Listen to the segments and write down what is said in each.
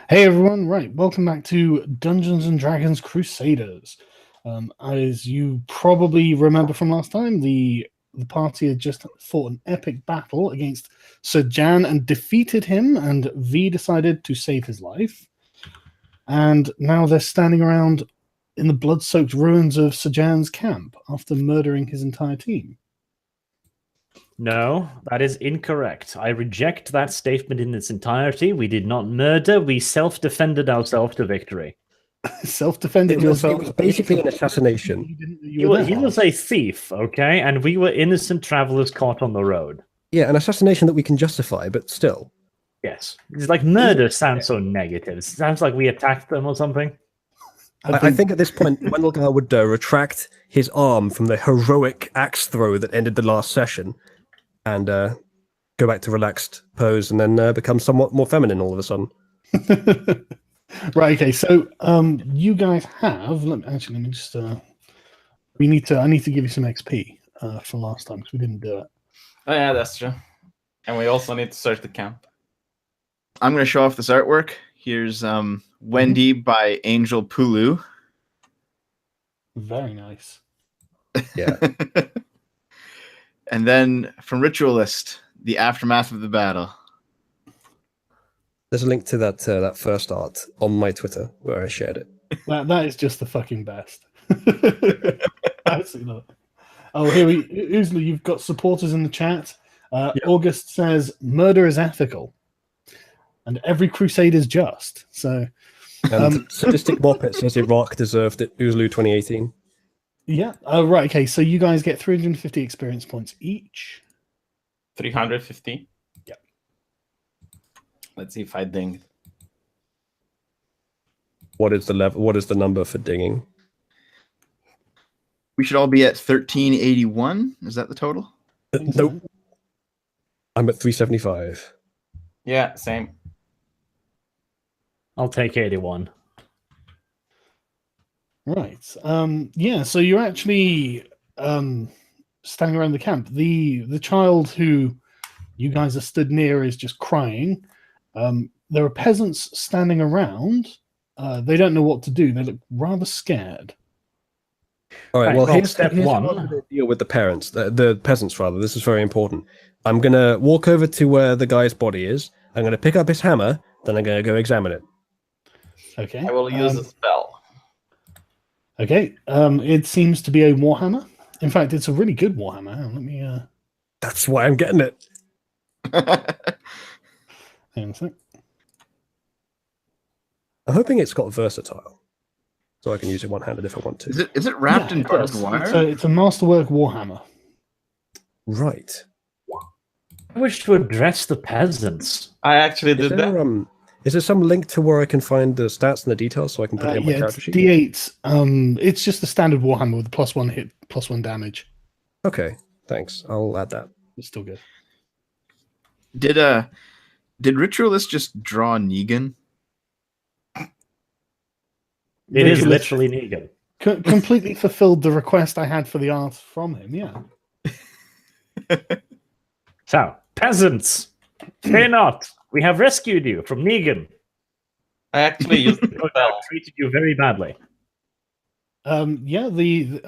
Hey everyone, right, welcome back to Dungeons and Dragons Crusaders. As you probably remember from last time, the party had just fought an epic battle against Sir Jan and defeated him, and V decided to save his life. And now they're standing around in the blood-soaked ruins of Sir Jan's camp after murdering his entire team. No, that is incorrect. I reject that statement in its entirety. We did not murder. We self-defended ourselves to victory. Self-defended yourself. It was basically an assassination. He was a thief, okay? And we were innocent travelers caught on the road. Yeah, an assassination that we can justify, but still. Yes. It's like murder sounds so negative. It sounds like we attacked them or something. I think at this point, Wendelgar would retract his arm from the heroic axe throw that ended the last session and go back to relaxed pose and then become somewhat more feminine all of a sudden. Right, okay, so you guys have... Let me just... I need to give you some XP for last time, because we didn't do it. Oh yeah, that's true. And we also need to search the camp. I'm going to show off this artwork. Here's Wendy by Angel-poloo. Very nice. Yeah. And then from Ritualist, The Aftermath of the Battle. There's a link to that first art on my Twitter where I shared it. That is just the fucking best. Absolutely not. Oh, here Oozley, you've got supporters in the chat. August says, murder is ethical. And every crusade is just. So, and Sadistic Moppet says Iraq deserved it. Oozloo 2018. Yeah. Oh, right. Okay. So you guys get 350 experience points each. 350. Yeah. Let's see if I ding. What is the level? What is the number for dinging? We should all be at 1381. Is that the total? Nope. I'm at 375. Yeah, same. I'll take 81. Right. Yeah, so you're actually standing around the camp. The child who you guys are stood near is just crying. There are peasants standing around. They don't know what to do. They look rather scared. All right, well, here's step one. one. I'm gonna deal with the parents, the peasants, rather. This is very important. I'm going to walk over to where the guy's body is. I'm going to pick up his hammer. Then I'm going to go examine it. Okay. I will use a spell. Okay. It seems to be a warhammer. In fact, it's a really good warhammer. Let me... That's why I'm getting it. Hang on a sec. I'm hoping it's got versatile. So I can use it one-handed if I want to. Is it wrapped in it barbed does. wire? It's a masterwork warhammer. Right. I wish to address the peasants. I actually did that. Is there some link to where I can find the stats and the details so I can put it in my character sheet? D8. It's just a standard warhammer with a +1 hit, +1 damage. Okay, thanks. I'll add that. It's still good. Did Ritualist just draw Negan? It is literally Negan. Completely fulfilled the request I had for the art from him, yeah. So, peasants, fear not. We have rescued you from Negan. I actually used the spell. Treated you very badly. Yeah, the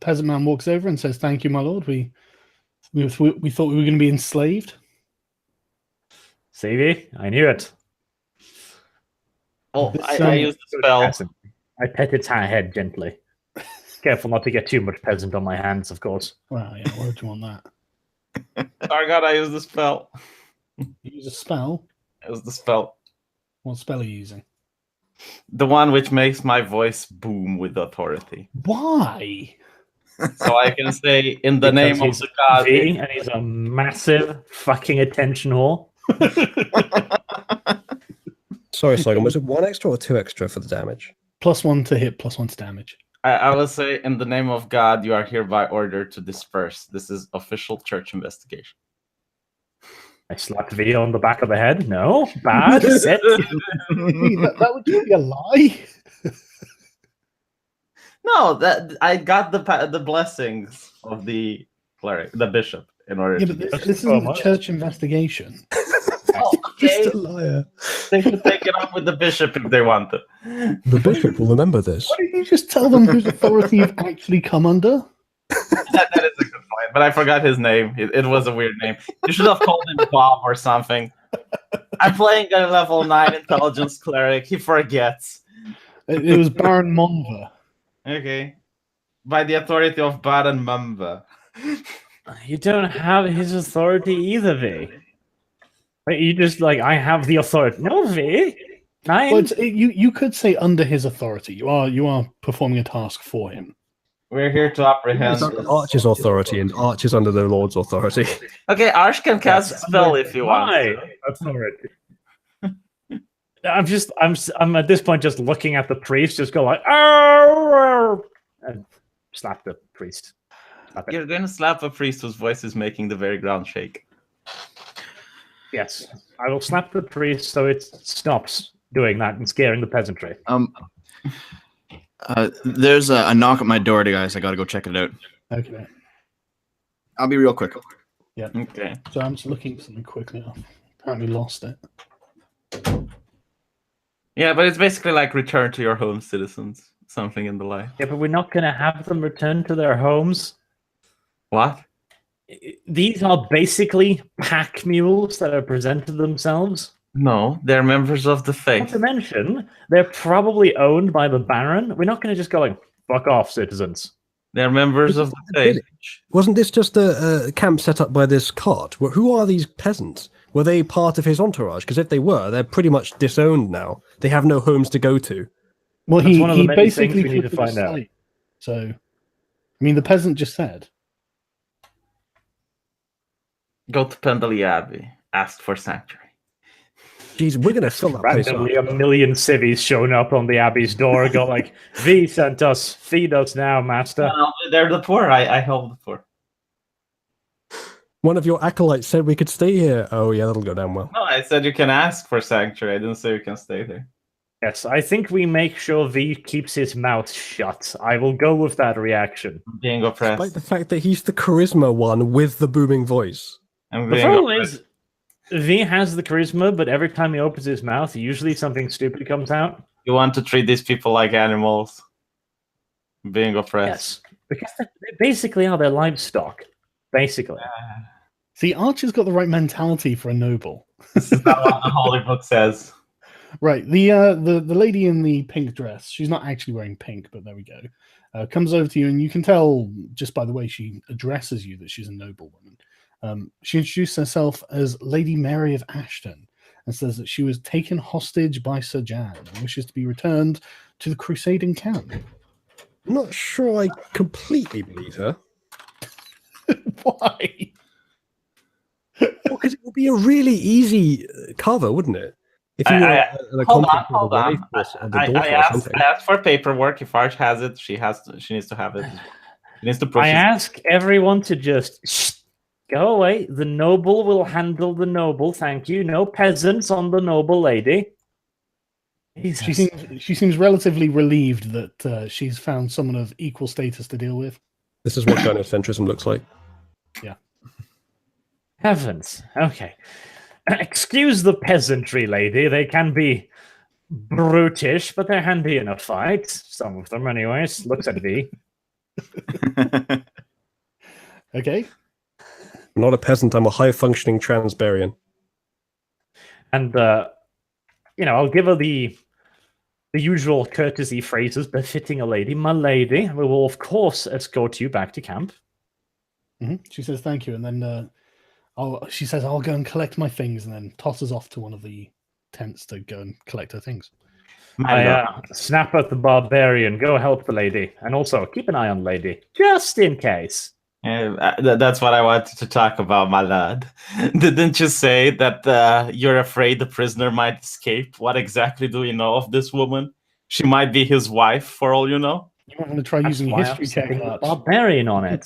peasant man walks over and says, "Thank you, my lord. We thought we were going to be enslaved." See, I knew it. Oh, This, I used the spell. I pet its head gently. Careful not to get too much peasant on my hands, of course. Well, yeah, why would you want that? Oh god, I used the spell. You use a spell. It was the spell. What spell are you using? The one which makes my voice boom with authority. Why? So I can say, in the name of the god. And he's a massive fucking attention whore. Sorry, Saigon, was it 1 extra or 2 extra for the damage? +1 to hit, +1 to damage. I will say, in the name of God, you are hereby ordered to disperse. This is official church investigation. I slapped V on the back of the head. No, bad. Sit. that would be a lie. No, that I got the blessings of the cleric, the bishop, in order Yeah, to but do this isn't a church investigation. Oh, okay. Just a liar. they could take it up with the bishop if they want to. The bishop will remember this. Why don't you just tell them whose authority you've actually come under? That is a good point, but I forgot his name. It was a weird name. You should have called him Bob or something. I'm playing a level 9 intelligence cleric. He forgets. It was Baron Monva. Okay. By the authority of Baron Mumba. You don't have his authority either, V. Wait, you just like, I have the authority. No, V. Well, you could say under his authority. You are performing a task for him. We're here to apprehend. It's under Arch's authority, and Arch is under the Lord's authority. Okay, Arch can cast a spell if you want. My authority. I'm at this point just looking at the priest, just go like, oh, and slap the priest. Slap it. You're going to slap a priest whose voice is making the very ground shake. Yes, I will slap the priest so it stops doing that and scaring the peasantry. There's a knock at my door, guys. I gotta go check it out. Okay. I'll be real quick. Yeah. Okay. So I'm just looking for something quickly. I've apparently lost it. Yeah, but it's basically like return to your home, citizens. Something in the line. Yeah, but we're not going to have them return to their homes. What? These are basically pack mules that have presented themselves. No, they're members of the Not faith. to mention, they're probably owned by the Baron. We're not going to just go like, fuck off, citizens. They're members of the faith. Wasn't this just a camp set up by this cart? Who are these peasants? Were they part of his entourage? Because if they were, they're pretty much disowned now. They have no homes to go to. Well, That's he one of the many basically things we need put to them find out. aside. So, I mean, the peasant just said. Go to Pendley Abbey. Ask for sanctuary. Jeez, we're going to fill that place up. Randomly, a million civvies showing up on the abbey's door, go like, V sent us, feed us now, master. They're the poor. I help the poor. One of your acolytes said we could stay here. Oh, yeah, that'll go down well. No, I said you can ask for sanctuary. I didn't say you can stay there. Yes, I think we make sure V keeps his mouth shut. I will go with that reaction. I'm being oppressed. Despite the fact that he's the charisma one with the booming voice. I'm The being problem oppressed. is, V has the charisma, but every time he opens his mouth, usually something stupid comes out. You want to treat these people like animals. I'm being Yes, oppressed. because they basically are their livestock. Basically. See, Archer's got the right mentality for a noble. This is not what the Holy Book says. Right. The lady in the pink dress, she's not actually wearing pink, but there we go. Comes over to you, and you can tell just by the way she addresses you that she's a noblewoman. She introduced herself as Lady Mary of Ashton and says that she was taken hostage by Sir Jan and wishes to be returned to the Crusading camp. I'm not sure I completely believe her. Why? Because it would be a really easy cover, wouldn't it? If you Hold on. I asked for paperwork. If Arch has it, she needs to have it. She needs to I ask everyone to just go away. The noble will handle the noble. Thank you. No peasants on the noble lady. Jesus. She seems relatively relieved that she's found someone of equal status to deal with. This is what gynocentrism looks like. Yeah. Heavens. Okay. Excuse the peasantry, lady. They can be brutish, but they're handy in a fight. Some of them, anyways. Looks at V. Okay. I'm not a peasant. I'm a high-functioning transbarian. And, I'll give her the usual courtesy phrases befitting a lady. My lady, we will, of course, escort you back to camp. Mm-hmm. She says thank you, and then she says, I'll go and collect my things, and then tosses off to one of the tents to go and collect her things. I snap at the barbarian, go help the lady, and also keep an eye on lady, just in case. That's what I wanted to talk about, my lad. Didn't you say that you're afraid the prisoner might escape? What exactly do you know of this woman? She might be his wife, for all you know. You might want to try using why history I'm setting check. the barbarian on it.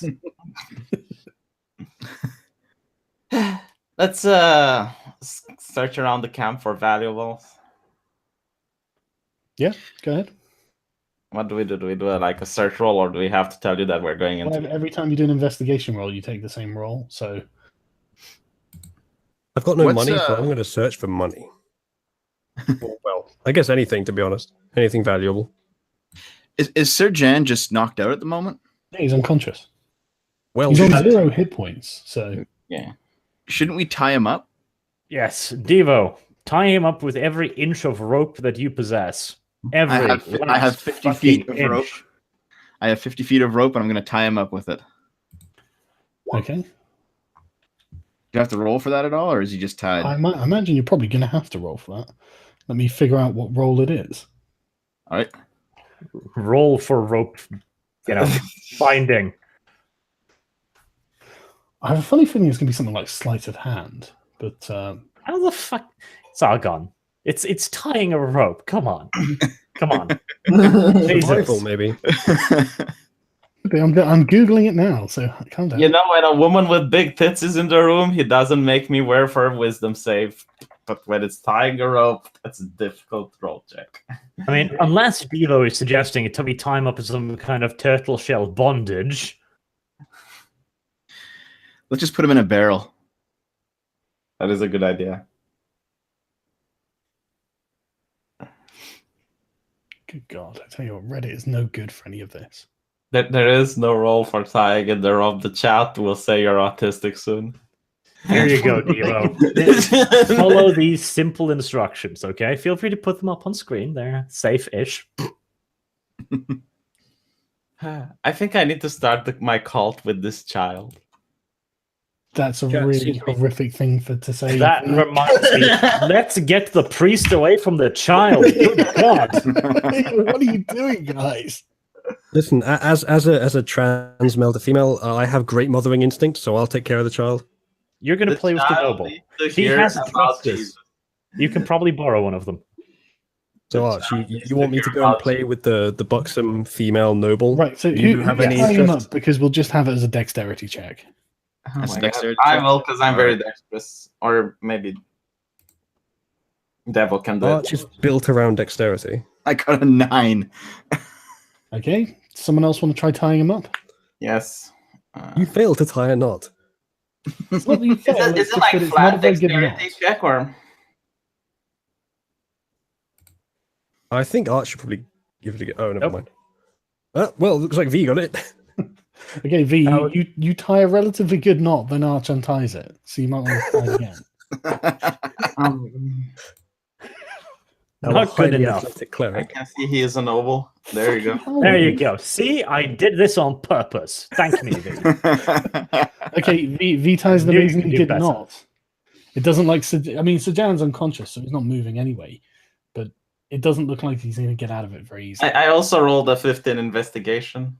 Let's search around the camp for valuables. Yeah, go ahead. What do we do? Do we do like a search roll, or do we have to tell you that we're going into? Well, every time you do an investigation roll, you take the same roll. So I've got no What's, money, so I'm going to search for money. Well, I guess anything, to be honest. Anything valuable. Is Sir Jan just knocked out at the moment? Yeah, he's unconscious. Well, He's on 0 hit points, so Yeah. Shouldn't we tie him up? Yes, Devo, tie him up with every inch of rope that you possess. Every I have 50 feet of inch. rope. I have 50 feet of rope, and I'm going to tie him up with it. okay. Do you have to roll for that at all, or is he just tied? I imagine you're probably going to have to roll for that. Let me figure out what roll it is. All right. Roll for rope, finding. I have a funny feeling it's going to be something like sleight of hand, but How the fuck? It's all gone. It's tying a rope. Come on. Come on. survival, Jesus. maybe. I'm Googling it now, so calm down. You know, when a woman with big tits is in the room, he doesn't make me wear for a wisdom save. But when it's tying a rope, that's a difficult roll check. I mean, unless Devo is suggesting it to be time up as some kind of turtle shell bondage. Let's just put him in a barrel. That is a good idea. Good God, I tell you what, Reddit is no good for any of this. There is no roll for tying in the rope. The chat will say you're autistic soon. Here you go, Devo. Follow these simple instructions, okay? Feel free to put them up on screen. They're safe-ish. I think I need to start my cult with this child. That's a Yeah, really excuse me. horrific thing to say. That reminds me. Let's get the priest away from the child. Good God. What are you doing, guys? Listen, as a trans male to female, I have great mothering instinct, so I'll take care of the child. You're going to play with the child noble. needs to He hear has about justice. Jesus. You can probably borrow one of them. So, The Arch, child you needs want me to hear go and about play with the buxom female noble? Right, so You who have who's any tying him interest? up? Because we'll just have it as a dexterity check. Oh That's my God. dexterity I check. will, because I'm very dexterous. Or maybe Devil can do Arch it. is built around dexterity. I got a 9. Okay, someone else want to try tying him up? Yes. You fail to tie a knot. It's not that you fail, Is it's it just like that it's not a flat very good knot. dexterity check or? I think Arch should probably give it a go. Oh, never Nope. mind. Well, it looks like V got it. Okay, V, Oh. you tie a relatively good knot, then Arch unties it. So you might want to try it again. Our Not good highly enough. athletic I cleric. can see he is a noble. There you go. There you go. See, I did this on purpose. Thank me, V. Okay, V ties an knew you amazingly could do good better. knot. It doesn't like. I mean, Sajan's unconscious, so he's not moving anyway. But it doesn't look like he's going to get out of it very easily. I also rolled a 15 investigation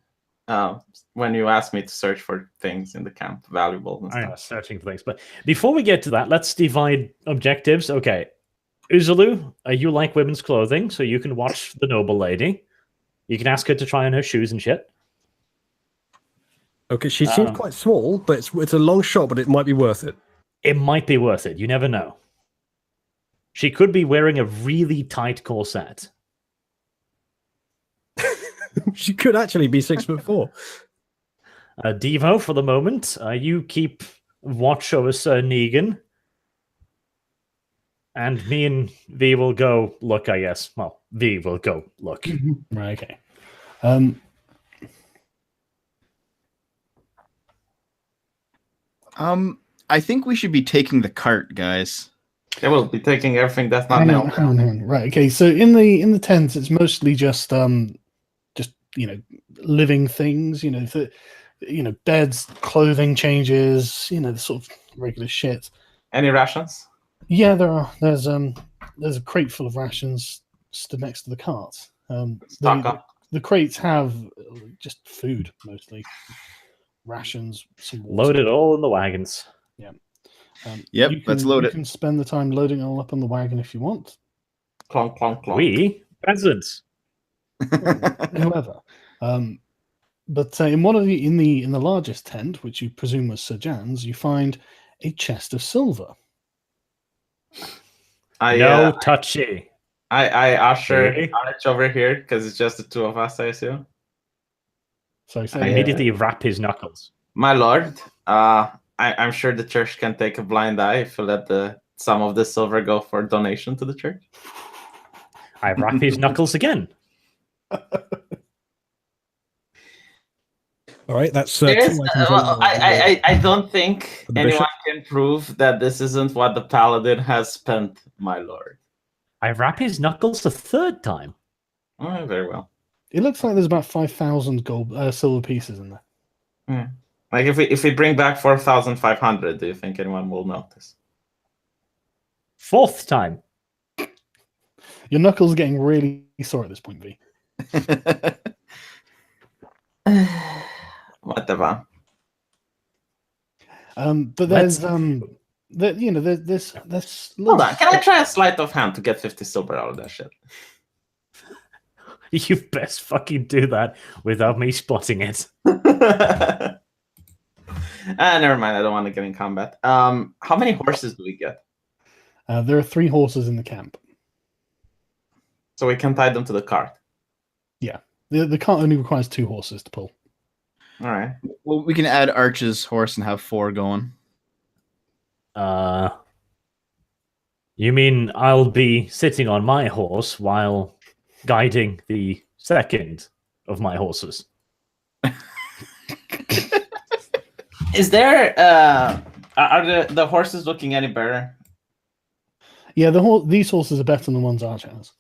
when you asked me to search for things in the camp, valuable and I am stuff. searching for things. But before we get to that, let's divide objectives. Okay. Uzulu, you like women's clothing, so you can watch the noble lady. You can ask her to try on her shoes and shit. Okay, she seems quite small, but it's a long shot, but it might be worth it. It might be worth it. You never know. She could be wearing a really tight corset. She could actually be 6'4". Devo, for the moment, you keep watch over Sir Negan. And me and V will go look, I guess. Well, V will go look. Right. Okay. I think we should be taking the cart, guys. They will be taking everything that's not Hang now. on, hang on, hang on. Right. Okay. So in the tents, it's mostly just living things. Beds, clothing changes. The sort of regular shit. Any rations? Yeah, there are. There's a crate full of rations stood next to the cart. Stock up. The crates have just food mostly, rations, some water. Load it all in the wagons. Yep, let's load you it. can spend the time loading it all up on the wagon if you want. Clonk, clonk, clonk. We? Peasants. Whoever. But in one of in the largest tent, which you presume was Sir Jan's, you find a chest of silver. No touchy. I usher Really? Arch over here because it's just the two of us, I assume. So I immediately wrap his knuckles. My lord, I'm sure the church can take a blind eye if you let some of the silver go for donation to the church. I wrap his knuckles again. All right, that's There is, two items on I don't think For the anyone bishop? can prove that this isn't what the paladin has spent, my lord. I wrap his knuckles a third time. Oh, very well. It looks like there's about 5,000 gold silver pieces in there. Like if we bring back 4,500, do you think anyone will notice? Fourth time. Your knuckles are getting really sore at this point, V. Whatever. But there's there's Hold on, can I try a sleight of hand to get 50 silver out of that shit? You best fucking do that without me spotting it. Never mind. I don't want to get in combat. How many horses do we get? There are 3 horses in the camp. So we can tie them to the cart. The cart only requires 2 horses to pull. All right. Well, we can add Arch's horse and have 4 going. You mean I'll be sitting on my horse while guiding the second of my horses? Is there are the horses looking any better? Yeah, these horses are better than the ones Arch has.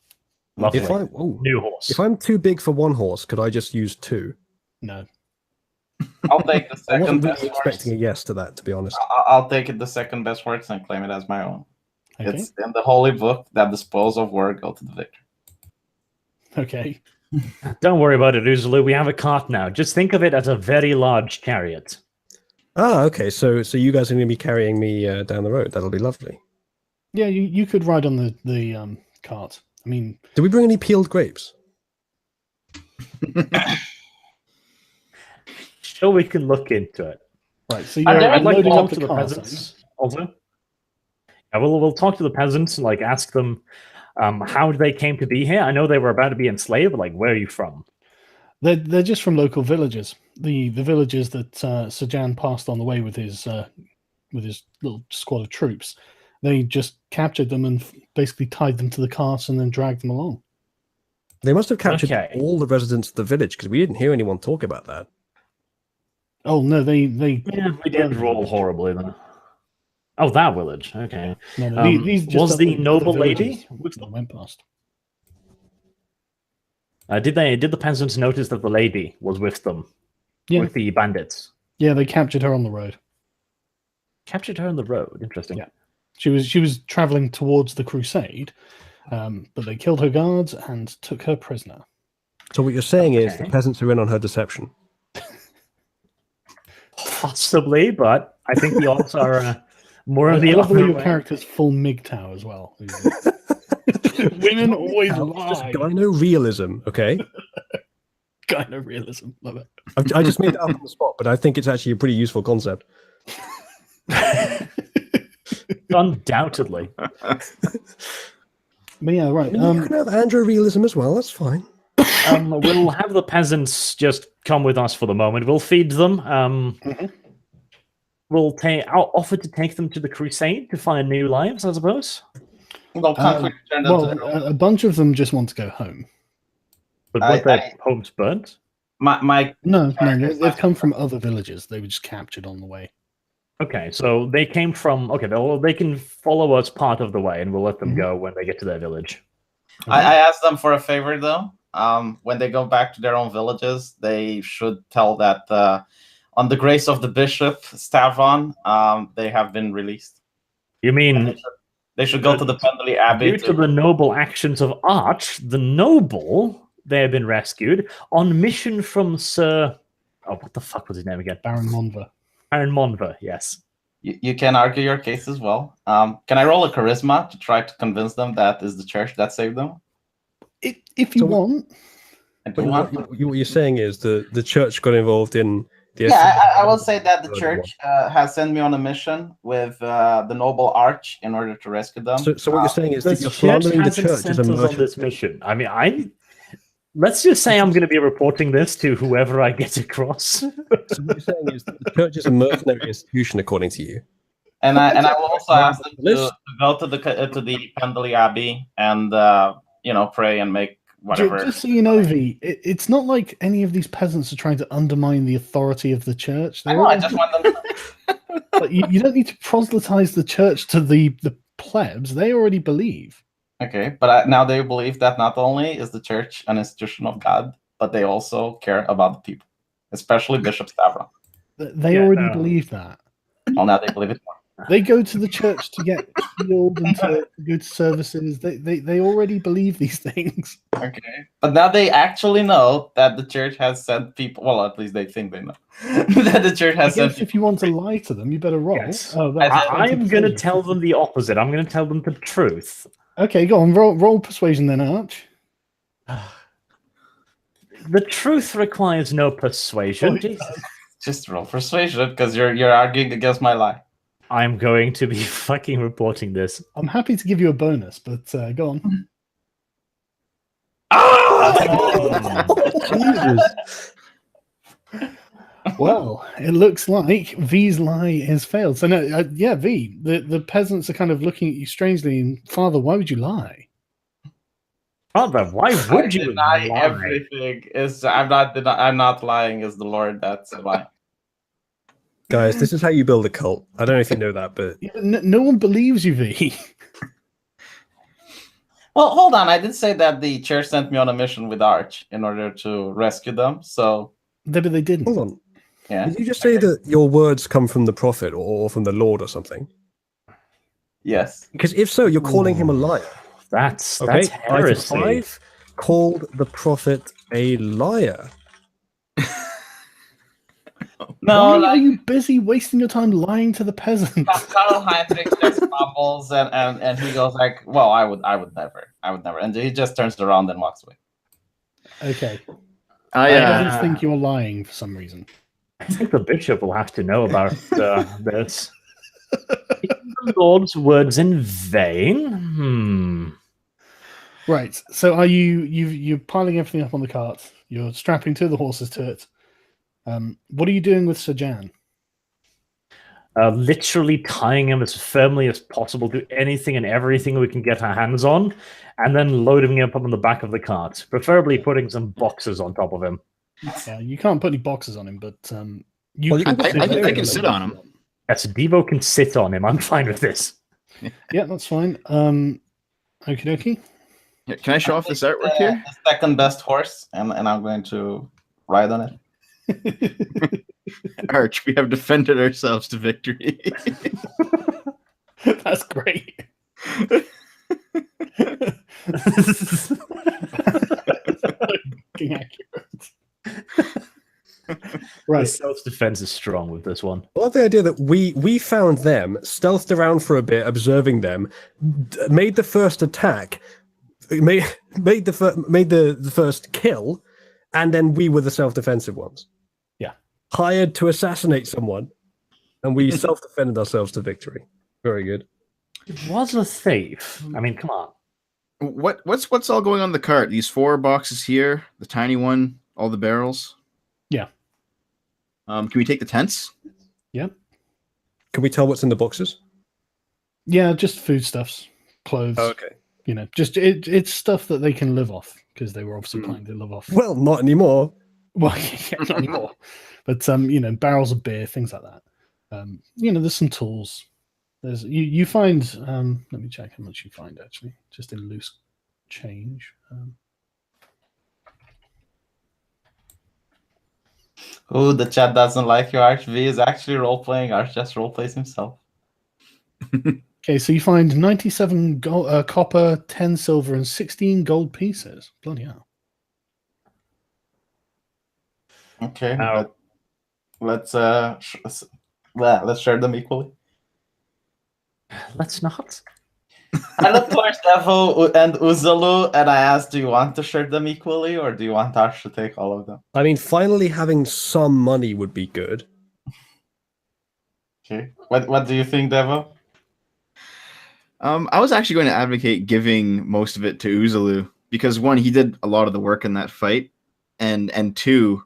Lovely. New horse. If I'm too big for one horse, could I just use 2? No. I'll take the I second wasn't best really horse. expecting a yes to that, to be honest. I'll take it the second best horse and claim it as my own. Okay. It's in the holy book that the spoils of war go to the victor. Okay. Don't worry about it, Uzulu. We have a cart now. Just think of it as a very large chariot. Ah, okay. So you guys are going to be carrying me down the road. That'll be lovely. Yeah, you could ride on the cart. I mean, Did we bring any peeled grapes? Sure, we can look into it. right. So Are there I'd like to loading talk up to the cart, peasants also. Yeah, we'll talk to the peasants and ask them how they came to be here. I know they were about to be enslaved, but where are you from? They're just from local villages. The villages that Sir Jan passed on the way with his little squad of troops. They just captured them and basically tied them to the carts and then dragged them along. They must have captured Okay. all the residents of the village because we didn't hear anyone talk about that. Oh no, they Yeah, we did roll horribly then. Oh, that village. Okay. no, these just was other- the noble other lady villages with that them? went past? Did the peasants notice that the lady was with them? Yeah. With the bandits? Yeah, they captured her on the road. Captured her on the road. Interesting. Yeah. She was traveling towards the crusade, but they killed her guards and took her prisoner. So what you're saying is the Okay. peasants are in on her deception. Possibly, but I think the odds are more I of the love the way other your way. character's full MGTOW as well. Women always Just lie. gyno realism, okay? Gyno realism. Love it. I just made it up on the spot, but I think it's actually a pretty useful concept. Undoubtedly. But yeah, right. You can have andro realism as well. That's fine. We'll have the peasants just come with us for the moment. We'll feed them. I'll offer to take them to the crusade to find new lives, I suppose. Well, conflict turned out Well, to a bunch of them just want to go home. But I- what their homes burnt? my No, they've come from other villages. They were just captured on the way. Okay, so they came from. Okay, they can follow us part of the way, and we'll let them go when they get to their village. I asked them for a favor though. When they go back to their own villages, they should tell that on the grace of the bishop Stavron, they have been released. You mean They should go to the Pendley Abbey. due to the noble actions of Arch, the noble, they have been rescued on mission from Sir. Oh, what the fuck was his name again? Baron Monver. Baron Monver. Yes. You can argue your case as well. Can I roll a charisma to try to convince them that is the church that saved them? If you So- want. I do But want. what you're saying is the church got involved in the. Yeah, I will say that the church has sent me on a mission with the noble Arch in order to rescue them. So what you're saying is The that you're church slandering the hasn't church sent as a us on merchant. this mission. I mean, let's just say I'm going to be reporting this to whoever I get across. So what you're saying is that the church is a mercenary institution, according to you. And I will also ask them to List. go to the Pendley Abbey and pray and make whatever. Just so you know, V, it's not like any of these peasants are trying to undermine the authority of the church. I know, I just want them. Like, you don't need to proselytize the church to the plebs. They already believe. Okay, but now they believe that not only is the church an institution of God, but they also care about the people, especially Bishop Stavron. They already believe that. Well, now they believe it more. They go to the church to get healed and to go to services. They already believe these things. Okay, but now they actually know that the church has sent people. Well, at least they think they know that the church has sent. If you want to lie to them, you better roll. Yes. I'm going to tell them the opposite. I'm going to tell them the truth. Okay, go on. Roll persuasion then, Arch. The truth requires no persuasion. Just roll persuasion because you're arguing against my lie. I'm going to be fucking reporting this. I'm happy to give you a bonus, but go on. Jesus. Well, it looks like V's lie has failed. So no, yeah, V. The peasants are kind of looking at you strangely. And Father, why would you lie? Father, why would you deny lie? everything? I'm not lying. Is the Lord that's a lie? Guys, this is how you build a cult. I don't know if you know that, but No one believes you, V. Well, hold on. I did say that the church sent me on a mission with Arch in order to rescue them. So, but they didn't. Hold on. Yeah. Did you just say that your words come from the prophet or from the Lord or something? Yes. Because if so, you're calling him a liar. That's Item heresy. 5, called the prophet a liar. No, why are you busy wasting your time lying to the peasants? Karl Heinrich just bubbles and he goes like, "Well, I would never," and he just turns around and walks away. Okay. I think you're lying for some reason. I think the bishop will have to know about this. The Lord's words in vain. Right. So are you're piling everything up on the cart? You're strapping two of the horses to it. What are you doing with Sir Jan? Literally tying him as firmly as possible to anything and everything we can get our hands on, and then loading him up on the back of the cart. Preferably putting some boxes on top of him. Yeah, you can't put any boxes on him, but I can sit on him. Yes, Devo can sit on him. I'm fine with this. Yeah, that's fine. Okie dokie. Yeah, can I show off this artwork here? The second best horse, and I'm going to ride on it. Arch, we have defended ourselves to victory. That's great. Accurate. Right. Self-defense is strong with this one. I love the idea that we found them, stealthed around for a bit, observing them, made the first attack, made the first kill, and then we were the self-defensive ones. Yeah. Hired to assassinate someone, and we self-defended ourselves to victory. Very good. It was a thief. I mean, come on. What's all going on the cart? These 4 boxes here, the tiny one, all the barrels. Yeah. Can we take the tents? Yep. Can we tell what's in the boxes? Yeah, just foodstuffs, clothes. Oh, okay. You know, just it's stuff that they can live off because they were obviously planning to live off. Well, not anymore. Well, yeah, not anymore. But barrels of beer, things like that. There's some tools. There's you find. Let me check how much you find actually, just in loose change. Oh, the chat doesn't like you. Arch V is actually role playing. Arch just role plays himself. Okay, so you find 97 copper, 10 silver, and 16 gold pieces. Bloody hell. Okay, let's share them equally. Let's not. I looked towards Devo and Uzalu, and I asked, "Do you want to share them equally, or do you want Arch to take all of them?" I mean, finally having some money would be good. Okay, what do you think, Devo? I was actually going to advocate giving most of it to Uzalu because 1, he did a lot of the work in that fight, and 2,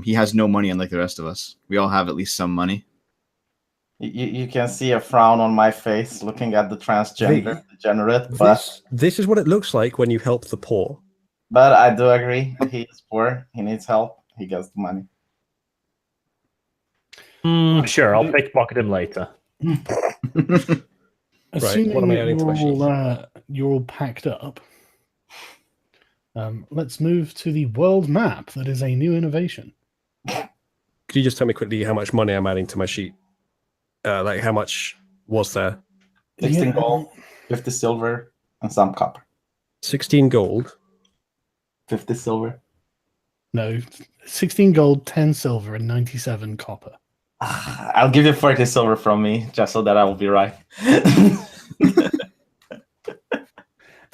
he has no money unlike the rest of us. We all have at least some money. You can see a frown on my face looking at the transgender V, degenerate, but this is what it looks like when you help the poor. I do agree. He is poor. He needs help. He gets the money. Sure, I'll pickpocket him later. Assuming what am I that adding to my sheet? you're all packed up, let's move to the world map. That is a new innovation. Could you just tell me quickly how much money I'm adding to my sheet? Like how much was there? 16 gold, 50 silver, and some copper. 16 gold. 50 silver. No, 16 gold, 10 silver, and 97 copper. I'll give you 40 silver from me, just so that I will be right.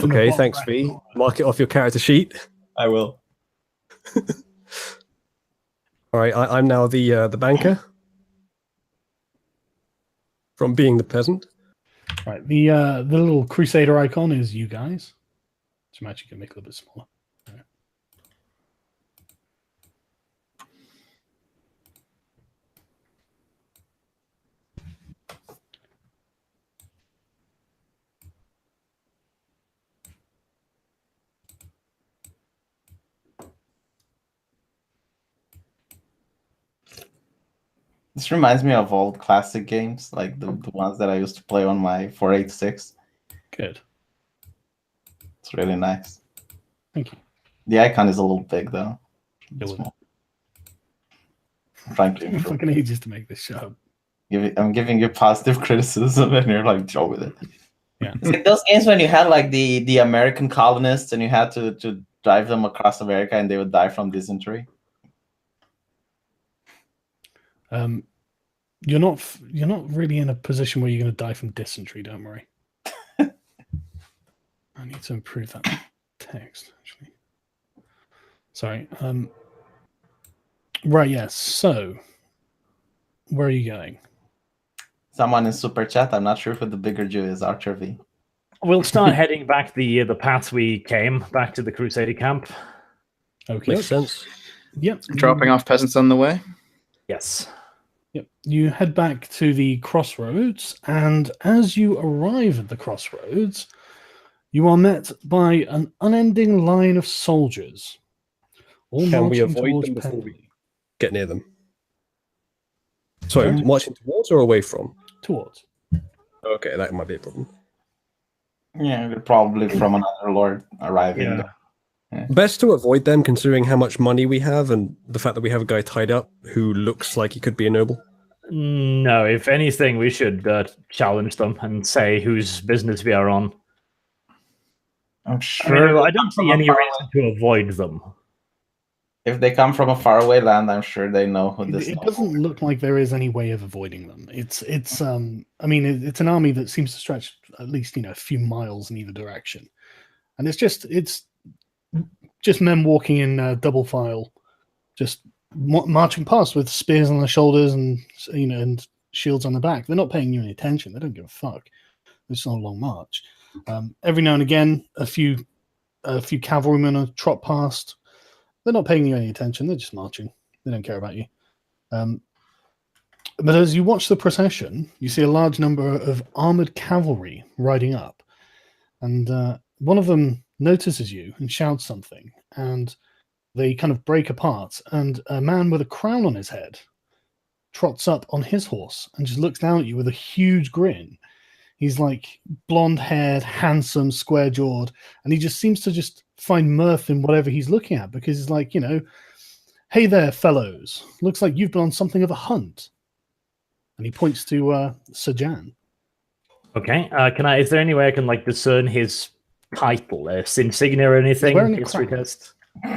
Okay, thanks, V. Mark it off your character sheet. I will. All right, I'm now the banker. From being the peasant. Right, the little crusader icon is you guys. So I'm actually gonna make it a little bit smaller. Right. This reminds me of old classic games, like the ones that I used to play on my 486. Good. It's really nice. Thank you. The icon is a little big, though. It was I'm trying to improve. fucking ages to make this show. I'm giving you positive criticism, and you're like, Joe with it. Yeah. It's like those games when you had like the American colonists, and you had to drive them across America, and they would die from dysentery. You're not really in a position where you're going to die from dysentery. Don't worry. I need to improve that text actually. Sorry. Right. Yes. So, where are you going? Someone in super chat. I'm not sure who the bigger Jew is, Archer V. We'll start heading back the path we came, back to the Crusader camp. Okay. Makes sense. Yep. Dropping off peasants on the way. Yes. Yep. You head back to the crossroads, and as you arrive at the crossroads, you are met by an unending line of soldiers. All Can we marching avoid towards them before we Pendley. get near them? Sorry, Sorry? marching towards or away from? Towards. Okay, that might be a problem. Yeah, they're probably from another lord arriving. Yeah. Best to avoid them, considering how much money we have and the fact that we have a guy tied up who looks like he could be a noble. No, if anything, we should challenge them and say whose business we are on. I'm sure. I don't see any reason to avoid them. If they come from a faraway land, I'm sure they know who this. It doesn't look like there is any way of avoiding them. It's I mean it's an army that seems to stretch at least a few miles in either direction, and it's just men walking in double file, just marching past with spears on their shoulders and and shields on their back. They're not paying you any attention. They don't give a fuck. It's not a long march. Every now and again, a few cavalrymen will trot past. They're not paying you any attention. They're just marching. They don't care about you. But as you watch the procession, you see a large number of armored cavalry riding up, and one of them notices you and shouts something, and they kind of break apart, and a man with a crown on his head trots up on his horse and just looks down at you with a huge grin. He's like blonde-haired, handsome, square-jawed, and he just seems to just find mirth in whatever he's looking at, because he's like, hey there, fellows. Looks like you've been on something of a hunt. And he points to Sir Jan. Okay. Is there any way I can discern his title, his insignia or anything? wearing a History crown. test. He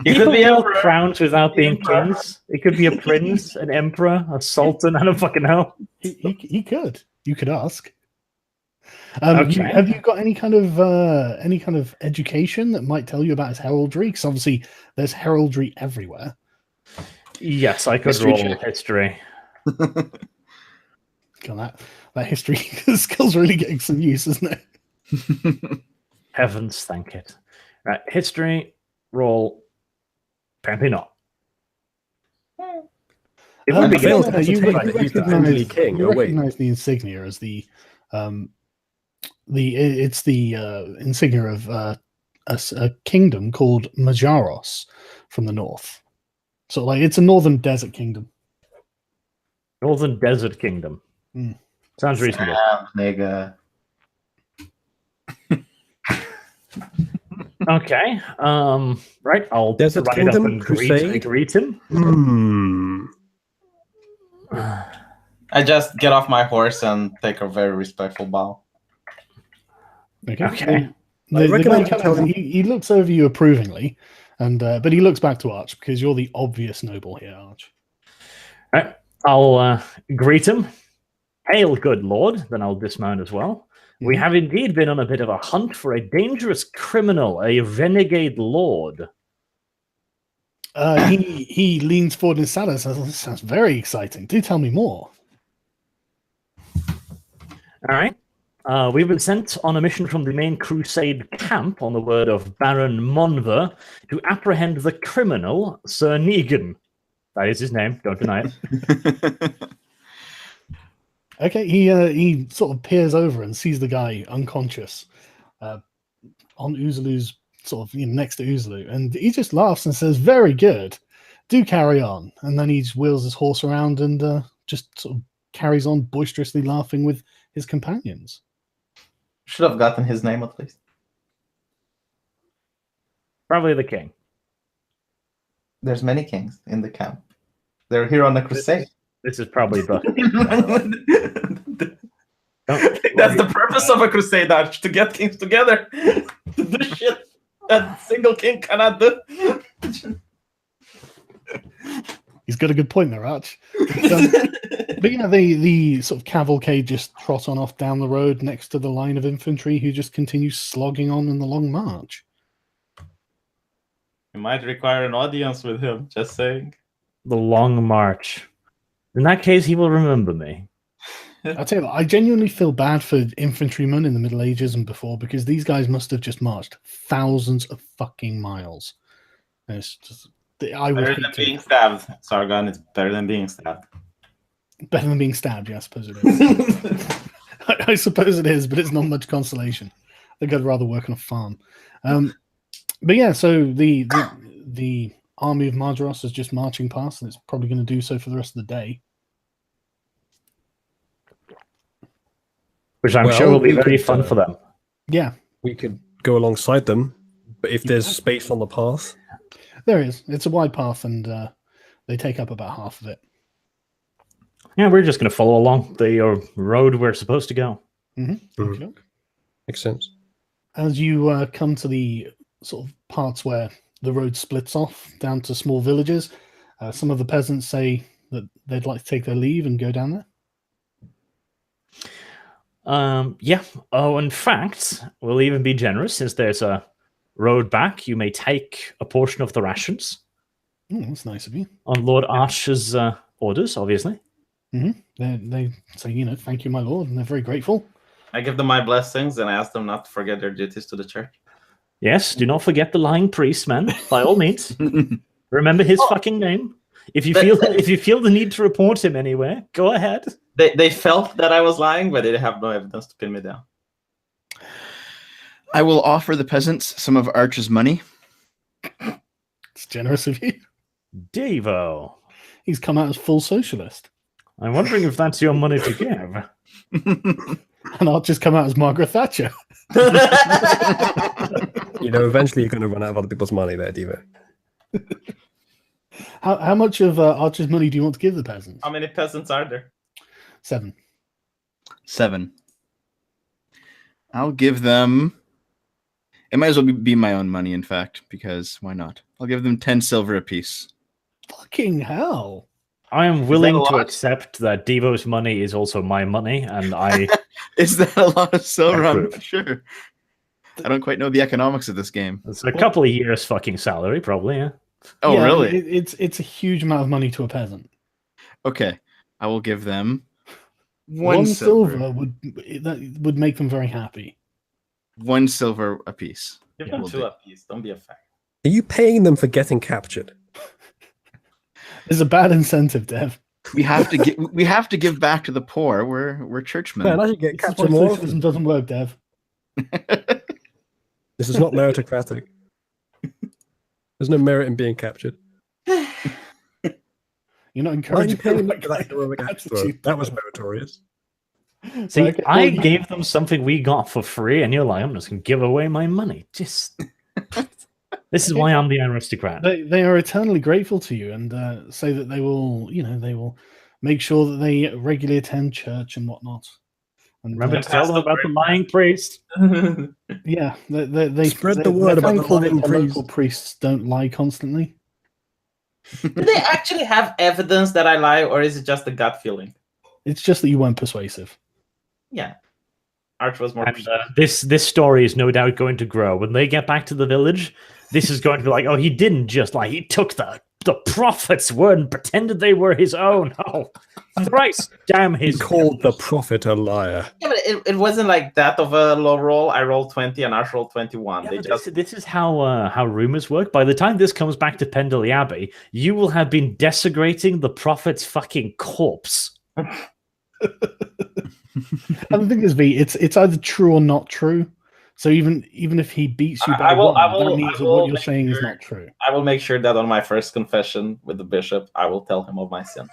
People could be wear emperor. crowns without being kings. It could be a prince, an emperor, a sultan. I don't fucking know. He could. You could ask. Okay. Have you got any kind of education that might tell you about his heraldry? Because obviously there's heraldry everywhere. Yes, I could History roll check. history. God, that history skill's really getting some use, isn't it? Heavens, thank it. Right, history roll. Apparently not. It would be failed good. to ascertain that he's the only king. You Oh, wait. recognize the insignia as the insignia of a kingdom called Majaros from the north. So like it's a northern desert kingdom. Northern Desert Kingdom. Mm. Sounds reasonable. Nigga. Okay. Right. I'll Desert ride Kingdom, up and Crusade? greet him. I just get off my horse and take a very respectful bow. Okay. The recommend guy you kind tell of- him- he looks over you approvingly, and but he looks back to Arch because you're the obvious noble here, Arch. Right. I'll greet him. Hail, good lord. Then I'll dismount as well. We Mhm. have indeed been on a bit of a hunt for a dangerous criminal, a renegade lord. He leans forward in his saddle and says, "This sounds very exciting. Do tell me more." All right. We've been sent on a mission from the main crusade camp on the word of Baron Monver to apprehend the criminal, Sir Negan. That is his name. Don't deny it. Okay, he sort of peers over and sees the guy unconscious on Uzulu's sort of next to Uzulu, and he just laughs and says, "Very good, do carry on." And then he just wheels his horse around and just sort of carries on boisterously laughing with his companions. Should have gotten his name at least. Probably the king. There's many kings in the camp. They're here on a crusade. This is probably the. That's the purpose of a crusade, Arch, to get kings together. To do shit that single king cannot do. He's got a good point there, Arch. But yeah, the sort of cavalcade just trot on off down the road next to the line of infantry who just continue slogging on in the long march. You might require an audience with him, just saying. The long march. In that case, he will remember me. I'll tell you what, I genuinely feel bad for infantrymen in the Middle Ages and before because these guys must have just marched thousands of fucking miles. And it's just, I would Better hate than to- being stabbed. Sargon, it's better than being stabbed. better than being stabbed. Yeah, I suppose it is. I suppose it is, but it's not much consolation. I think I'd rather work on a farm. But yeah, so the army of Marjaros is just marching past, and it's probably going to do so for the rest of the day. Which I'm Well, sure will be we very could, fun for them. Yeah, We could go alongside them, but if there's space on the path, there is. It's a wide path, and they take up about half of it. Yeah, we're just going to follow along the road we're supposed to go. Okey-doke. makes sense. As you come to the sort of parts where the road splits off down to small villages, some of the peasants say that they'd like to take their leave and go down there. Yeah. Oh, in fact, we'll even be generous since there's a road back. You may take a portion of the rations Oh, that's nice of you. on Lord Archer's orders, obviously. They say, thank you, my lord, and they're very grateful. I give them my blessings and I ask them not to forget their duties to the church. Yes, do not forget the lying priest, man. By all means, remember his fucking name. If you feel the need to report him anywhere, go ahead. They felt that I was lying, but they have no evidence to pin me down. I will offer the peasants some of Arch's money. It's generous of you. Devo. He's come out as full socialist. I'm wondering if that's your money to give. And I'll just come out as Margaret Thatcher. Eventually you're going to run out of other people's money there, Diva. How much of Archer's money do you want to give the peasants? How many peasants are there? 7. 7. I'll give them... It might as well be my own money, in fact, because why not? I'll give them 10 silver apiece. Fucking hell. I am willing a to lot? accept that Devo's money is also my money, and I Is that a lot of silver? I'm Approve. not sure. I don't quite know the economics of this game. it's a couple of years fucking salary, probably. Yeah. Oh, Yeah, really? It's a huge amount of money to a peasant. Okay. I will give them One silver silver. would make them very happy. 1 silver apiece. Give them Will 2 do. apiece. Don't be a fag. Are you paying them for getting captured? There's a bad incentive, Dev. We have to give back to the poor. We're churchmen. Man, I should get This is captured why more. socialism doesn't work, Dev. This is not meritocratic. There's no merit in being captured. You're not Why are you encouraging paying me that for that kind heroic of axe throw? attitude. That was meritorious. See, Okay, I well, gave them something we got for free, and you're like, I'm just going to give away my money. Just this is why I'm the aristocrat. They are eternally grateful to you, and say that they will make sure that they regularly attend church and whatnot. And Remember to tell them about the lying priest. yeah, they Spread the they're word about the thankful that lying the priest. local priests don't lie constantly. Do they actually have evidence that I lie, or is it just a gut feeling? It's just that you weren't persuasive. Yeah. Arch was more. And this story is no doubt going to grow. When they get back to the village, this is going to be like, oh, he didn't just lie. He took the prophet's word and pretended they were his own. Oh, thrice damn He his called the prophet a liar. Yeah, but it wasn't like that of a low roll. I rolled 20 and Arch rolled 21. Yeah, They but just this is how rumors work. By the time this comes back to Pendley Abbey, you will have been desecrating the prophet's fucking corpse. And the thing is, V, it's either true or not true. So even if he beats you by I will- one, I will- that means I that will what you're make saying is sure- not true. I will make sure that on my first confession with the bishop, I will tell him of my sin,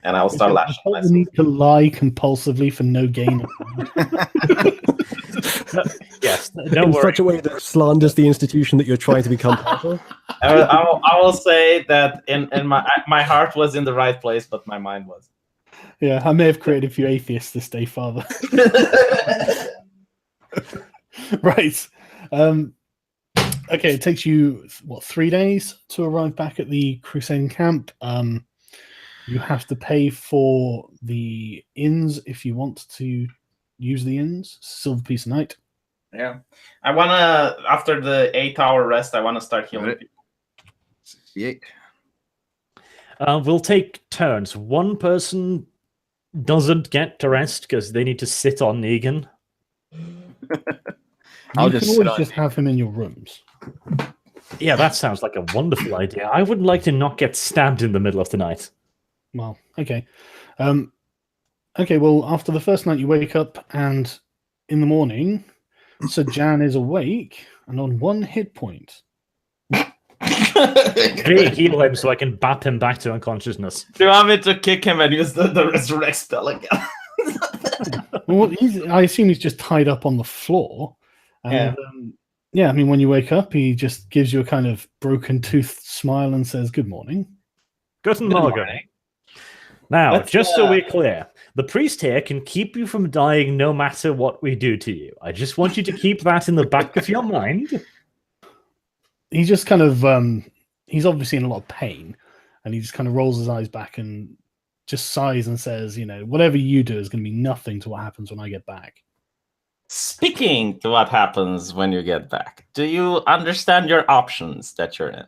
and I will start lashing You myself. need to lie compulsively for no gain. Yes, In don't worry. such a way that slanders the institution that you're trying to become part of. I will say that in my heart was in the right place, but my mind was. Yeah, I may have created a few atheists this day, Father. Right. Okay, it takes you 3 days to arrive back at the Crusade camp. You have to pay for the inns if you want to use the inns. Silver piece a night. Yeah, I wanna after the 8-hour rest, I wanna start healing Got it. people. 68. We'll take turns. One person doesn't get to rest because they need to sit on Negan. I'll You just can sit always on just have him in your rooms. Yeah, that sounds like a wonderful idea. I would like to not get stabbed in the middle of the night. Well, okay. Okay, well, after the first night, you wake up, and in the morning, Sir Jan is awake and on 1 hit point. Hey, heal him so I can bap him back to unconsciousness. Do you want me to kick him and use the resurrect spell again? Well, I assume he's just tied up on the floor. And, yeah, I mean, when you wake up, he just gives you a kind of broken tooth smile and says, "Good morning." Guten Morgen. Now, Let's, just so we're clear, the priest here can keep you from dying no matter what we do to you. I just want you to keep that in the back of your mind. He just kind of, he's obviously in a lot of pain, and he just kind of rolls his eyes back and just sighs and says, whatever you do is going to be nothing to what happens when I get back. Speaking to what happens when you get back, do you understand your options that you're in?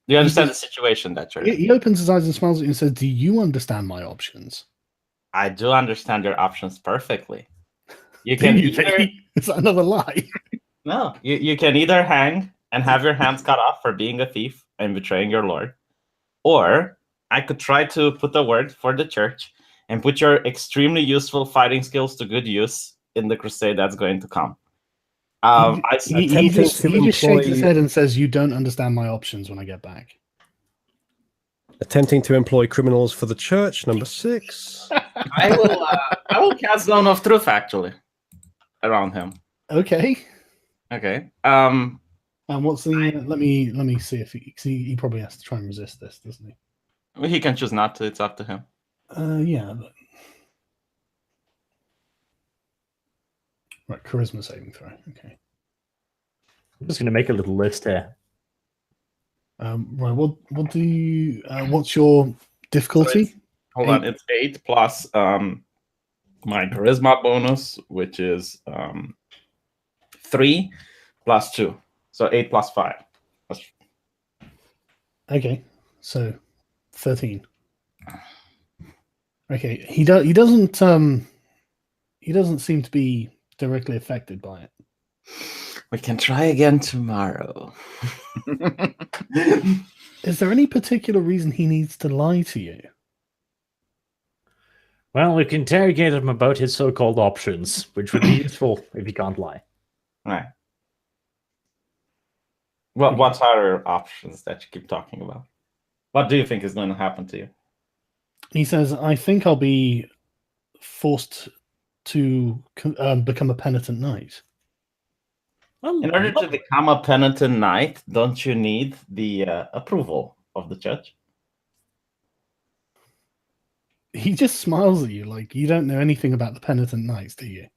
Do you understand the situation that you're in? He opens his eyes and smiles at you and says, "Do you understand my options?" I do understand your options perfectly. You can either, Is that another lie? no, you can either hang and have your hands cut off for being a thief and betraying your lord, or I could try to put a word for the church and put your extremely useful fighting skills to good use in the crusade that's going to come. He just shakes his head and says, "You don't understand my options when I get back." Attempting to employ criminals for the church, number 6. I will cast Zone of Truth actually around him. Okay. Okay. And what's the? Let me see if he probably has to try and resist this, doesn't he? He can choose not to. It's up to him. Yeah. Right, charisma saving throw. Okay. I'm just going to make a little list here. Right. What do you? What's your difficulty? Hold on. It's 8 plus my charisma bonus, which is 3 plus 2. So 8 plus 5. Okay, so 13. Okay, he doesn't seem to be directly affected by it. We can try again tomorrow. Is there any particular reason he needs to lie to you? Well, we can interrogate him about his so-called options, which would be useful if he can't lie. Right. Well, what are options that you keep talking about? What do you think is going to happen to you? He says, I think I'll be forced to become a penitent knight. Well, In order to become a penitent knight, don't you need the approval of the judge? He just smiles at you like you don't know anything about the penitent knights, do you?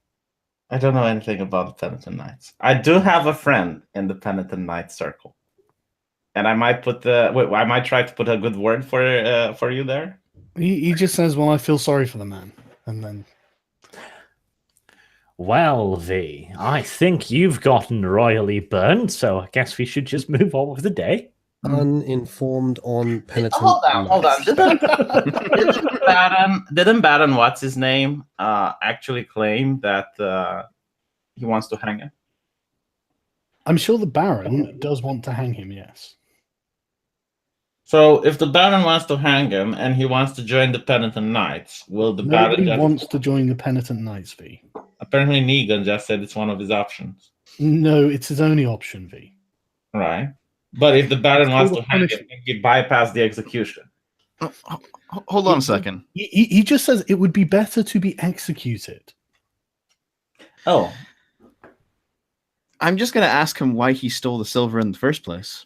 I don't know anything about the penitent knights. I do have a friend in the penitent knight circle, and I might I might try to put a good word for you there. He just says, well, I feel sorry for the man. And then... Well, V, I think you've gotten royally burned, so I guess we should just move on with the day. Uninformed on penitent. Hold on. Didn't Baron, what's his name, actually claim that he wants to hang him? I'm sure the Baron does want to hang him, yes. So if the Baron wants to hang him and he wants to join the penitent knights, will the Nobody Baron wants to join the penitent knights, V. Apparently Negan just said it's one of his options. No, it's his only option, V. Right. But if the Baron wants to hang him, punishment. he bypass the execution. Hold on a second. He just says it would be better to be executed. Oh. I'm just going to ask him why he stole the silver in the first place.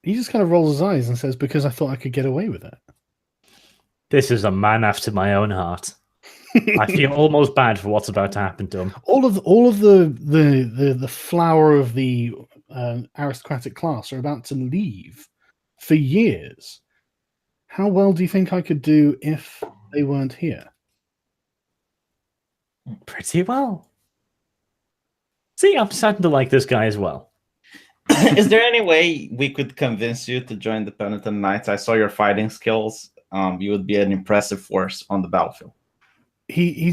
He just kind of rolls his eyes and says, because I thought I could get away with it. This is a man after my own heart. I feel almost bad for what's about to happen to him. All of the flower of the aristocratic class are about to leave for years. How well do you think I could do if they weren't here? Pretty well. See, I'm starting to like this guy as well. Is there any way we could convince you to join the penitent knights? I saw your fighting skills. You would be an impressive force on the battlefield. He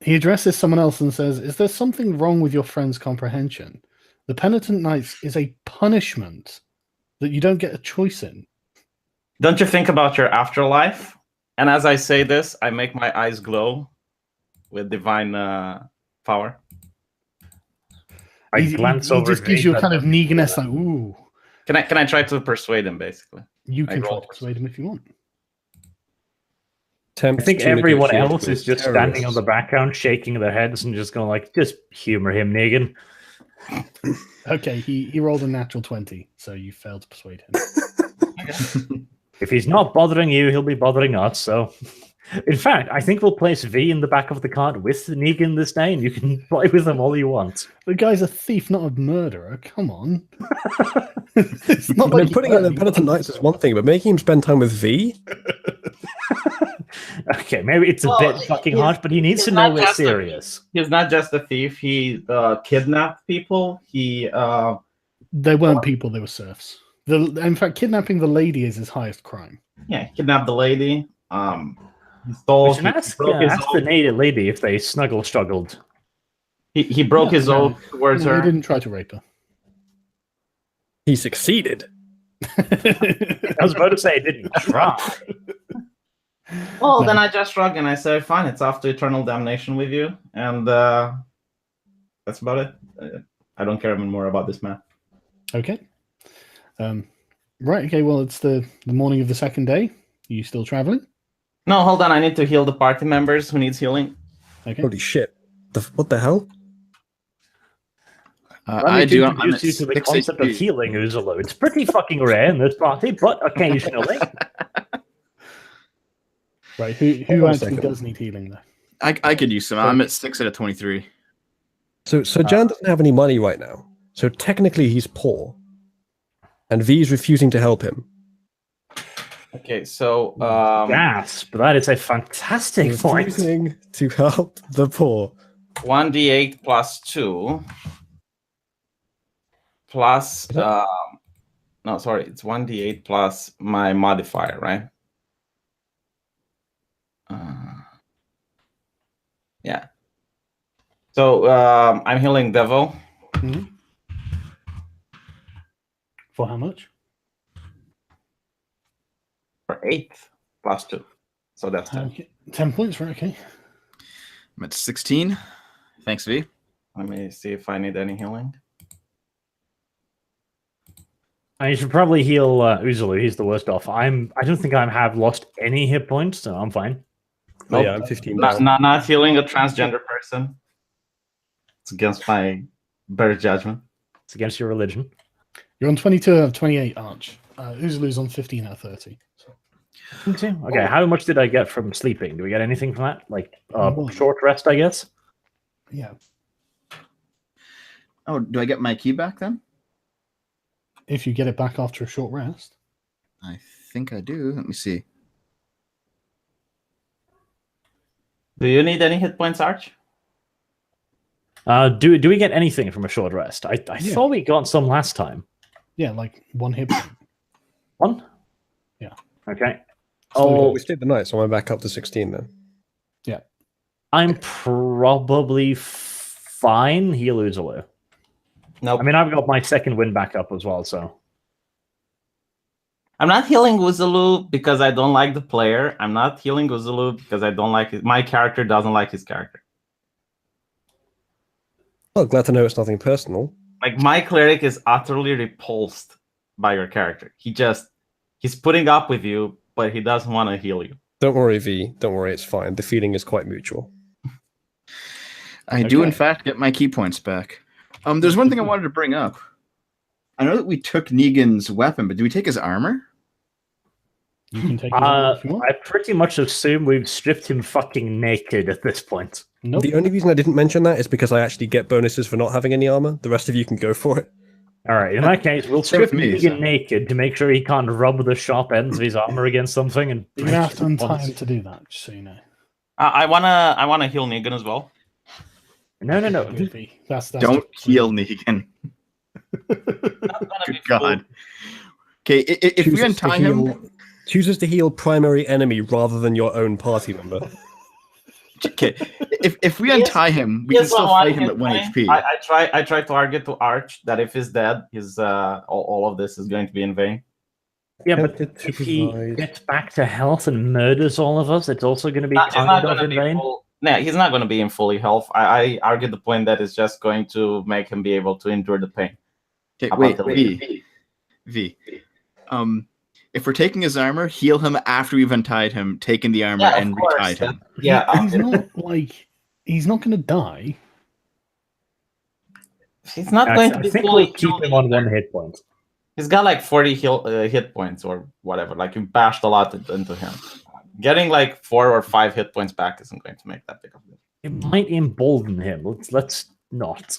addresses someone else and says, is there something wrong with your friend's comprehension? The penitent knights is a punishment that you don't get a choice in. Don't you think about your afterlife? And as I say this, I make my eyes glow with divine power. I glance over. He just gives you a kind of Negan-esque, like, ooh. Can I try to persuade him, basically? You can try to persuade him if you want. I think everyone else is just standing on the background, shaking their heads and just going like, just humor him, Negan. Okay, he rolled a natural 20, so you failed to persuade him. If he's not bothering you, he'll be bothering us, so... In fact, I think we'll place V in the back of the cart with Negan this day, and you can play with him all you want. The guy's a thief, not a murderer. Come on. It's not like putting in the penitent knights is one thing, but making him spend time with V? Okay, maybe it's a bit fucking harsh, but he needs to know we're serious. He's not just a thief. He kidnapped people. They weren't people, they were serfs. In fact, kidnapping the lady is his highest crime. Yeah, he kidnapped the lady. He stole. Ask the native lady if they struggled. He broke his oath towards her. He didn't try to rape her. He succeeded. I was about to say, didn't try. Well, then I just shrugged and I said, fine, it's off to eternal damnation with you. And that's about it. I don't care anymore about this man. Okay. Right, okay, well, it's the morning of the second day. Are you still traveling? No, hold on. I need to heal the party members who needs healing. Okay. Holy shit. What the hell? I do introduce you to the concept of healing, Uzulu. It's pretty fucking rare in this party, but occasionally. Right, who actually does need healing, though? I could use some. I'm at 6 out of 23. So Jan doesn't have any money right now. So technically he's poor. And V's refusing to help him. Okay, so... Gasp, that is a fantastic point. Refusing to help the poor. 1d8 plus 2. Plus... no, sorry, it's 1d8 plus my modifier, right? Yeah. So I'm healing Devil. Mm-hmm. For how much? For 8 plus 2. So that's 10. Okay. 10 points, right? Okay. I'm at 16. Thanks, V. Let me see if I need any healing. I should probably heal Uzulu. He's the worst off. I don't think I have lost any hit points, so I'm fine. Oh, yeah, I'm 15 Not, now. not healing a transgender person. It's against my better judgment. It's against your religion. You're on 22 out of 28, Arch. Uzulu's on 15 out of 30. So. Okay, how much did I get from sleeping? Do we get anything from that? Like One. short rest, I guess? Yeah. Oh, do I get my key back then? If you get it back after a short rest. I think I do. Let me see. Do you need any hit points, Arch? Do we get anything from a short rest? I Yeah. thought we got some last time. Yeah, like 1 hit point. One? Yeah. Okay. So we stayed the night, so I'm back up to 16 then. Yeah. I'm probably fine. Heal Uzulu. Nope. I mean, I've got my second win back up as well, so. I'm not healing Uzulu because I don't like the player. I'm not healing Uzulu because I don't like it. My character doesn't like his character. Well, glad to know it's nothing personal. Like, my cleric is utterly repulsed by your character. He's putting up with you, but he doesn't want to heal you. Don't worry, V. Don't worry, it's fine. The feeling is quite mutual. I do, in Okay. fact, get my key points back. There's one thing I wanted to bring up. I know that we took Negan's weapon, but do we take his armor? You can take it out if you want. I pretty much assume we've stripped him fucking naked at this point. Nope. The only reason I didn't mention that is because I actually get bonuses for not having any armor. The rest of you can go for it. All right, in that case, we'll Same strip with me, Negan so. naked to make sure he can't rub the sharp ends of his armor against something. And You're gonna have to break it untie once. him to do that, just so you know. I wanna heal Negan as well. No. That's Don't heal Negan. Good God. Okay, if we Chooses to untie him... heal- chooses to heal primary enemy rather than your own party member. Okay, if we He is- untie him, we He can is still on one fight him hit at 1 point. HP. I try to argue to Arch that if he's dead, his all of this is going to be in vain. Yeah, but Tempted to if he provide- gets back to health and murders all of us, it's also going to be He's kind not of going to in be vain. full. No, he's not going to be in fully health. I argue the point that it's just going to make him be able to endure the pain. Okay, Up wait, until V. If we're taking his armor, heal him after we've untied him, taken the armor, Yeah, of and course. retied him. Yeah, He's not gonna die. he's not I going to be think fully we'll keep healed him on either. 1 hit point. He's got like 40 hit points or whatever. Like, you bashed a lot into him. Getting like 4 or 5 hit points back isn't going to make that big of a deal. It might embolden him. Let's not.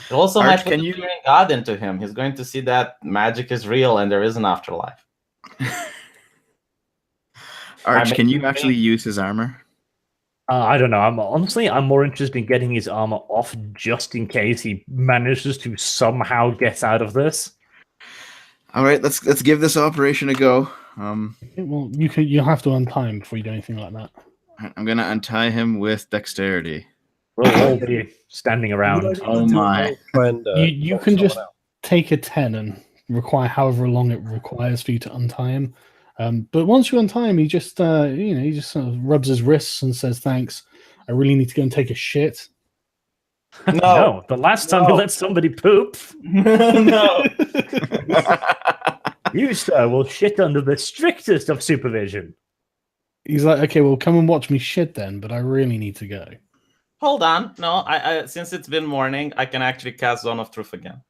It also Arch, might put can the you- fear in God into him. He's going to see that magic is real and there is an afterlife. Arch, I can make you you actually think. use his armor? I don't know. I'm more interested in getting his armor off just in case he manages to somehow get out of this. All right, let's give this operation a go. Well, you'll have to untie him before you do anything like that. I'm gonna untie him with dexterity. We'll all be standing around. Oh my! Friend, You knock can someone just out. take a 10 and require however long it requires for you to untie him. But once you untie him, he just he just sort of rubs his wrists and says, "Thanks. I really need to go and take a shit." No, the last time we No. let somebody poop, No. you, sir, will shit under the strictest of supervision. He's like, "Okay, well, come and watch me shit then, but I really need to go." Hold on. No, I since it's been morning, I can actually cast Zone of Truth again.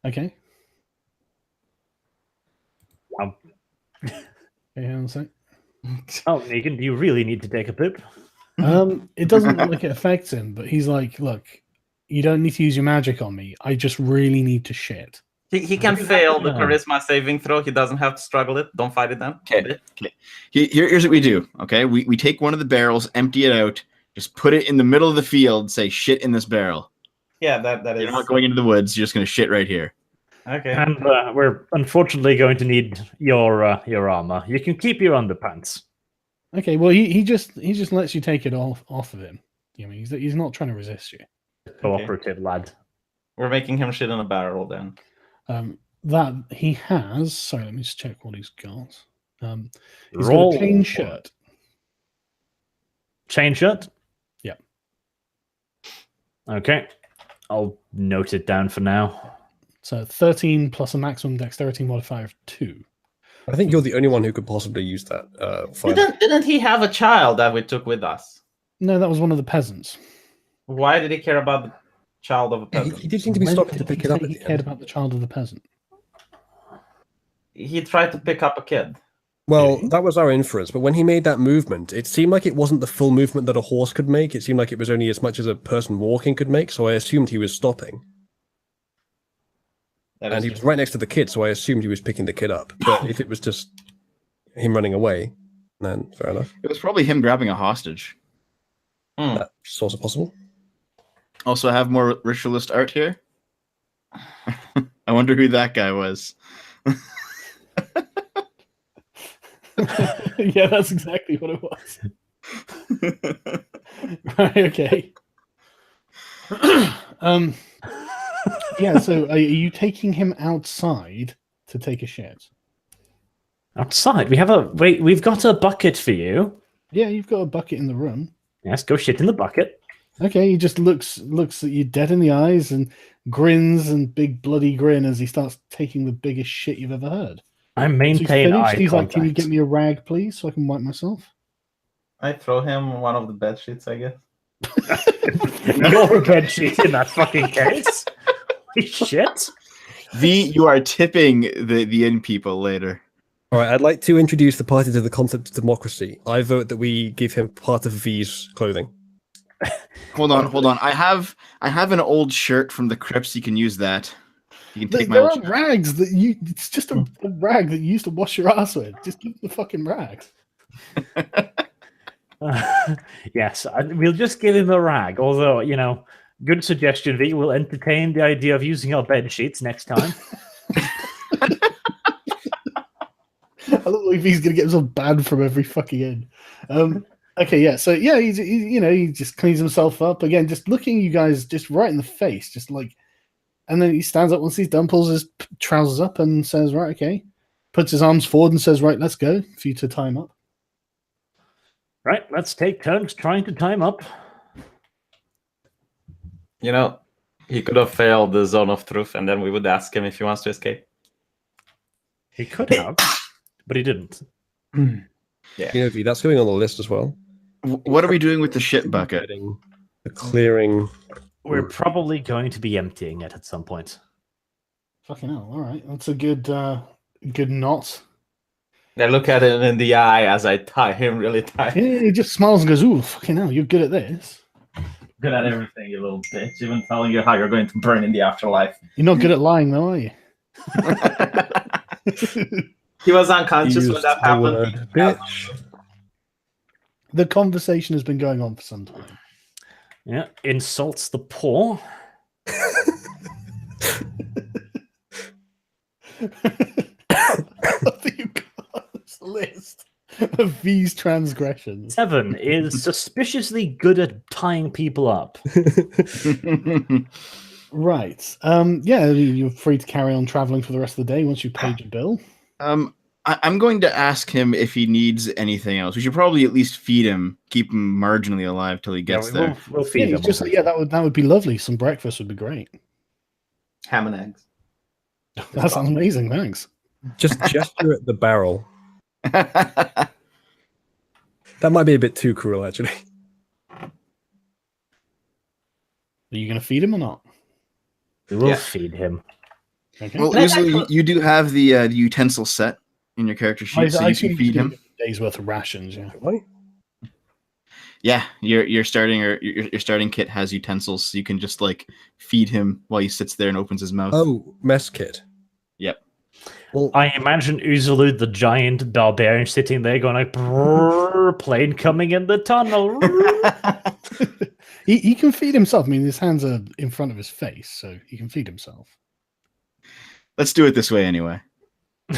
Okay. Um, Okay, hang on a sec. Oh, Negan, do you really need to take a poop? It doesn't look like it affects him, but he's like, "Look, you don't need to use your magic on me. I just really need to shit." He can Maybe fail the that- charisma saving throw. He doesn't have to struggle it. Don't fight it then. Okay. Here's what we do. Okay, we take one of the barrels, empty it out, just put it in the middle of the field, say shit in this barrel. Yeah, that is. You're not going into the woods. You're just gonna shit right here. Okay. And we're unfortunately going to need your armor. You can keep your underpants. Okay, well, he just lets you take it off of him. I mean, he's not trying to resist you. Cooperative lad. We're making him shit in a barrel then. That he has. Sorry, let me just check what he's got. He's Roll. got a chain shirt. Chain shut? Yeah. Okay. I'll note it down for now. So 13 plus a maximum dexterity modifier of 2. I think you're the only one who could possibly use that. Didn't he have a child that we took with us? No, that was one of the peasants. Why did he care about the child of a Yeah, peasant? he did seem to be When stopping did to pick he it up. say At he the cared end. about the child of the peasant. He tried to pick up a kid. Well, Did he? that was our inference, but when he made that movement, it seemed like it wasn't the full movement that a horse could make. It seemed like it was only as much as a person walking could make, so I assumed he was stopping. That And is he was right next to the kid, so I assumed he was picking the kid up. But if it was just him running away, then fair enough. It was probably him grabbing a hostage. Hmm. That's also possible. Also, I have more ritualist art here. I wonder who that guy was. Yeah, that's exactly what it was. Right, okay. Yeah, so are you taking him outside to take a shit? Outside, we've got a bucket for you. Yeah, you've got a bucket in the room. Yes, go shit in the bucket. Okay, he just looks at you dead in the eyes and grins and big bloody grin as he starts taking the biggest shit you've ever heard. I So he's maintain finished. eye He's like, contact. "Can you get me a rag, please, so I can wipe myself?" I throw him one of the bed sheets, I guess. You're a bed sheet in that fucking case. Holy shit. V, you are tipping the inn people later. All right, I'd like to introduce the party to the concept of democracy. I vote that we give him part of V's clothing. Hold on. I have an old shirt from the crypts. You can use that. You can take my There old are shirt. rags that you. It's just a rag that you used to wash your ass with. Just give him the fucking rag. Yes, we'll just give him a rag. Although, good suggestion, V. We'll entertain the idea of using our bed sheets next time. I look like he's gonna get himself banned from every fucking inn. Okay, yeah. So yeah, he just cleans himself up again, just looking you guys just right in the face, just like, and then he stands up once he's done, pulls his trousers up, and says, "Right, okay," puts his arms forward and says, "Right, let's go." For you to tie him up. Right, let's take turns trying to time up. He could have failed the zone of truth, and then we would ask him if he wants to escape. He could have, but he didn't. Yeah. V, that's going on the list as well. What are we doing with the shit bucket? Getting the clearing. We're probably going to be emptying it at some point. Fucking hell! All right, that's a good knot. I look at him in the eye as I tie him really tight. Yeah, he just smiles and goes, "Ooh, fucking hell, you're good at this. Good at everything, you little bitch. Even telling you how you're going to burn in the afterlife. You're not good at lying, though, are you?" He was unconscious when Used that the happened. word bitch. The conversation has been going on for some time. Yeah, insults the poor. You've got this list of V's transgressions. 7 is suspiciously good at tying people up. Right. Yeah, you're free to carry on traveling for the rest of the day once you've paid your bill. I'm going to ask him if he needs anything else. We should probably at least feed him, keep him marginally alive till he gets there. We'll Yeah, feed he's them. just like, yeah, that would be lovely. Some breakfast would be great. Ham and eggs. That sounds amazing. Thanks. Just gesture at the barrel. That might be a bit too cruel, actually. Are you going to feed him or not? We will Yeah. feed him. Okay. Well, usually you do have the utensil set in your character sheet, so you assume can feed you're him. gonna get a day's worth of rations. Yeah. Right? Yeah, your starting kit has utensils, so you can just like feed him while he sits there and opens his mouth. Oh, mess kit. Yep. Well, I imagine Uzulu, the giant barbarian, sitting there going like, "Brrr, plane coming in the tunnel." He can feed himself. I mean, his hands are in front of his face, so he can feed himself. Let's do it this way anyway.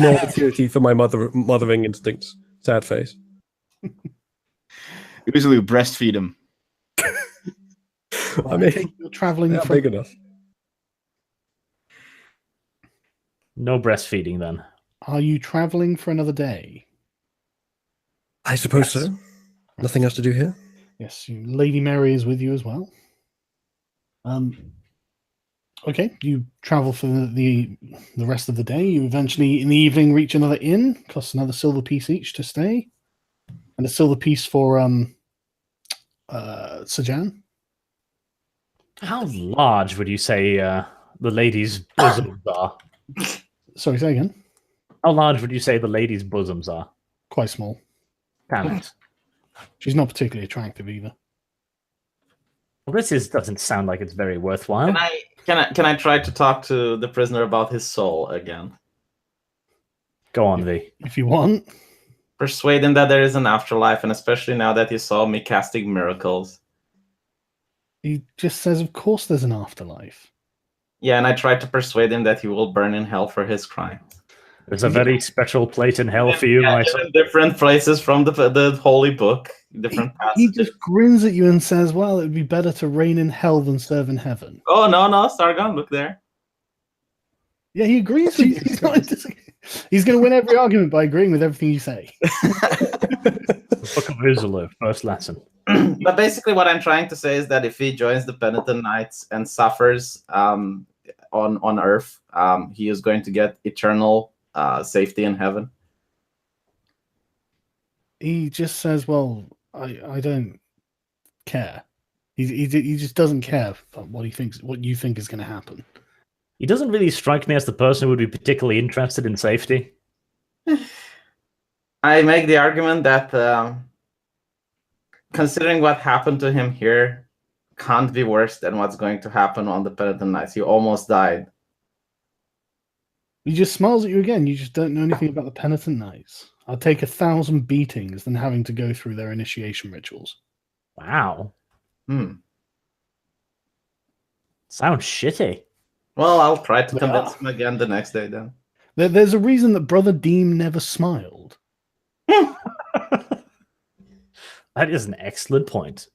more opportunity for my mothering instincts. Sad face. Usually breastfeed him. I mean, You're traveling they're from. big enough. No breastfeeding then. Are you traveling for another day? I suppose so. Nothing else to do here. Yes, Lady Mary is with you as well. Okay, you travel for the rest of the day. You eventually, in the evening, reach another inn. Costs another silver piece each to stay, and a silver piece for Sajan. How large would you say the ladies' bosoms are? Sorry, say again. How large would you say the ladies' bosoms are? Quite small. Damn it. She's not particularly attractive either. Well, doesn't sound like it's very worthwhile. Can I try to talk to the prisoner about his soul again? Go on, V. If you want. Persuade him that there is an afterlife, and especially now that he saw me casting miracles. He just says, of course there's an afterlife. Yeah, and I tried to persuade him that he will burn in hell for his crimes. There's a very special place in hell for you, my son. Different places from the holy book, different passages. He just grins at you and says, well, it would be better to reign in hell than serve in heaven. Oh, no, Sargon, look there. Yeah, he agrees with you. He's going to win every argument by agreeing with everything you say. Book of Ritualist, first lesson. But basically what I'm trying to say is that if he joins the Penitent Knights and suffers on Earth, he is going to get eternal safety in heaven. He just says, well, I don't care. He just doesn't care what you think is going to happen. He doesn't really strike me as the person who would be particularly interested in safety. I make the argument that considering what happened to him here can't be worse than what's going to happen on the Penitent Knights. He almost died. He just smiles at you again. You just don't know anything about the Penitent Knights. I'll take 1,000 beatings than having to go through their initiation rituals. Wow. Sounds shitty. Well, I'll try to convince him again the next day then. There's a reason that Brother Deem never smiled. That is an excellent point.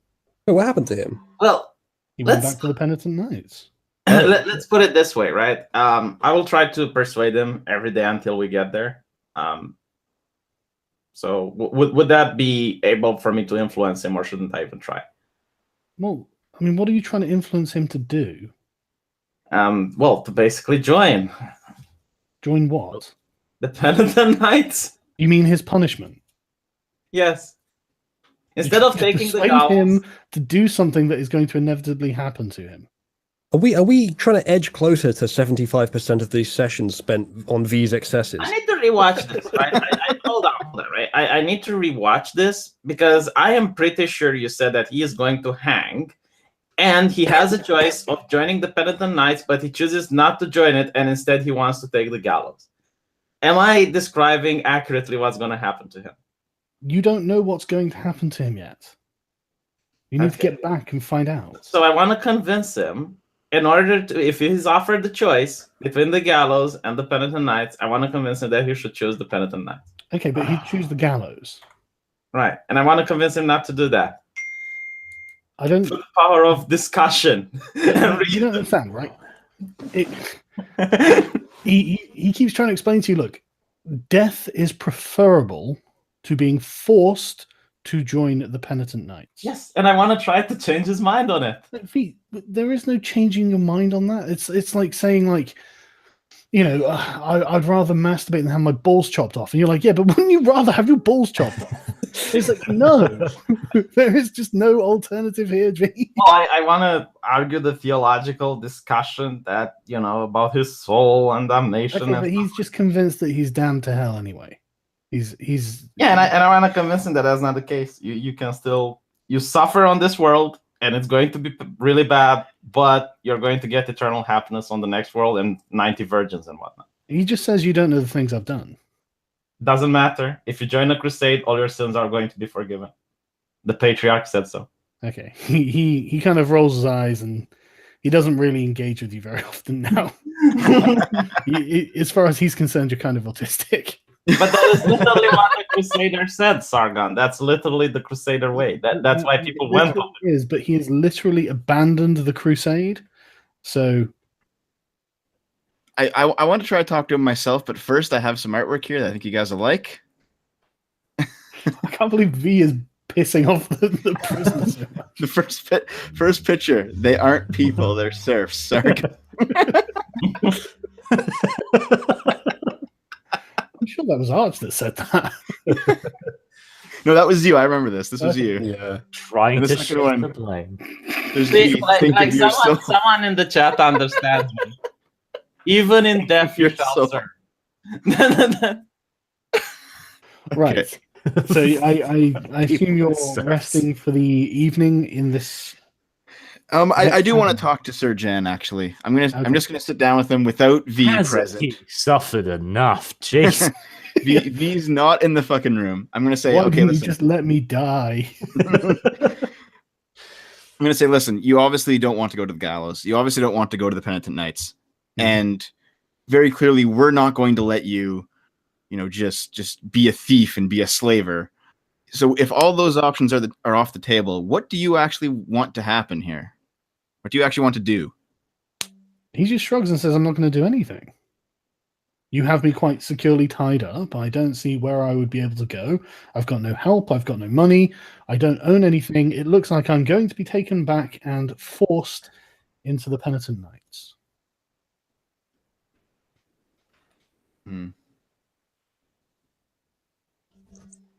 Oh, what happened to him? Well, He went back to the Penitent Knights. let's put it this way, right? I will try to persuade him every day until we get there. So would that be able for me to influence him, or shouldn't I even try? Well, I mean, what are you trying to influence him to do? Well, to basically join. Join what? The Penitent Knights. You mean his punishment? Yes. Instead of taking the persuade him to do something that is going to inevitably happen to him. Are we trying to edge closer to 75% of these sessions spent on V's excesses? I need to rewatch this, right? Hold on, right? I need to rewatch this because I am pretty sure you said that he is going to hang, and he has a choice of joining the Penitent Knights, but he chooses not to join it, and instead he wants to take the gallows. Am I describing accurately what's going to happen to him? You don't know what's going to happen to him yet. You need to get back and find out. So I want to convince him, in order to, if he's offered the choice between the gallows and the Penitent Knights, I want to convince him that he should choose the Penitent Knights. Okay, but he'd choose the gallows. Right, and I want to convince him not to do that. I don't. For the power of discussion. You don't understand, right? He keeps trying to explain to you, look, death is preferable to being forced to join the Penitent Knights. Yes, and I want to try to change his mind on it. There is no changing your mind on that. It's like saying, like, you know, I'd rather masturbate than have my balls chopped off. And you're like, yeah, but wouldn't you rather have your balls chopped off? It's like, no. There is just no alternative here, G. Well, I want to argue the theological discussion that, you know, about his soul and damnation. Okay, but he's just convinced that he's damned to hell anyway. He's yeah, and I want to convince him that that's not the case. You can still suffer on this world, and it's going to be really bad, but you're going to get eternal happiness on the next world and 90 virgins and whatnot. He just says you don't know the things I've done. Doesn't matter. If you join a crusade, all your sins are going to be forgiven. The patriarch said so. Okay, he kind of rolls his eyes and he doesn't really engage with you very often now. As far as he's concerned, you're kind of autistic. But that is literally what the Crusader said, Sargon. That's literally the Crusader way. That's why people went on it. But he has literally abandoned the crusade. So I want to try to talk to him myself, but first I have some artwork here that I think you guys will like. I can't believe V is pissing off the prisoners so much. The first picture. They aren't people. They're serfs. Sorry. I'm sure that was Arch that said that. No, that was you. I remember this. This was you. Yeah. Trying And the to second shift one. the blame. There's See, the like think of your soul. someone in the chat understands me. Even in death, you Your soul. shall serve. Right. So I assume you're Sucks. resting for the evening in this. I do want to talk to Sir Jan. Actually, I'm just gonna sit down with him without V Hasn't present. he suffered enough? Jeez. V's not in the fucking room. I'm gonna say, Why okay, didn't you listen. just let me die? I'm gonna say, listen. You obviously don't want to go to the gallows. You obviously don't want to go to the penitent knights. And very clearly, we're not going to let you, just be a thief and be a slaver. So if all those options are off the table, what do you actually want to happen here? What do you actually want to do? He just shrugs and says, I'm not going to do anything. You have me quite securely tied up. I don't see where I would be able to go. I've got no help. I've got no money. I don't own anything. It looks like I'm going to be taken back and forced into the penitent knights.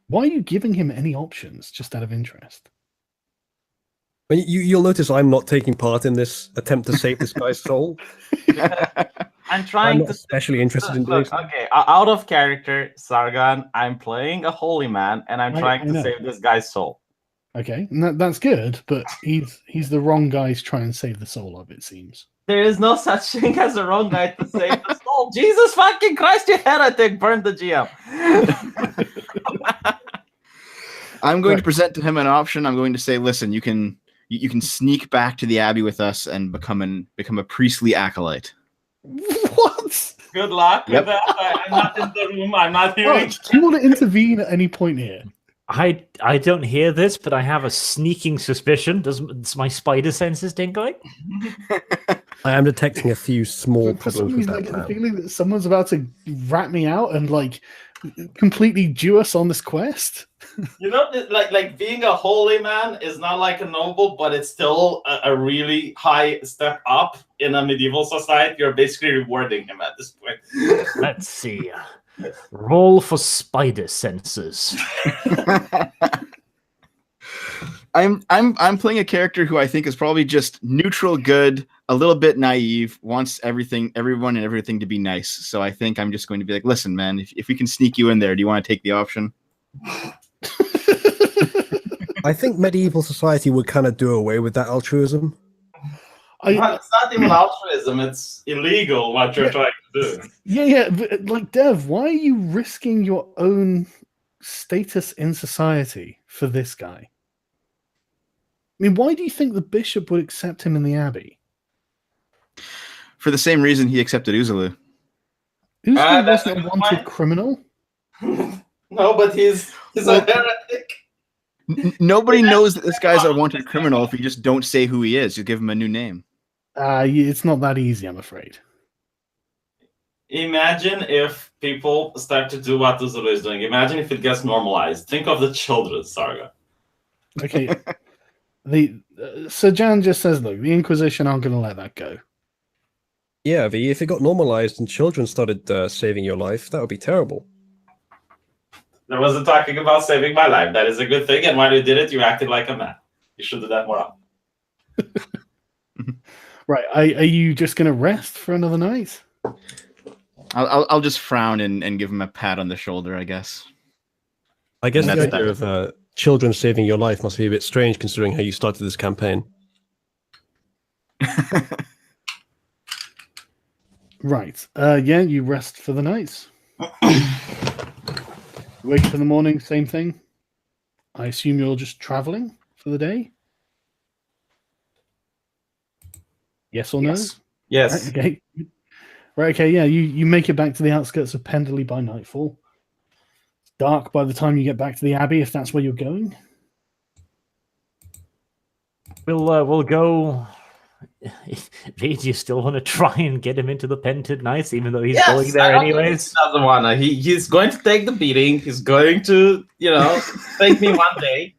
Why are you giving him any options, just out of interest? I mean, you'll notice I'm not taking part in this attempt to save this guy's soul. I'm I'm trying not to especially interested in doing look, so. okay, out of character, Sargon, I'm playing a holy man and I'm I trying to know. save this guy's soul. Okay, and that's good, but he's the wrong guy to try and save the soul of, it seems. There is no such thing as a wrong guy to save the soul. Jesus fucking Christ, you heretic! Burn the GM. I'm going to present to him an option. I'm going to say, listen, you can sneak back to the abbey with us and become a priestly acolyte. What? Good luck Yep. with that. I'm not in the room. I'm not hearing. Do you want to intervene at any point here? I don't hear this, but I have a sneaking suspicion. Does my spider senses tingling? I am detecting a few small For some problems with reason, I that get the plan. feeling that someone's about to rat me out and completely do us on this quest. You know, like being a holy man is not like a noble, but it's still a really high step up in a medieval society. You're basically rewarding him at this point. Let's see. Roll for spider senses. I'm playing a character who I think is probably just neutral good, a little bit naive, wants everyone and everything to be nice. So I think I'm just going to be like, listen, man, if we can sneak you in there, do you want to take the option? I think medieval society would kind of do away with that altruism. It's not even altruism, it's illegal what you're trying to do. Yeah, but, Dev, why are you risking your own status in society for this guy? I mean, why do you think the bishop would accept him in the abbey? For the same reason he accepted Uzulu. Uzulu that's wasn't a a good wanted point. criminal. No, but he's a heretic. Nobody knows that this guy's a wanted criminal if you just don't say who he is. You give him a new name. It's not that easy, I'm afraid. Imagine if people start to do what Uzulu is doing. Imagine if it gets normalized. Think of the children, Sarga. Okay. Sir Jan just says, look, the Inquisition aren't going to let that go. Yeah, V, if it got normalized and children started saving your life, that would be terrible. There wasn't talking about saving my life. That is a good thing. And when you did it, you acted like a man. You should do that more often. Right. Are you just going to rest for another night? I'll just frown and give him a pat on the shoulder, I guess. I guess And the that's idea of children saving your life must be a bit strange considering how you started this campaign. Right. Yeah, you rest for the night. Wake up in the morning, same thing. I assume you're just traveling for the day? Yes or no? Yes. Right, okay. Right, okay, yeah, you make it back to the outskirts of Penderley by nightfall. It's dark by the time you get back to the Abbey, if that's where you're going. We'll go. Do you still want to try and get him into the Pented Knights, even though he's going there anyways? He doesn't wanna. He's going to take the beating. He's going to, take me one day.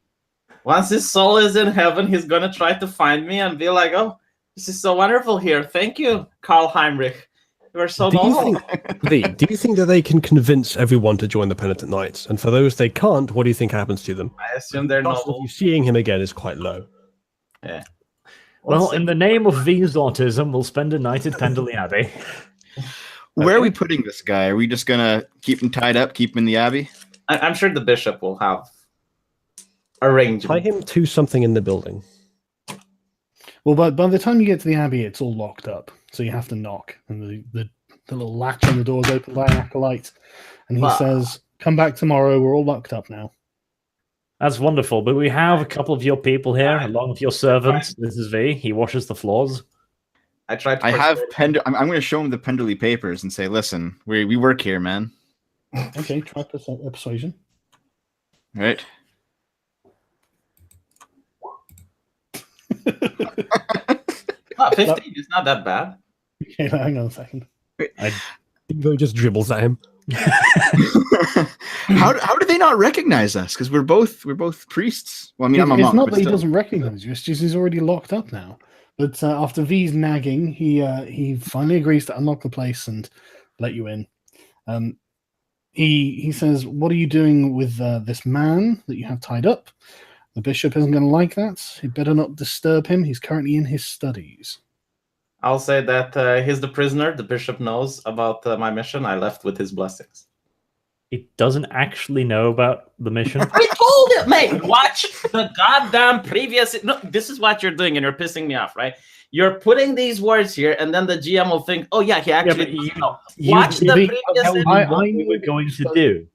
Once his soul is in heaven, he's gonna try to find me and be like, "Oh, this is so wonderful here. Thank you, Karl Heinrich. You are so noble." Do you think that they can convince everyone to join the Penitent Knights? And for those they can't, what do you think happens to them? I assume they're The chance of noble. you seeing him again is quite low. Yeah. Well, in the name of V's autism, we'll spend a night at Penderley Abbey. Where are we putting this guy? Are we just gonna keep him tied up, keep him in the abbey? I'm sure the bishop will have arrangement. Tie him to something in the building. Well, by the time you get to the abbey, it's all locked up, so you have to knock, and the little latch on the door is opened by an acolyte, and he says, "Come back tomorrow. We're all locked up now." That's wonderful, but we have a couple of your people here, along with your servants. This is V. He washes the floors. I tried to I have I'm going to show him the Penderley papers and say, "Listen, we work here, man." Okay, try persuasion. Right. Oh, 15 is not that bad. Okay, hang on a second. Devo just dribbles at him. How do they not recognize us? Because we're both priests. Well, I mean, I'm a It's monk. not but that he still. doesn't recognize you; it's just he's already locked up now. But after V's nagging, he finally agrees to unlock the place and let you in. He says, "What are you doing with this man that you have tied up? The bishop isn't going to like that. You better not disturb him. He's currently in his studies." I'll say that he's the prisoner. The bishop knows about my mission. I left with his blessings. He doesn't actually know about the mission. I told him, mate, watch the goddamn previous... No, this is what you're doing, and you're pissing me off, right? You're putting these words here, and then the GM will think, "Oh, yeah, he actually... Watch the previous... What we were going to do.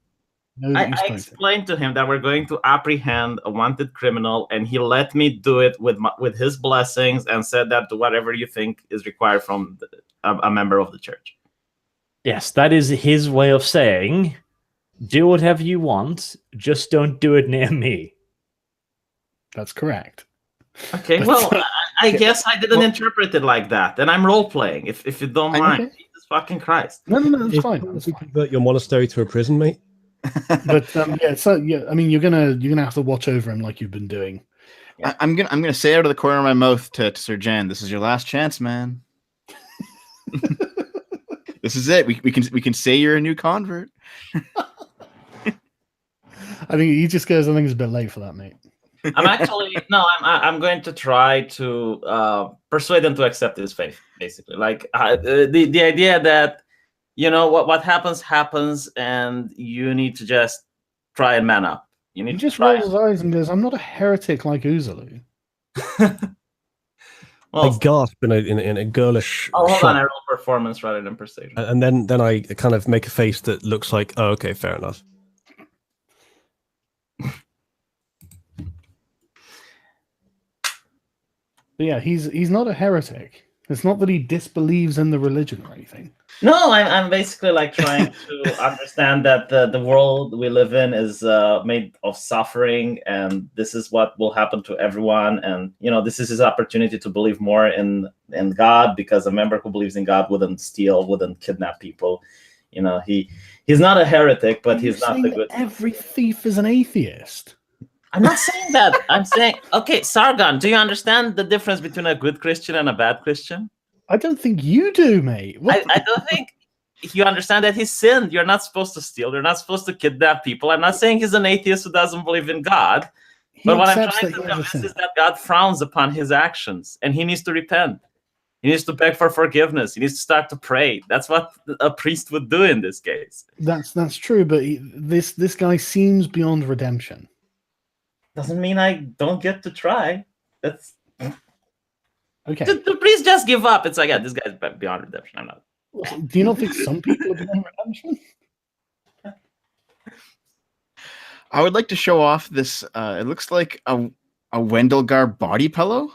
I explained to him that we're going to apprehend a wanted criminal, and he let me do it with his blessings and said that do whatever you think is required from a member of the church. Yes, that is his way of saying, do whatever you want, just don't do it near me. That's correct. Okay, well, I guess I didn't interpret it like that, and I'm role-playing, if you don't mind. Okay. Jesus fucking Christ. No, that's fine. That's You fine. convert your monastery to a prison, mate. But I mean, you're gonna have to watch over him like you've been doing. I'm gonna say out of the corner of my mouth to Sir Jan, "This is your last chance, man. This is it. We can say you're a new convert." I think he just goes, "I think it's a bit late for that, mate." I'm going to try to persuade them to accept his faith, basically. Like the idea that, you know, what happens, and you need to just try and man up. You need He to just try. rolls his eyes and goes, "I'm not a heretic like Uzulu." Well, I gasp in a girlish hold shock, on, I roll performance rather than persuasion. and then I kind of make a face that looks like, "Oh, okay, fair enough." But yeah, he's not a heretic. It's not that he disbelieves in the religion or anything. No, I'm basically like trying to understand that the world we live in is made of suffering, and this is what will happen to everyone. And you know, this is his opportunity to believe more in God, because a member who believes in God wouldn't steal, wouldn't kidnap people. You know, he's not a heretic, but he's not the good. Every thief is an atheist. I'm not saying that. I'm saying, okay, Sargon, do you understand the difference between a good Christian and a bad Christian? I don't think you do, mate. I don't think you understand that he sinned. You're not supposed to steal. You're not supposed to kidnap people. I'm not saying he's an atheist who doesn't believe in God. But what I'm trying to convince is that God frowns upon his actions, and he needs to repent. He needs to beg for forgiveness. He needs to start to pray. That's what a priest would do in this case. That's true, but this guy seems beyond redemption. Doesn't mean I don't get to try. That's okay. The priest just give up. It's like, yeah, this guy's beyond redemption. I'm not. Do you not think some people are beyond redemption? I would like to show off this. It looks like a Wendelgar body pillow.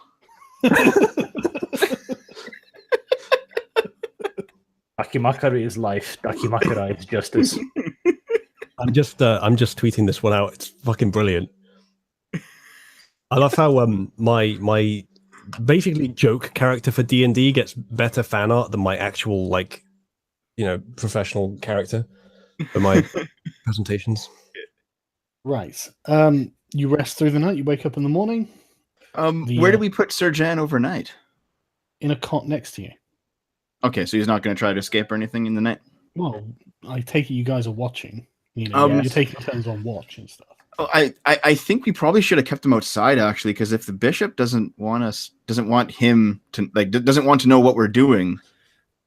Dakimakari is life. Dakimakari is justice. I'm just tweeting this one out. It's fucking brilliant. I love how my basically joke character for D&D gets better fan art than my actual, like, you know, professional character for my presentations. Right. You rest through the night. You wake up in the morning Where did we put Sir Jan overnight? in a cot next to you. Okay, so he's not going to try to escape or anything in the night? Well, I take it you guys are watching. You're taking turns on watch and stuff. Oh, I think we probably should have kept him outside, actually, because if the bishop doesn't want him to doesn't want to know what we're doing.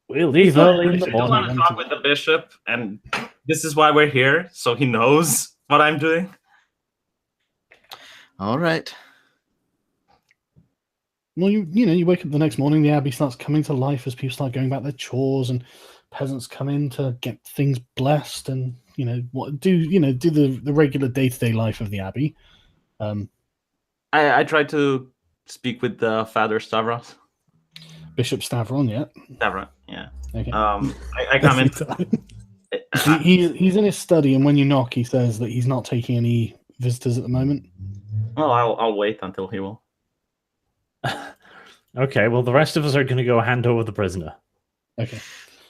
We'll leave early in the I don't want to morning. talk with the bishop, and this is why we're here, so he knows what I'm doing. All right. Well, you wake up the next morning. The abbey starts coming to life as people start going about their chores, and peasants come in to get things blessed, and do the regular day-to-day life of the abbey. I tried to speak with Father Stavros. Bishop Stavron, yeah. Stavros, yeah. Okay. I come in. He's in his study, and when you knock, he says that he's not taking any visitors at the moment. Well, I'll wait until he will. Okay, well, the rest of us are going to go hand over the prisoner. Okay.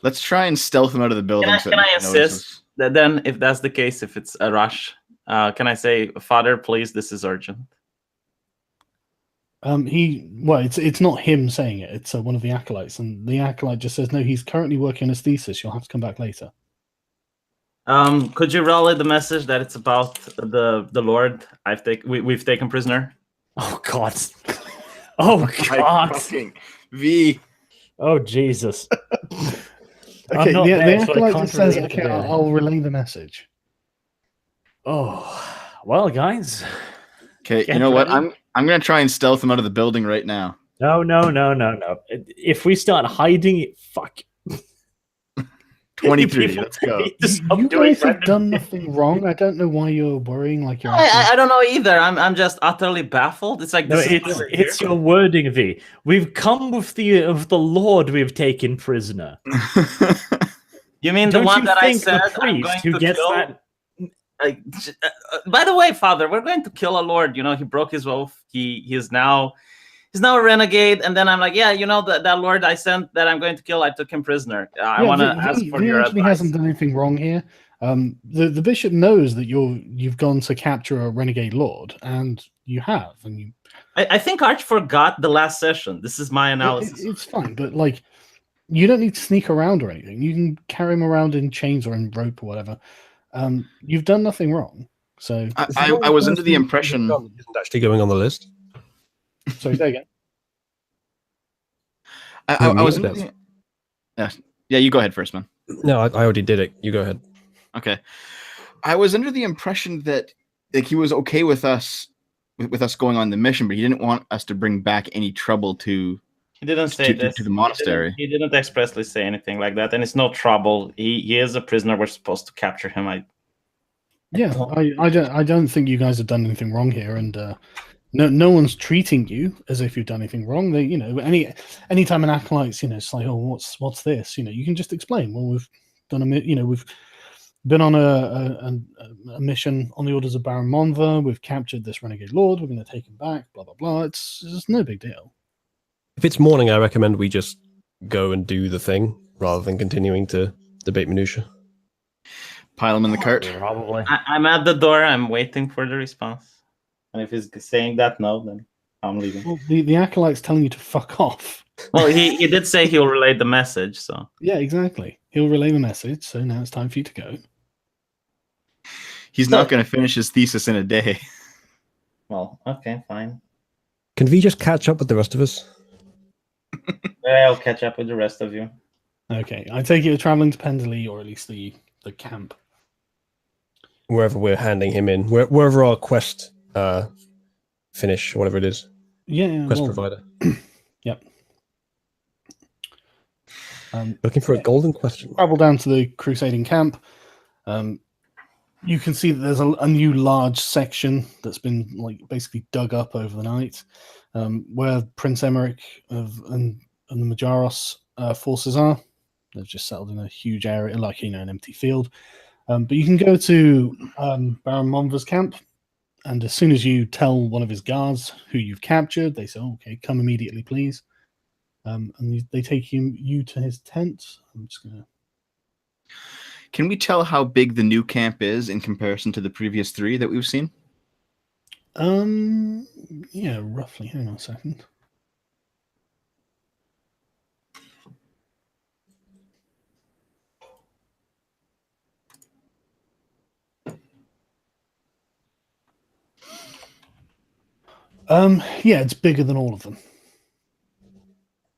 Let's try and stealth him out of the building. Can I insist that then, if that's the case, if it's a rush, can I say, Father, please, this is urgent? It's not him saying it. It's one of the acolytes, and the acolyte just says, no, he's currently working on his thesis. You'll have to come back later. Could you relay the message that it's about the Lord we've taken prisoner? Oh, God. Oh, God. V. Oh, Jesus. Okay, the acolyte just says, relate okay, to I'll relay the message. Oh, well, guys. Okay, Get you know what? ready. I'm going to try and stealth him out of the building right now. No. If we start hiding, fuck. 23, let's go. You guys have done nothing wrong. I don't know why you're worrying like you're... I don't know either. I'm just utterly baffled. It's like No, it's your wording, V. We've come with the Lord we've taken prisoner. You mean Don't the one you that I think said the I'm priest going who to gets kill? that? By the way, Father, we're going to kill a Lord. He broke his oath. He's now a renegade. And then I'm like, yeah, that Lord I sent that I'm going to kill. I took him prisoner. I want to ask for your actually advice. hasn't done anything wrong here. The bishop knows that you've gone to capture a renegade lord, and you have, and I think Arch forgot the last session. This is my analysis. it's fine, but you don't need to sneak around or anything. You can carry him around in chains or in rope or whatever. You've done nothing wrong. So I was under the impression isn't actually going on the list. sorry, say again. I was yeah, you go ahead first, man. No, I already did it. You go ahead. Okay. I was under the impression that he was okay with us going on the mission, but he didn't want us to bring back any trouble to He didn't say this. To the monastery. He didn't expressly say anything like that, and it's no trouble. He is a prisoner. We're supposed to capture him. I don't think you guys have done anything wrong here, and no one's treating you as if you've done anything wrong. They, anytime an acolyte's, it's like, oh, what's this? You can just explain. Well, we've done we've been on a mission on the orders of Baron Monver. We've captured this renegade lord. We're going to take him back. Blah blah blah. It's no big deal. If it's morning, I recommend we just go and do the thing rather than continuing to debate minutia. Pile him in the cart. Probably. I'm at the door. I'm waiting for the response. And if he's saying that no, then I'm leaving. Well, the acolyte's telling you to fuck off. Well, he did say he'll relay the message, so. Yeah, exactly. He'll relay the message, so now it's time for you to go. He's not going to finish his thesis in a day. Well, okay, fine. Can we just catch up with the rest of us? I'll catch up with the rest of you. Okay, I take it you're traveling to Pendley, or at least the camp. Wherever we're handing him in. Wherever our quest finish, whatever it is. Yeah, Quest provider. Yep. Looking for a golden question. Travel down to the crusading camp. You can see that there's a new large section that's been basically dug up over the night, where Prince Emmerich and the Majaros forces are. They've just settled in a huge area, an empty field. But you can go to Baron Monver's camp, and as soon as you tell one of his guards who you've captured, they say, "Okay, come immediately, please." And they take you to his tent. I'm just gonna. Can we tell how big the new camp is in comparison to the previous three that we've seen? Yeah, roughly. Hang on a second. Yeah, it's bigger than all of them.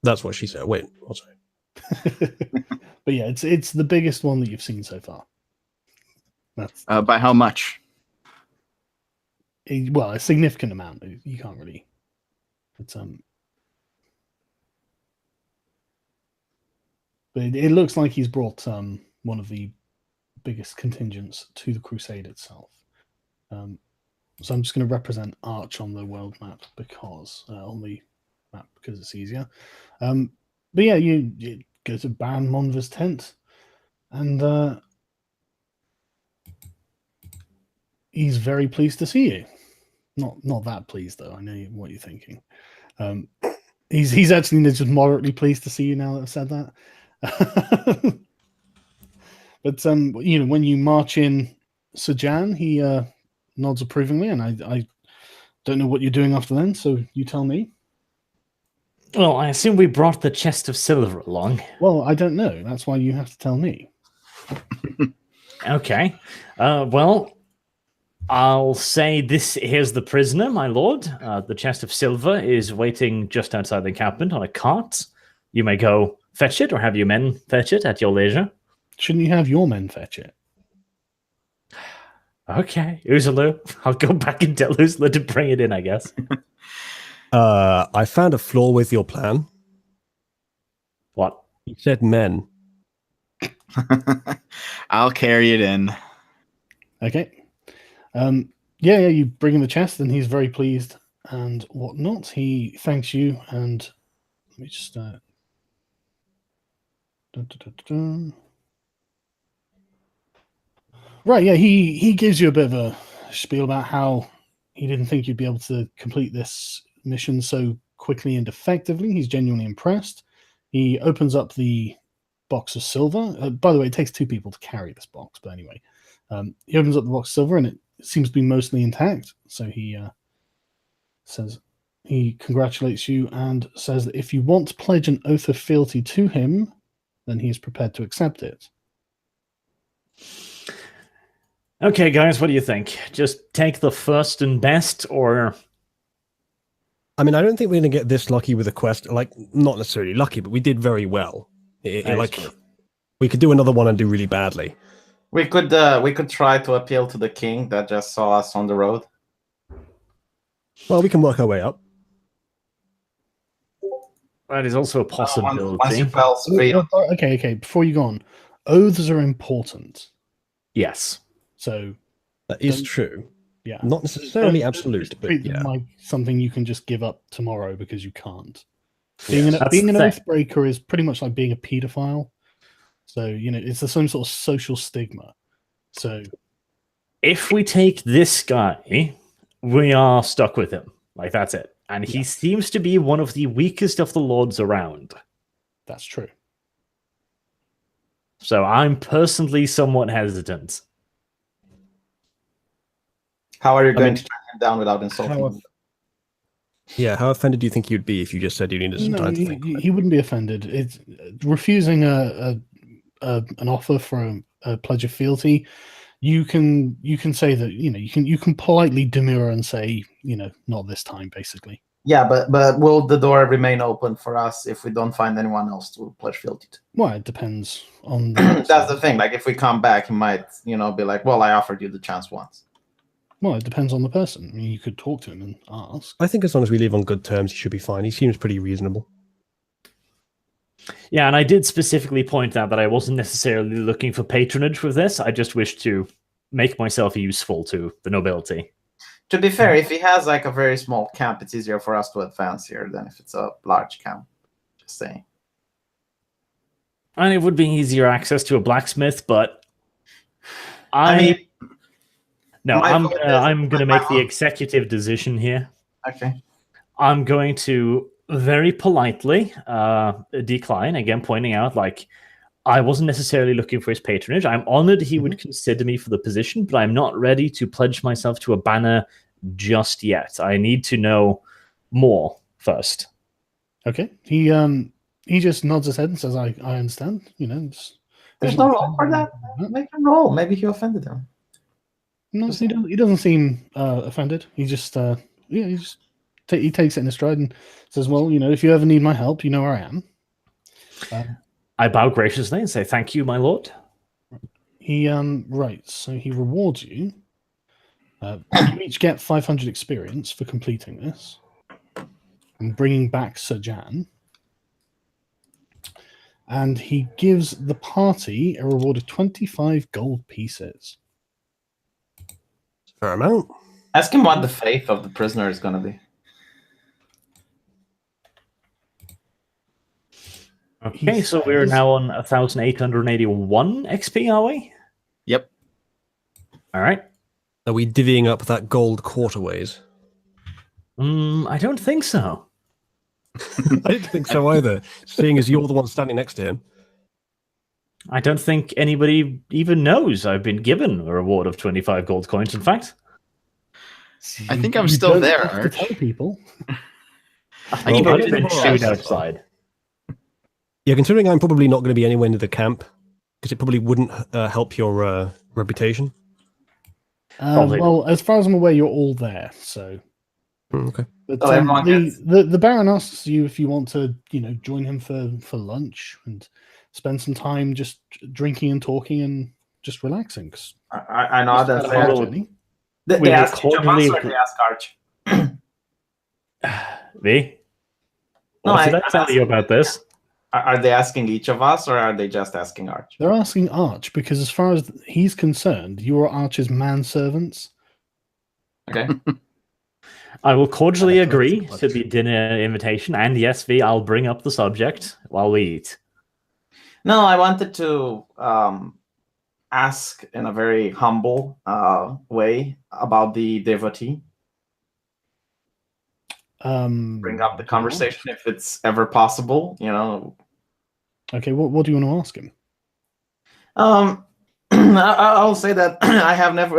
That's what she said. Wait, what's it? But yeah, it's the biggest one that you've seen so far. That's By how much? well, a significant amount. You can't really. But it looks like he's brought one of the biggest contingents to the crusade itself. So I'm just going to represent Arch on the world map because it's easier. But yeah, you go to Baron Monva's tent, and he's very pleased to see you. Not that pleased though. I know what you're thinking. He's actually just moderately pleased to see you now that I've said that. But when you march in Sir Jan, he nods approvingly, and I don't know what you're doing after then, so you tell me. Well, I assume we brought the chest of silver along. Well, I don't know. That's why you have to tell me. Okay. Well, I'll say here's the prisoner, my lord. The chest of silver is waiting just outside the encampment on a cart. You may go fetch it or have your men fetch it at your leisure. Shouldn't you have your men fetch it? Okay, Uzulu. I'll go back and tell Uzulu to bring it in, I guess. I found a flaw with your plan. What? You said men. I'll carry it in. Okay. Yeah, you bring him the chest, and he's very pleased and whatnot. He thanks you, and let me just Right, yeah, he gives you a bit of a spiel about how he didn't think you'd be able to complete this mission so quickly and effectively. He's genuinely impressed. He opens up the box of silver. By the way, it takes 2 people to carry this box, but anyway. He opens up the box of silver, and it seems to be mostly intact. So he says he congratulates you and says that if you want to pledge an oath of fealty to him, then he is prepared to accept it. Okay, guys, what do you think? Just take the first and best, or... I mean, I don't think we're going to get this lucky with a quest. Like, not necessarily lucky, but we did very well. We could do another one and do really badly. We could try to appeal to the king that just saw us on the road. Well, we can work our way up. That is also a possibility. Once you fell free. Okay. Before you go on, oaths are important. Yes. So that is true. Yeah. Not necessarily absolute, but treat yeah. them like something you can just give up tomorrow because you can't. Yes, Being an oath breaker is pretty much like being a paedophile. So, it's the same sort of social stigma. So if we take this guy, we are stuck with him. Like, that's it. And he seems to be one of the weakest of the lords around. That's true. So I'm personally somewhat hesitant. How are you going to track him down without insulting him? Yeah, how offended do you think you'd be if you just said you needed some time to think? He wouldn't be offended. It's refusing an offer for a pledge of fealty. You can say that you can politely demur and say not this time, basically. Yeah, but will the door remain open for us if we don't find anyone else to pledge fealty to? Well, it depends on. That's the thing. Like, if we come back, he might be like, "Well, I offered you the chance once." Well, it depends on the person. I mean, you could talk to him and ask. I think as long as we live on good terms, he should be fine. He seems pretty reasonable. Yeah, and I did specifically point out that I wasn't necessarily looking for patronage with this. I just wished to make myself useful to the nobility. To be fair, if he has like a very small camp, it's easier for us to advance here than if it's a large camp. Just saying. And it would be easier access to a blacksmith, but I'm going to make the executive decision here. Okay. I'm going to very politely decline, again pointing out, I wasn't necessarily looking for his patronage. I'm honored he would consider me for the position, but I'm not ready to pledge myself to a banner just yet. I need to know more first. Okay. He just nods his head and says, "I understand." You know, There's no role for that. Make him roll. Maybe he offended him. No, he doesn't seem offended. He just he takes it in his stride and says, "Well, you know, if you ever need my help, you know where I am." I bow graciously and say, "Thank you, my lord." Right. So he rewards you. You each get 500 experience for completing this and bringing back Sir Jan. And he gives the party a reward of 25 gold pieces. Fair amount. Ask him what the faith of the prisoner is going to be. Okay, so we're now on 1,881 XP, are we? Yep. All right. Are we divvying up that gold quarterways? I don't think so. I didn't think so either, seeing as you're the one standing next to him. I don't think anybody even knows I've been given a reward of 25 gold coins, in fact. I think I'm You still don't there, have to Arch. tell people. I think Well, I've been I- chewed outside. Yeah, considering I'm probably not going to be anywhere near the camp, because it probably wouldn't help your reputation. Probably. Well, as far as I'm aware, you're all there. So, Okay. but Oh, everyone the Baron asks you if you want to, you know, join him for lunch and spend some time just drinking and talking and just relaxing. 'Cause I know it's that quite a hard will- journey. they we will ask each of us cordially or they ask Arch? V? No, What did I I'm tell you about this? Are they asking each of us or are they just asking Arch? They're asking Arch because, as far as he's concerned, you are Arch's manservants. Okay. I will cordially I don't agree think much. to the dinner invitation, and yes, V, I'll bring up the subject while we eat. No, I wanted to ask in a very humble way about the devotee. Bring up the conversation if it's ever possible. You know. Okay, what do you want to ask him? I'll say that I have never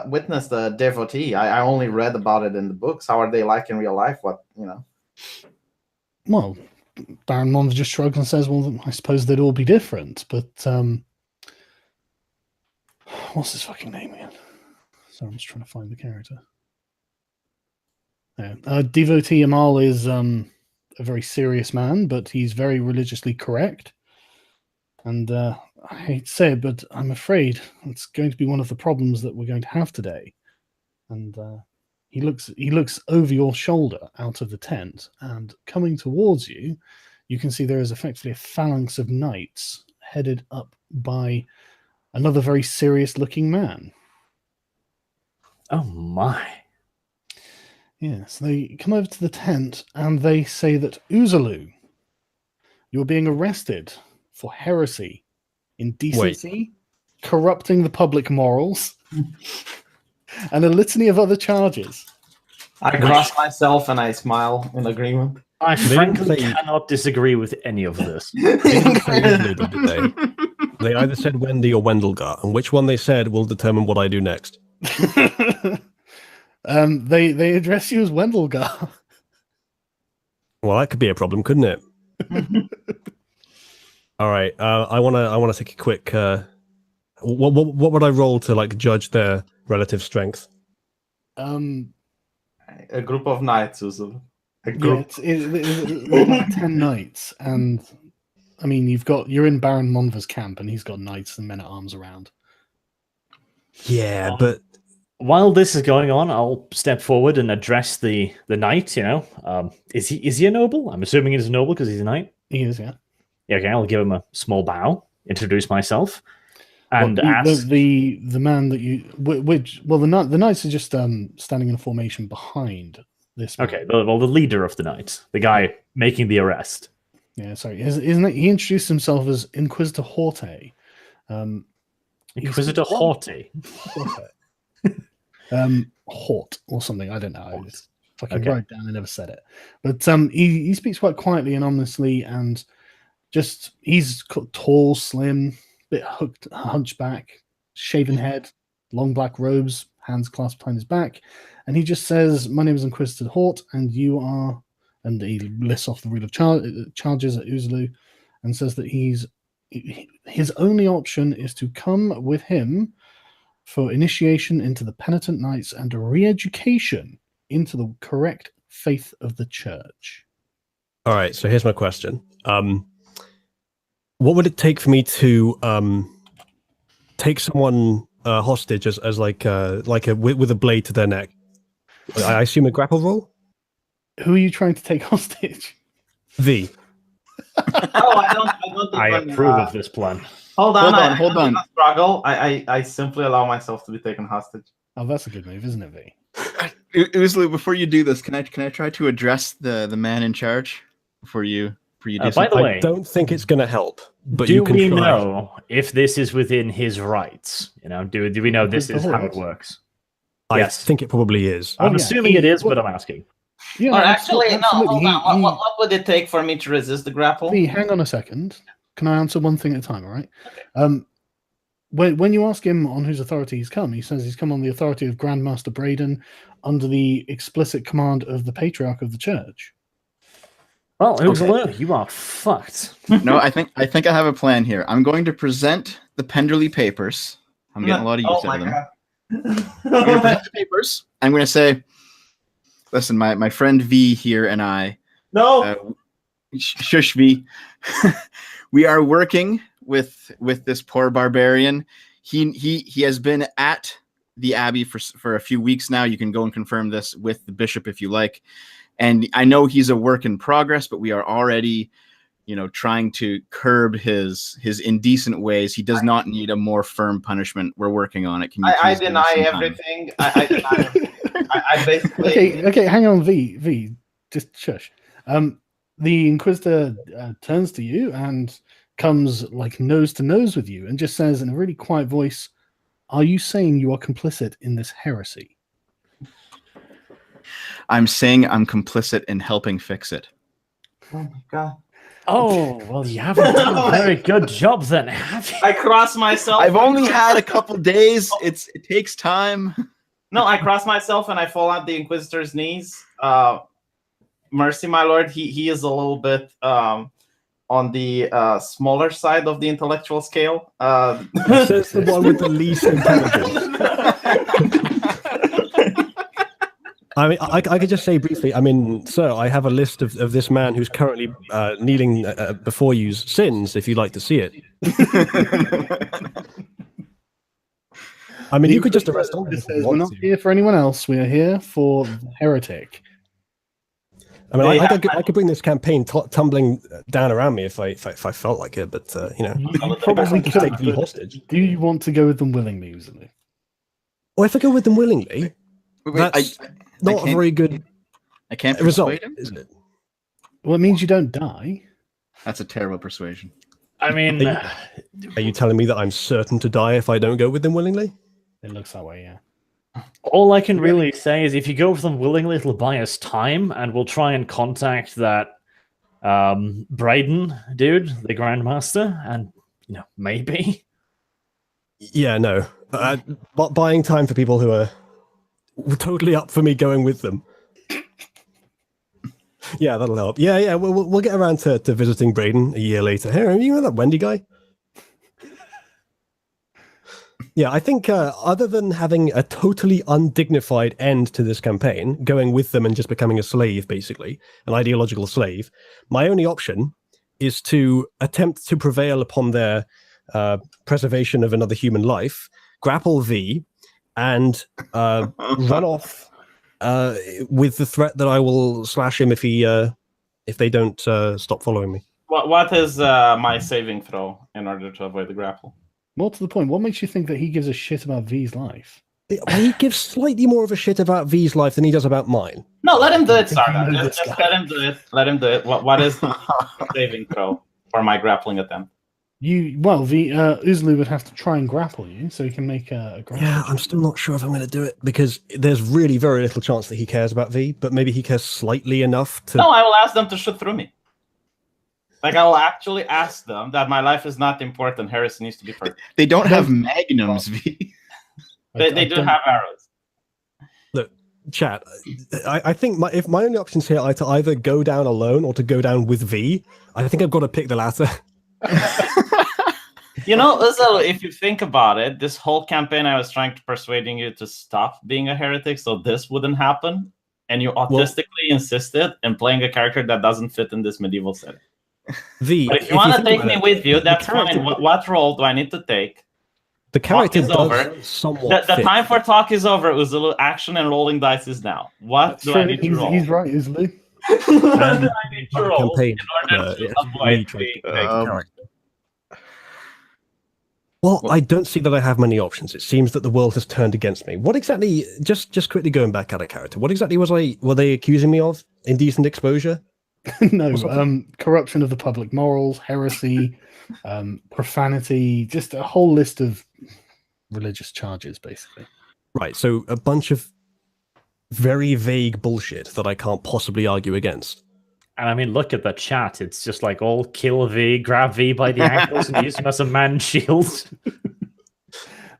witnessed a devotee. I only read about it in the books. How are they like in real life? What, you know? Well, Baron Mons just shrugs and says, "Well, I suppose they'd all be different." But what's his fucking name again? So I'm just trying to find the character. Yeah. Devotee Amal is a very serious man, but he's very religiously correct. And I hate to say it, but I'm afraid it's going to be one of the problems that we're going to have today. And he looks over your shoulder out of the tent, and coming towards you, you can see there is effectively a phalanx of knights headed up by another very serious-looking man. Oh my. Yes, they come over to the tent and they say that Uzaloo, you're being arrested for heresy, indecency, corrupting the public morals, and a litany of other charges. I cross myself and I smile in agreement. I They frankly didn't say- cannot disagree with any of this. They didn't say Uzaloo, did they? They either said Wendy or Wendelgar, and which one they said will determine what I do next. They address you as Wendelgar. Well, that could be a problem, couldn't it? All right, I wanna take a quick. What would I roll to like judge their relative strength? A group of knights, Usul. A Yeah, group. it's like 10 knights, and I mean you're in Baron Monva's camp, and he's got knights and men at arms around. Yeah, but While this is going on, I'll step forward and address the knight. You know, is he a noble? I'm assuming he's a noble because he's a knight. He is, yeah. Yeah, okay, I'll give him a small bow, introduce myself, and Well, ask. the man that you the knights are just standing in a formation behind this man. Okay, the leader of the knights, the guy making the arrest. Yeah, sorry, isn't it? He introduced himself as Inquisitor Horte. Inquisitor Haughty. Hort or something. I don't know. I just fucking Okay. wrote it down and never said it. But he speaks quite quietly and ominously, and just he's tall, slim, bit hunchback, shaven head, long black robes, hands clasped behind his back, and he just says, "My name is Inquisitor Hort, and you are." And he lists off the rule of charges at Uzulu, and says that his only option is to come with him for initiation into the Penitent Knights and a re-education into the correct faith of the Church. All right, so here's my question. What would it take for me to take someone hostage as with a blade to their neck? I assume a grapple roll? Who are you trying to take hostage? V. I don't I even, approve of this plan. Hold on. I hold on. Struggle. I simply allow myself to be taken hostage. Oh, that's a good move, isn't it, V? Uzulu, before you do this, can I try to address the man in charge before you do By something? the way, I don't think it's going to help, but do you can we try. know if this is within his rights? Do we know this is how it works? I Yes. think it probably is. I'm yeah. assuming it is, but I'm asking. Yeah, Or actually, no. absolutely. Hold on. What would it take for me to resist the grapple? V, hang on a second. Can I answer one thing at a time, all right? When you ask him on whose authority he's come, he says he's come on the authority of Grandmaster Braden under the explicit command of the Patriarch of the Church. Well, Uzulu, you are fucked. No, I think I have a plan here. I'm going to present the Penderley papers. I'm getting a lot of use out of them. I'm going to present the papers. I'm going to say, listen, my friend V here and I, No. shush V, we are working with this poor barbarian. He has been at the abbey for a few weeks now. You can go and confirm this with the bishop if you like. And I know he's a work in progress, but we are already, trying to curb his indecent ways. He does not need a more firm punishment. We're working on it. Can you I please give deny us some time? everything. I deny everything. I basically. Okay, hang on, V, just shush. The Inquisitor turns to you and comes like nose to nose with you and just says in a really quiet voice, "Are you saying you are complicit in this heresy?" I'm saying I'm complicit in helping fix it. Oh my god. Oh, well, you haven't done a very good job then, have you? I cross myself. I've only had a couple days. It takes time. No, I cross myself and I fall at the Inquisitor's knees. Mercy, my lord. He is a little bit on the smaller side of the intellectual scale. Says the one with the least intelligence. I mean, I could just say briefly, sir, I have a list of this man who's currently kneeling before you's sins, if you'd like to see it. You could just arrest all. We're not here for anyone else. We are here for the heretic. I could bring this campaign tumbling down around me if I felt like it, but You probably just could, take me but hostage. do you want to go with them willingly, Uzulu? Well, if I go with them willingly, Wait, that's not a very good I can't result, persuade him? isn't it? Well, it means you don't die. That's a terrible persuasion. I mean, Are you telling me that I'm certain to die if I don't go with them willingly? It looks that way, yeah. all I can really say is if you go with them willingly, it'll buy us time, and we'll try and contact that Braden dude, the Grandmaster, and maybe. Yeah, no. But buying time for people who are totally up for me going with them. Yeah, that'll help. Yeah. We'll get around to visiting Braden a year later. Hey, you know that Wendy guy? Yeah, I think other than having a totally undignified end to this campaign, going with them and just becoming a slave, basically, an ideological slave, my only option is to attempt to prevail upon their preservation of another human life, grapple V, and run off with the threat that I will slash him if they don't stop following me. What is my saving throw in order to avoid the grapple? More to the point, what makes you think that he gives a shit about V's life? He gives slightly more of a shit about V's life than he does about mine. No, let him do it, Sarda. Just let him do it. Let him do it. What is the saving throw for my grappling attempt? Uzulu would have to try and grapple you, so he can make a grapple. Yeah, I'm still not sure if I'm going to do it because there's really very little chance that he cares about V, but maybe he cares slightly enough to. No, I will ask them to shoot through me. I will actually ask them that my life is not important. Heresy needs to be perfect. They don't have magnums, V. They do have arrows. chat, I think if my only options here are to either go down alone or to go down with V, I think I've got to pick the latter. You know, Uzzel, if you think about it, this whole campaign I was trying to persuading you to stop being a heretic so this wouldn't happen, and you autistically insisted in playing a character that doesn't fit in this medieval setting. But if you want to take me with you, that's fine. What role do I need to take? The character is does over. somewhat The fit. time for talk is over. Uzulu, action and rolling dice is now. What do I need to roll? He's right, isn't he? What do I need to roll Campaign, in order to avoid being Well, I don't see that I have many options. It seems that the world has turned against me. What exactly, just quickly going back out of character, what exactly were they accusing me of? Indecent exposure? No, corruption of the public morals, heresy, profanity, just a whole list of religious charges, basically. Right, so a bunch of very vague bullshit that I can't possibly argue against. And I mean, look at the chat. It's just like all kill V, grab V by the ankles and use him as a man shield.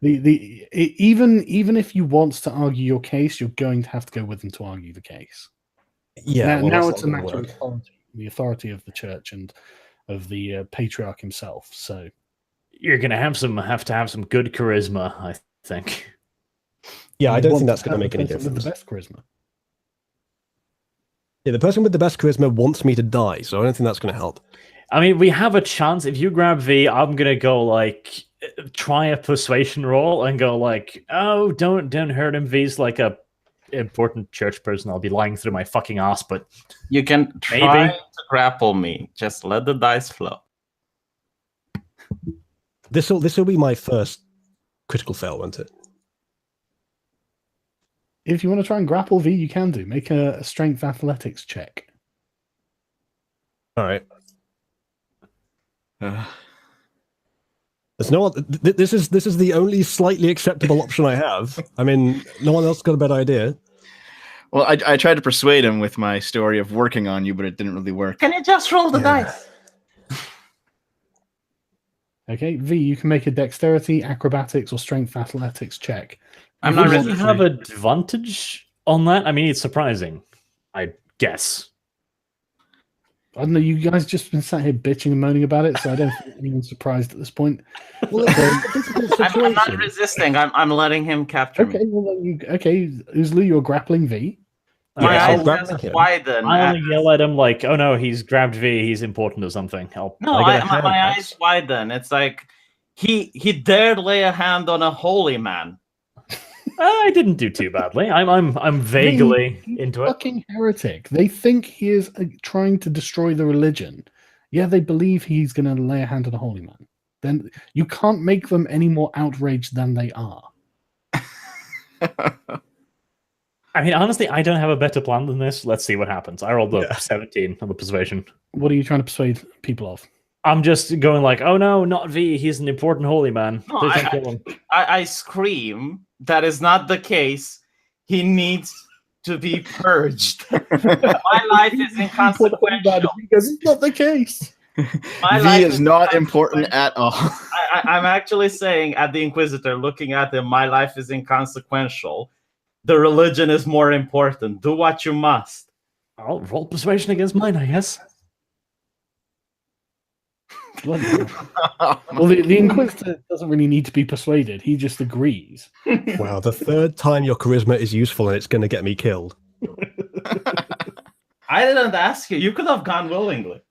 Even if you want to argue your case, you're going to have to go with them to argue the case. Yeah. Now it's a matter of authority, the authority of the church and of the patriarch himself. So you're going to have to have some good charisma, I think. Yeah, I don't think that's going to make any difference. With the best charisma. Yeah, the person with the best charisma wants me to die, so I don't think that's going to help. I mean, we have a chance. If you grab V, I'm going to go like try a persuasion roll and go like, oh, don't hurt him. V's like a important church person. I'll be lying through my fucking ass, but you can try to grapple me. Just let the dice flow. This will be my first critical fail, won't it? If you want to try and grapple V, you can do. Make a strength athletics check. All right. There's no. This is the only slightly acceptable option I have. I mean, no one else got a better idea. Well, I tried to persuade him with my story of working on you, but it didn't really work. Can you just roll the dice? Okay, V, you can make a dexterity, acrobatics, or strength athletics check. I'm not really have advantage on that. I mean, it's surprising, I guess. I don't know. You guys just been sat here bitching and moaning about it, so I don't think anyone's surprised at this point. Well, I'm not resisting. I'm letting him capture me. Well, then Uzlu, you're grappling V. My eyes just widen. I only yell at him like, "Oh no, he's grabbed V. He's important or something." My eyes widen. It's like he dared lay a hand on a holy man. I didn't do too badly. I'm vaguely into it. Fucking heretic. They think he is trying to destroy the religion. Yeah, they believe he's going to lay a hand on a holy man. Then you can't make them any more outraged than they are. I mean, honestly, I don't have a better plan than this. Let's see what happens. I rolled a 17 on the persuasion. What are you trying to persuade people of? I'm just going like, oh no, not V. He's an important holy man. No, I scream. That is not the case. He needs to be purged. My life is inconsequential. Because it's not the case. V is not important at all. I'm actually saying at the Inquisitor, looking at him, my life is inconsequential. The religion is more important. Do what you must. I'll roll persuasion against mine, I guess. Well, the Inquisitor doesn't really need to be persuaded. He just agrees. Wow, the third time your charisma is useful and it's going to get me killed. I didn't ask you. You could have gone willingly.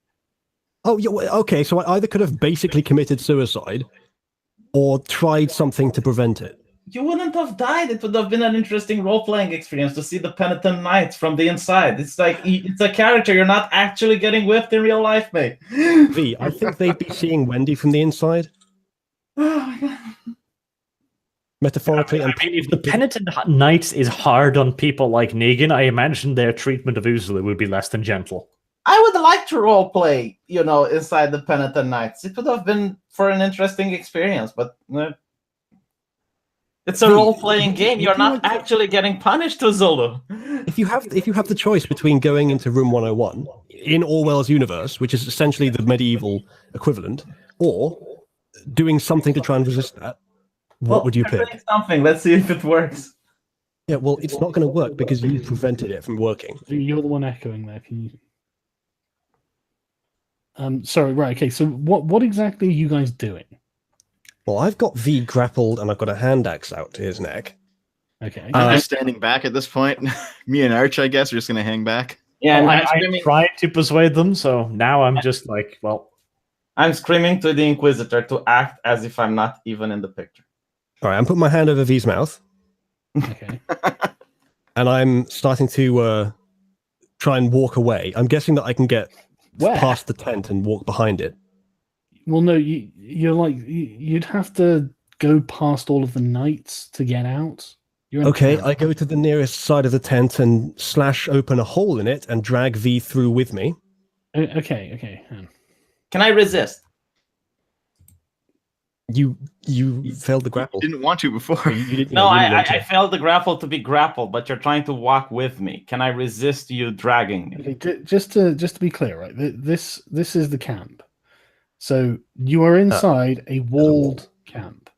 Oh, yeah, okay, so I either could have basically committed suicide or tried something to prevent it. You wouldn't have died. It would have been an interesting role-playing experience to see the penitent knights from the inside. It's like, it's a character you're not actually getting whipped in real life, mate. V, I think they'd be seeing Wendy from the inside. Metaphorically. I mean, if the penitent knights is hard on people like Negan, I imagine their treatment of Uzulu would be less than gentle. I would like to role-play, inside the penitent knights. It would have been for an interesting experience, but... It's a role-playing game. You're not actually getting punished, Uzulu. If you have the choice between going into Room 101 in Orwell's universe, which is essentially the medieval equivalent, or doing something to try and resist that, what would you pick? Something. Let's see if it works. Yeah, well, it's not going to work because you prevented it from working. You're the one echoing there. Can you? Sorry. Right. Okay. So what exactly are you guys doing? Well, I've got V grappled and I've got a hand axe out to his neck. Okay. I'm just standing back at this point. Me and Arch, I guess, are just going to hang back. Yeah, and I tried to persuade them, so now I'm just like, well, I'm screaming to the Inquisitor to act as if I'm not even in the picture. All right, I'm putting my hand over V's mouth. Okay. And I'm starting to try and walk away. I'm guessing that I can get Where? past the tent and walk behind it. Well, no. You'd have to go past all of the knights to get out. You're in Okay, town. I go to the nearest side of the tent and slash open a hole in it and drag V through with me. Okay. Can I resist? You failed the grapple. Didn't want to before. You didn't, No, you didn't I want to. failed the grapple to be grappled, but you're trying to walk with me. Can I resist you dragging me? Okay, just to be clear, right? This is the camp. So you are inside a walled camp.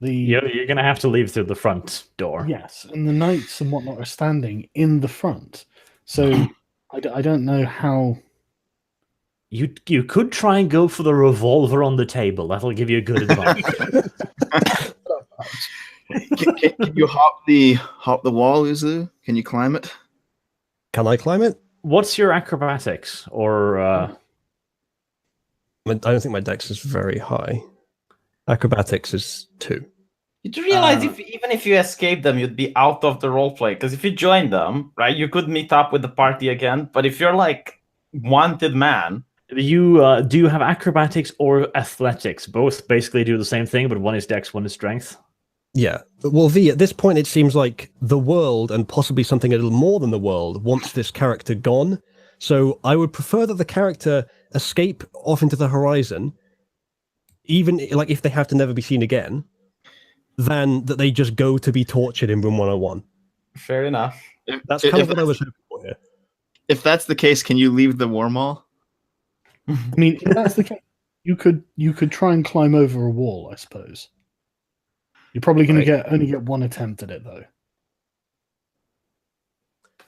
you're going to have to leave through the front door. Yes, and the knights and whatnot are standing in the front. So I don't know how. You could try and go for the revolver on the table. That'll give you a good advantage. Can you hop the wall, Uzu? Can you climb it? Can I climb it? What's your acrobatics? Or I don't think my dex is very high. Acrobatics is 2. You do realize even if you escape them, you'd be out of the roleplay. Because if you join them, right, you could meet up with the party again. But if you're like wanted man, do you have acrobatics or athletics? Both basically do the same thing, but one is dex, one is strength. Yeah. Well, V, at this point, it seems like the world, and possibly something a little more than the world, wants this character gone. So I would prefer that the character escape off into the horizon, even like if they have to never be seen again, than that they just go to be tortured in room 101. fair enough. That's kind of what I was hoping for here. If that's the case, can you leave the war mall? I mean, if that's the case, you could try and climb over a wall. I suppose. You're probably going to only get one attempt at it, though.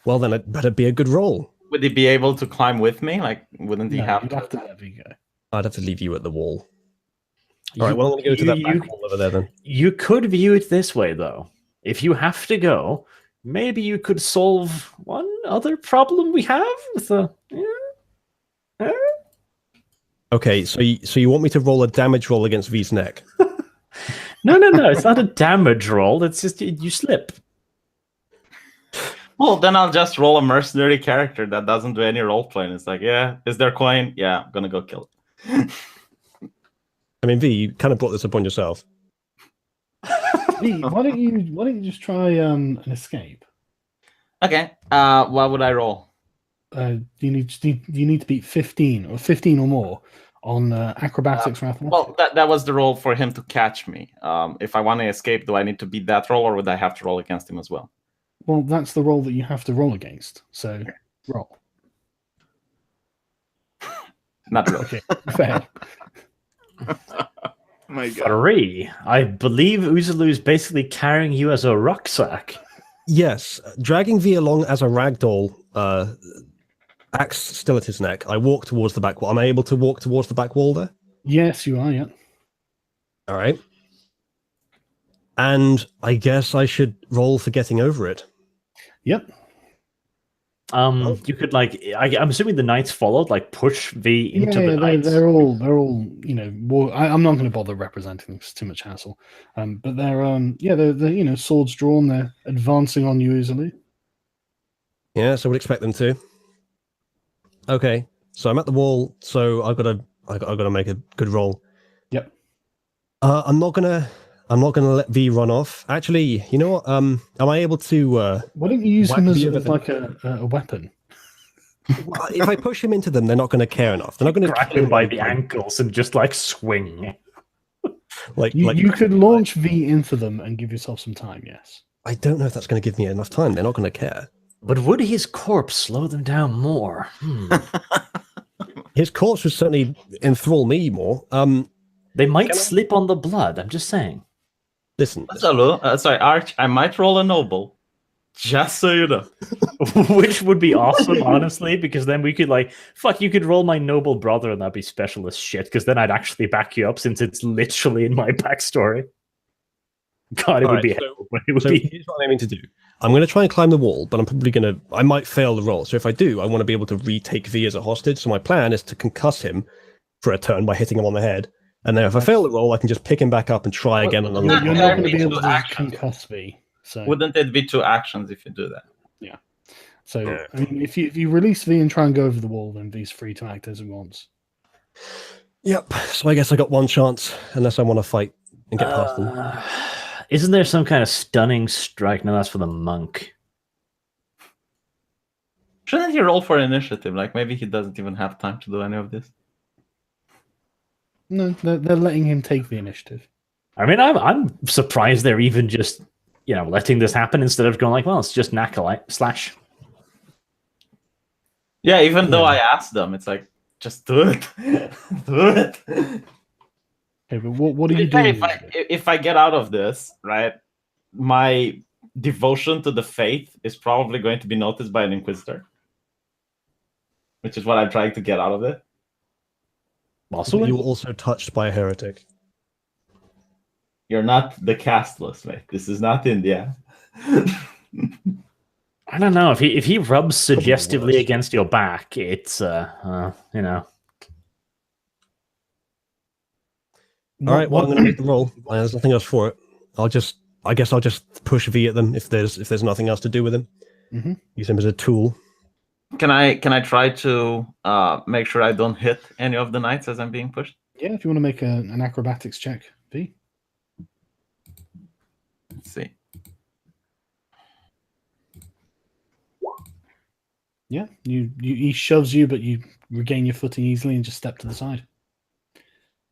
Well, then it better be a good roll. Would he be able to climb with me? Like, wouldn't he No, have you'd to? have to let me go. I'd have to leave you at the wall. All right, well, I'm going to go to that back wall over there then. You could view it this way, though. If you have to go, maybe you could solve one other problem we have with the. Okay, so you want me to roll a damage roll against V's neck? No. It's not a damage roll. It's just you slip. Well, then I'll just roll a mercenary character that doesn't do any role playing. It's like, yeah, is there coin? Yeah, I'm gonna go kill it. I mean, V, you kind of brought this upon yourself. Lee, why don't you just try an escape? Okay. What would I roll? You need to beat 15 or more on acrobatics or athletics. Well, that was the roll for him to catch me. If I want to escape, do I need to beat that roll, or would I have to roll against him as well? Well, that's the roll that you have to roll against. So roll. Not roll. Okay, fair. My God. 3. I believe Uzulu is basically carrying you as a rucksack. Yes, dragging V along as a ragdoll, axe still at his neck. I walk towards the back wall. Am I able to walk towards the back wall there? Yes, you are. Yeah. All right. And I guess I should roll for getting over it. Yep. You could I'm assuming the knights followed, like push V into the knights. They're all I'm not going to bother representing them. It's too much hassle. But they're swords drawn. They're advancing on you easily. Yes, I would expect them to. Okay, so I'm at the wall. So I've got to make a good roll. Yep. I'm not gonna let V run off. Actually, you know what? Am I able to? Why don't you use him as Whack like a weapon? If I push him into them, they're not going to care enough. They're not going to Grab him by the ankles and just like swing. You could launch V into them and give yourself some time. Yes. I don't know if that's going to give me enough time. They're not going to care. But would his corpse slow them down more? His corpse would certainly enthrall me more. They might slip on the blood. I'm just saying. Listen. Sorry, Arch. I might roll a noble. Just so you know. Which would be awesome, honestly, because then we could you could roll my noble brother and that'd be specialist shit, because then I'd actually back you up since it's literally in my backstory. God, it would be hell. Here's what I'm aiming to do. I'm going to try and climb the wall, but I might fail the roll. So if I do, I want to be able to retake V as a hostage. So my plan is to concuss him for a turn by hitting him on the head. And then if I fail the roll, I can just pick him back up and try again. You're not going to be able to concuss V. So. Wouldn't it be 2 actions if you do that? Yeah. So I mean, if you release V and try and go over the wall, then V's free to act as it wants. Yep. So I guess I got one chance, unless I want to fight and get past them. Isn't there some kind of stunning strike? No, that's for the monk. Shouldn't he roll for initiative? Like maybe he doesn't even have time to do any of this. No, they're letting him take the initiative. I mean, I'm surprised they're even just letting this happen instead of going well, it's just an acolyte slash. Yeah, even though I asked them, it's like, just do it. Do it. Okay, but what are you doing? If I get out of this, right, my devotion to the faith is probably going to be noticed by an inquisitor. Which is what I'm trying to get out of it. Also, you were also touched by a heretic. You're not the castless, mate. This is not India. I don't know. If he rubs suggestively against your back, it's All right, well, I'm going to make the roll. There's nothing else for it. I guess I'll just push V at them if there's nothing else to do with him. Mm-hmm. Use him as a tool. Can I try to make sure I don't hit any of the knights as I'm being pushed? Yeah, if you want to make an acrobatics check, V. Let's see. Yeah, he shoves you, but you regain your footing easily and just step to the side.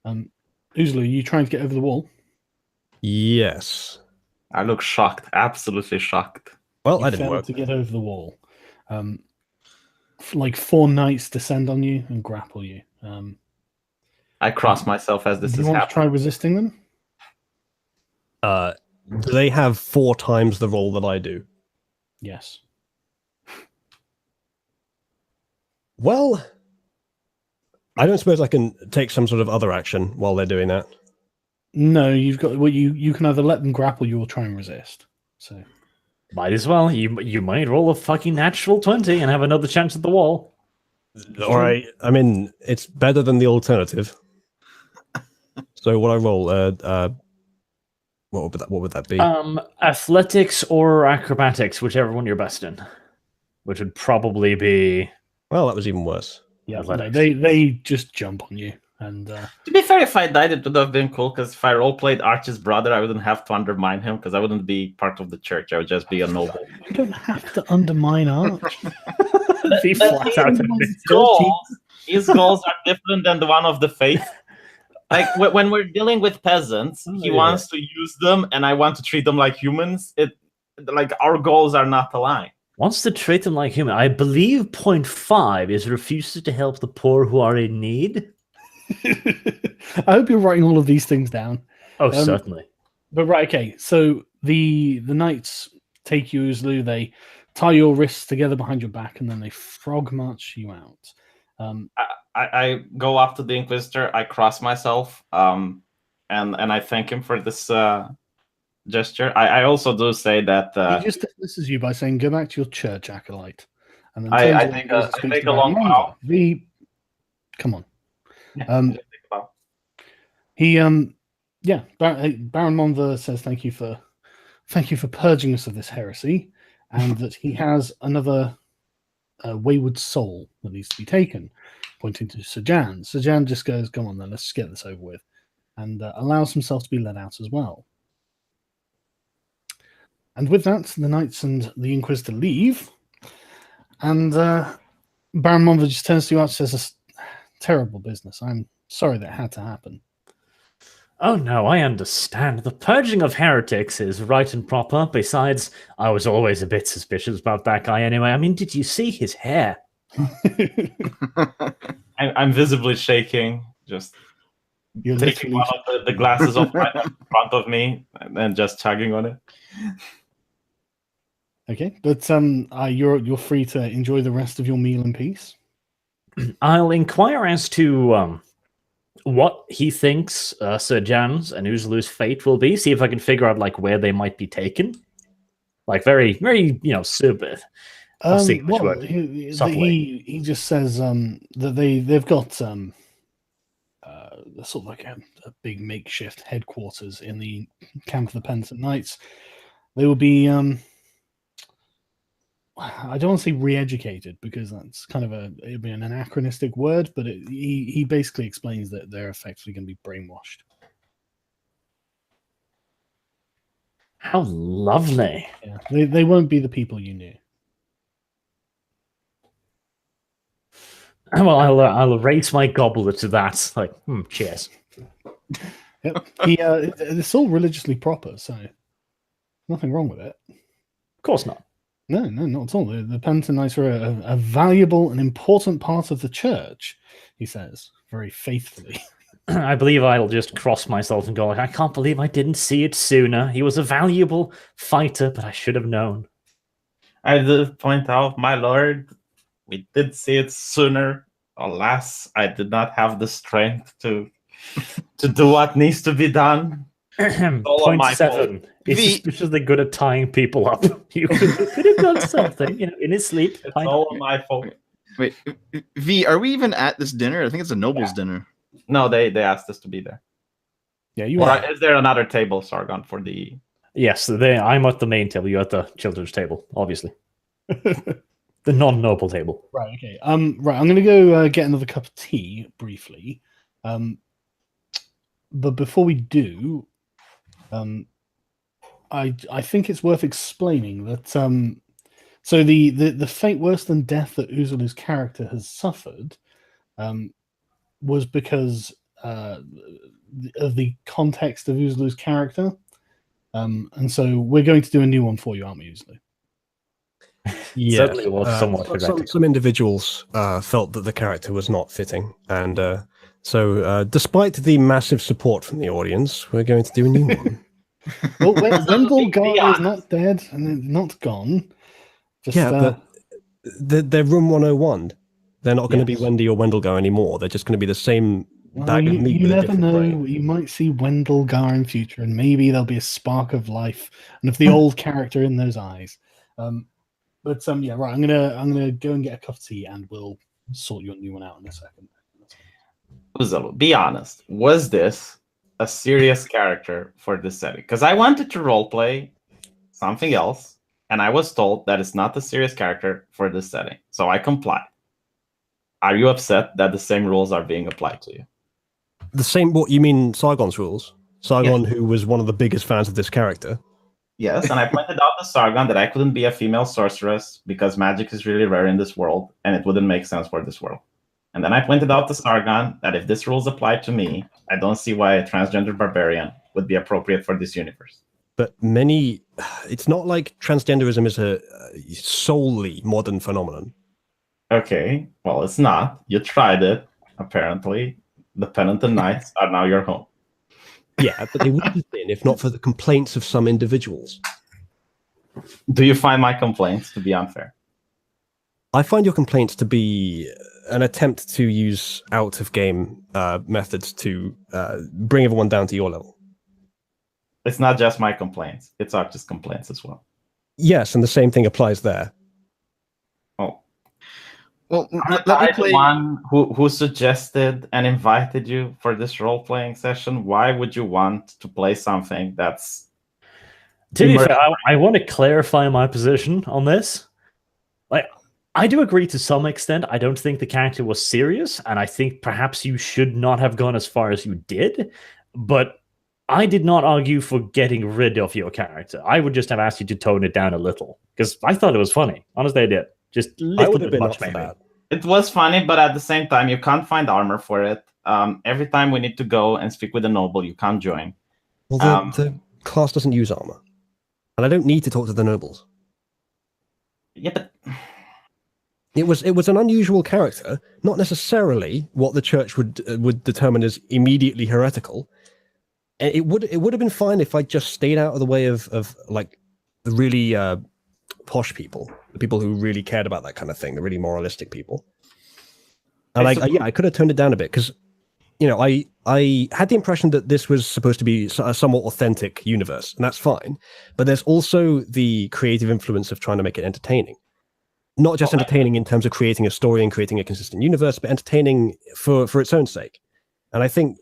Uzlu, are you trying to get over the wall? Yes. I look shocked, absolutely shocked. Well, I didn't work to get over the wall. Like 4 knights descend on you and grapple you. I cross myself as this is happening. You want to try resisting them? Do they have 4 times the roll that I do? Yes. Well, I don't suppose I can take some sort of other action while they're doing that. No, you've got you can either let them grapple you or try and resist. So might as well. You might roll a fucking natural 20 and have another chance at the wall. All right. I mean, it's better than the alternative. So what I roll? What would that be? Athletics or acrobatics, whichever one you're best in. Which would probably be. Well, that was even worse. Yeah, no, they just jump on you. And to be fair, if I died, it would have been cool. Because if I roleplayed Arch's brother, I wouldn't have to undermine him. Because I wouldn't be part of the church. I would just be a noble. You don't have to undermine Arch. Be flat out. His goals are different than the one of the faith. Like when we're dealing with peasants, he wants to use them, and I want to treat them like humans. Like our goals are not aligned. Wants to treat them like human. I believe point 5 is refuses to help the poor who are in need. I hope you're writing all of these things down. Oh, certainly. But right, okay. So the knights take you, Uzlu. They tie your wrists together behind your back, and then they frog march you out. I go up to the Inquisitor. I cross myself, and I thank him for this gesture. I also do say that he just dismisses you by saying, "Go back to your church, acolyte." And then I take a long bow. Come on. Yeah, Baron Monver says thank you for purging us of this heresy, and that he has another wayward soul that needs to be taken, pointing to Sajan. Sajan just goes, "Come on then, let's just get this over with," and allows himself to be led out as well. And with that, the knights and the Inquisitor leave, and Baron Monver just turns to you out and says, "Terrible business. I'm sorry that had to happen." Oh no, I understand. The purging of heretics is right and proper. Besides, I was always a bit suspicious about that guy anyway. I mean, did you see his hair? I'm visibly shaking, just You're taking one of the glasses off right in front of me and just chugging on it. Okay, but you're free to enjoy the rest of your meal in peace. I'll inquire as to what he thinks Sir Jan's and Uzlu's fate will be. See if I can figure out like where they might be taken. Like very, very, super. Well, he just says that they've got sort of like a big makeshift headquarters in the camp of the Penitent Knights. They will be I don't want to say re-educated because that's kind of it'd be an anachronistic word, but he basically explains that they're effectively going to be brainwashed. How lovely! Yeah, they won't be the people you knew. Well, I'll raise my goblet to that. Like, cheers. Yep. It's all religiously proper, so nothing wrong with it. Of course not. No, not at all. The Penitent Knights are a valuable and important part of the church, he says, very faithfully. I believe I'll just cross myself and go, like, I can't believe I didn't see it sooner. He was a valuable fighter, but I should have known. I did point out, my lord, we did see it sooner. Alas, I did not have the strength to do what needs to be done. Point 7. He's suspiciously good at tying people up. You could have done something, in his sleep. It's all my fault. Wait, V, are we even at this dinner? I think it's a noble's dinner. No, they asked us to be there. Yeah, you are. Is there another table, Sargon, for the... Yes, I'm at the main table. You're at the children's table, obviously. The non-noble table. Right, okay. Right, I'm going to go get another cup of tea, briefly. But before we do... I think it's worth explaining that so the fate worse than death that Uzulu's character has suffered was because of the context of Uzulu's character, and so we're going to do a new one for you, aren't we, Uzulu? Yeah, certainly was somewhat some individuals felt that the character was not fitting, and so despite the massive support from the audience, we're going to do a new one. Well, Wendell Gar is not dead and not gone. But they're room 101. They're not going to be Wendy or Wendell Gar anymore. They're just going to be the same bag of meat. You with a never different know. brain. You might see Wendell Gar in future, and maybe there'll be a spark of life and of the old character in those eyes. But yeah, right. I'm gonna go and get a cup of tea, and we'll sort your new one out in a second. Uzulu, be honest. Was this a serious character for this setting? Because I wanted to roleplay something else, and I was told that it's not a serious character for this setting. So I complied. Are you upset that the same rules are being applied to you? The same? What you mean? Sargon's rules? Sargon, who was one of the biggest fans of this character. Yes, and I pointed out to Sargon that I couldn't be a female sorceress because magic is really rare in this world, and it wouldn't make sense for this world. And then I pointed out to Sargon that if this rules applied to me, I don't see why a transgender barbarian would be appropriate for this universe. But it's not like transgenderism is a solely modern phenomenon. Okay, well, it's not. You tried it, apparently. The Penitent Knights are now your home. Yeah, but they would have been if not for the complaints of some individuals. Do you find my complaints to be unfair? I find your complaints to be an attempt to use out-of-game methods to bring everyone down to your level. It's not just my complaints. It's Arctis' complaints as well. Yes, and the same thing applies there. Oh. Well, let me play. The one who suggested and invited you for this role-playing session. Why would you want to play something that's... To be fair, I want to clarify my position on this. Like, I do agree to some extent. I don't think the character was serious, and I think perhaps you should not have gone as far as you did. But I did not argue for getting rid of your character. I would just have asked you to tone it down a little, because I thought it was funny. Honestly, I did. Just a little bit much, maybe. It was funny, but at the same time, you can't find armor for it. Every time we need to go and speak with a noble, you can't join. Well, the class doesn't use armor. And I don't need to talk to the nobles. Yeah, but... It was an unusual character, not necessarily what the church would determine as immediately heretical. It would have been fine if I just stayed out of the way of like the really posh people, the people who really cared about that kind of thing, the really moralistic people. And I could have toned it down a bit because, I had the impression that this was supposed to be a somewhat authentic universe, and that's fine. But there's also the creative influence of trying to make it entertaining. Not just entertaining in terms of creating a story and creating a consistent universe, but entertaining for its own sake. And I think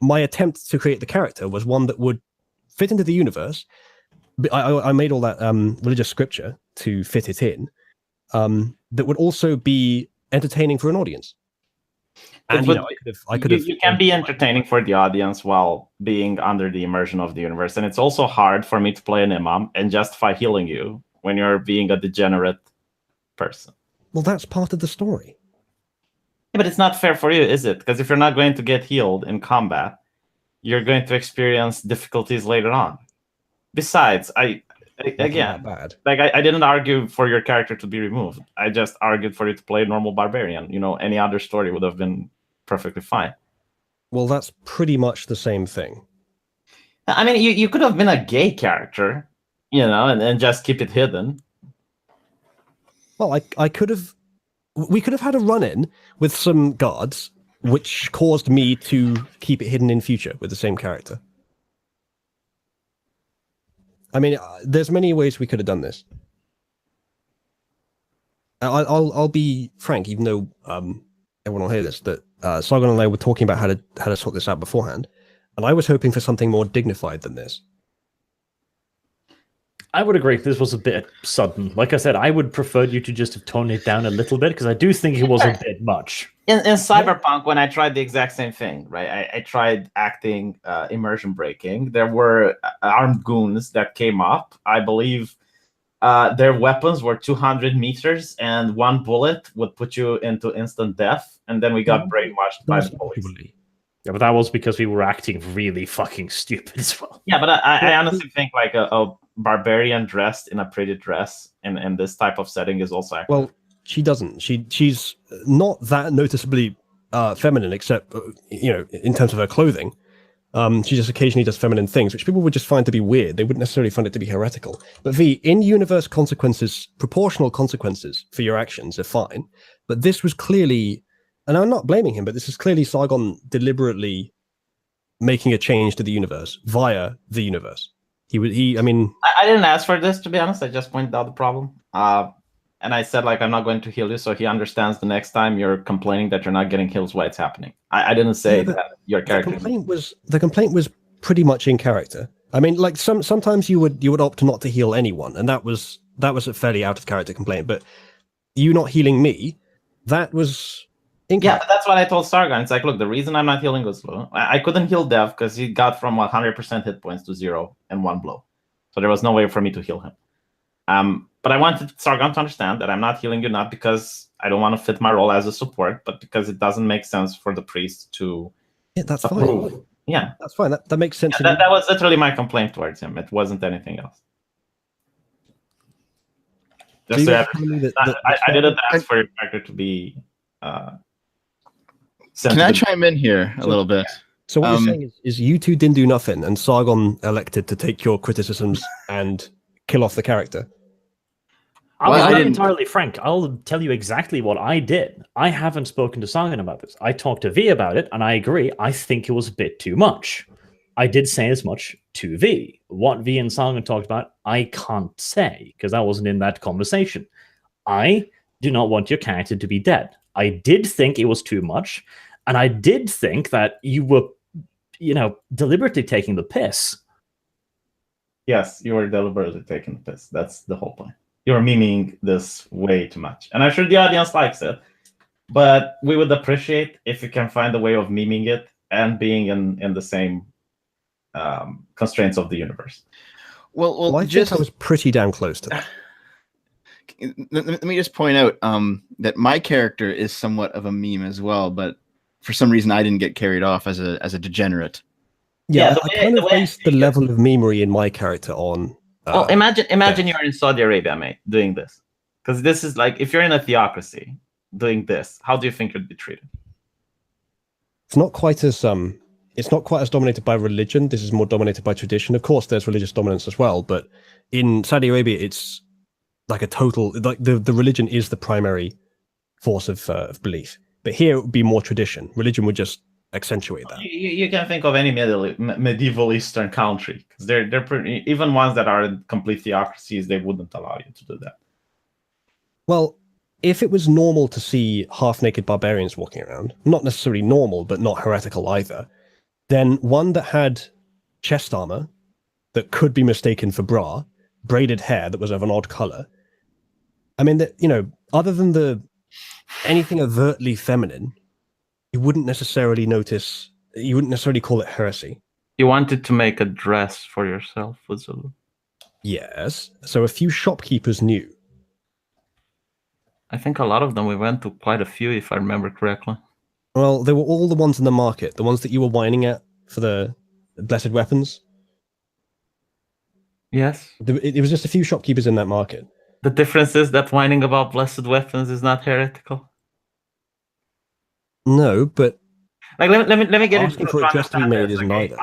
my attempt to create the character was one that would fit into the universe. I made all that religious scripture to fit it in. That would also be entertaining for an audience. And I could have. You can be entertaining for the audience while being under the immersion of the universe, and it's also hard for me to play an imam and justify healing you when you're being a degenerate person. Well, that's part of the story. Yeah, but it's not fair for you, is it? Because if you're not going to get healed in combat, you're going to experience difficulties later on. Besides, I didn't argue for your character to be removed. I just argued for you to play normal barbarian. Any other story would have been perfectly fine. Well, that's pretty much the same thing. I mean, you could have been a gay character, and just keep it hidden. Well, we could have had a run-in with some guards, which caused me to keep it hidden in future with the same character. I mean, there's many ways we could have done this. I'll be frank, even though everyone will hear this, that Sargon and I were talking about how to sort this out beforehand, and I was hoping for something more dignified than this. I would agree. This was a bit sudden. Like I said, I would prefer you to just have toned it down a little bit because I do think it was a bit much. In Cyberpunk, when I tried the exact same thing, right? I tried acting immersion breaking. There were armed goons that came up. I believe their weapons were 200 meters, and one bullet would put you into instant death. And then we got brainwashed by the police. Yeah, but that was because we were acting really fucking stupid as well. Yeah, but I honestly think like a barbarian dressed in a pretty dress in this type of setting is also accurate. Well, she doesn't. She's not that noticeably feminine, except in terms of her clothing. She just occasionally does feminine things, which people would just find to be weird. They wouldn't necessarily find it to be heretical. But in-universe consequences, proportional consequences for your actions are fine. But this was clearly, and I'm not blaming him, but this is clearly Sargon deliberately making a change to the universe via the universe. I didn't ask for this, to be honest. I just pointed out the problem. And I said, I'm not going to heal you, so he understands the next time you're complaining that you're not getting heals why it's happening. I didn't say that your character... The complaint was pretty much in character. I mean, sometimes you would opt not to heal anyone, and that was a fairly out of character complaint. But you not healing me, that was... Yeah, but that's what I told Sargon. It's look, the reason I'm not healing Oslo, I couldn't heal Dev because he got from 100% hit points to 0 in one blow. So there was no way for me to heal him. But I wanted Sargon to understand that I'm not healing you, not because I don't want to fit my role as a support, but because it doesn't make sense for the priest to that's approve. Fine. Yeah. That's fine. That makes sense. Yeah, that was literally my complaint towards him. It wasn't anything else. I didn't ask for your character to be... Can I chime in here a little bit? So what you're saying is you two didn't do nothing, and Sargon elected to take your criticisms and kill off the character. I'll be entirely frank. I'll tell you exactly what I did. I haven't spoken to Sargon about this. I talked to V about it, and I agree. I think it was a bit too much. I did say as much to V. What V and Sargon talked about, I can't say, because I wasn't in that conversation. I do not want your character to be dead. I did think it was too much, and I did think that you were, deliberately taking the piss. Yes, you were deliberately taking the piss. That's the whole point. You're memeing this way too much. And I'm sure the audience likes it, but we would appreciate if you can find a way of memeing it and being in the same constraints of the universe. Well, I think I was pretty damn close to that. Let me just point out that my character is somewhat of a meme as well, but for some reason I didn't get carried off as a degenerate. Yeah, I kind of based the level of memery in my character on... well, imagine you're in Saudi Arabia, mate, doing this. Because this is if you're in a theocracy doing this, how do you think you'd be treated? It's not quite as dominated by religion. This is more dominated by tradition. Of course, there's religious dominance as well, but in Saudi Arabia, it's like a total, like the religion is the primary force of belief. But here it would be more tradition. Religion would just accentuate that. You can think of any medieval Eastern country, because they're pretty, even ones that are complete theocracies, they wouldn't allow you to do that. Well, if it was normal to see half-naked barbarians walking around, not necessarily normal, but not heretical either, then one that had chest armor that could be mistaken for bra, braided hair that was of an odd color. I mean, other than anything overtly feminine, you wouldn't necessarily call it heresy. You wanted to make a dress for yourself, Zulu. Yes, so a few shopkeepers knew. I think a lot of them, we went to quite a few, if I remember correctly. Well, they were all the ones in the market, the ones that you were whining at for the blessed weapons. Yes. It was just a few shopkeepers in that market. The difference is that whining about blessed weapons is not heretical. No, but like let me get asking for a dress to be made isn't either.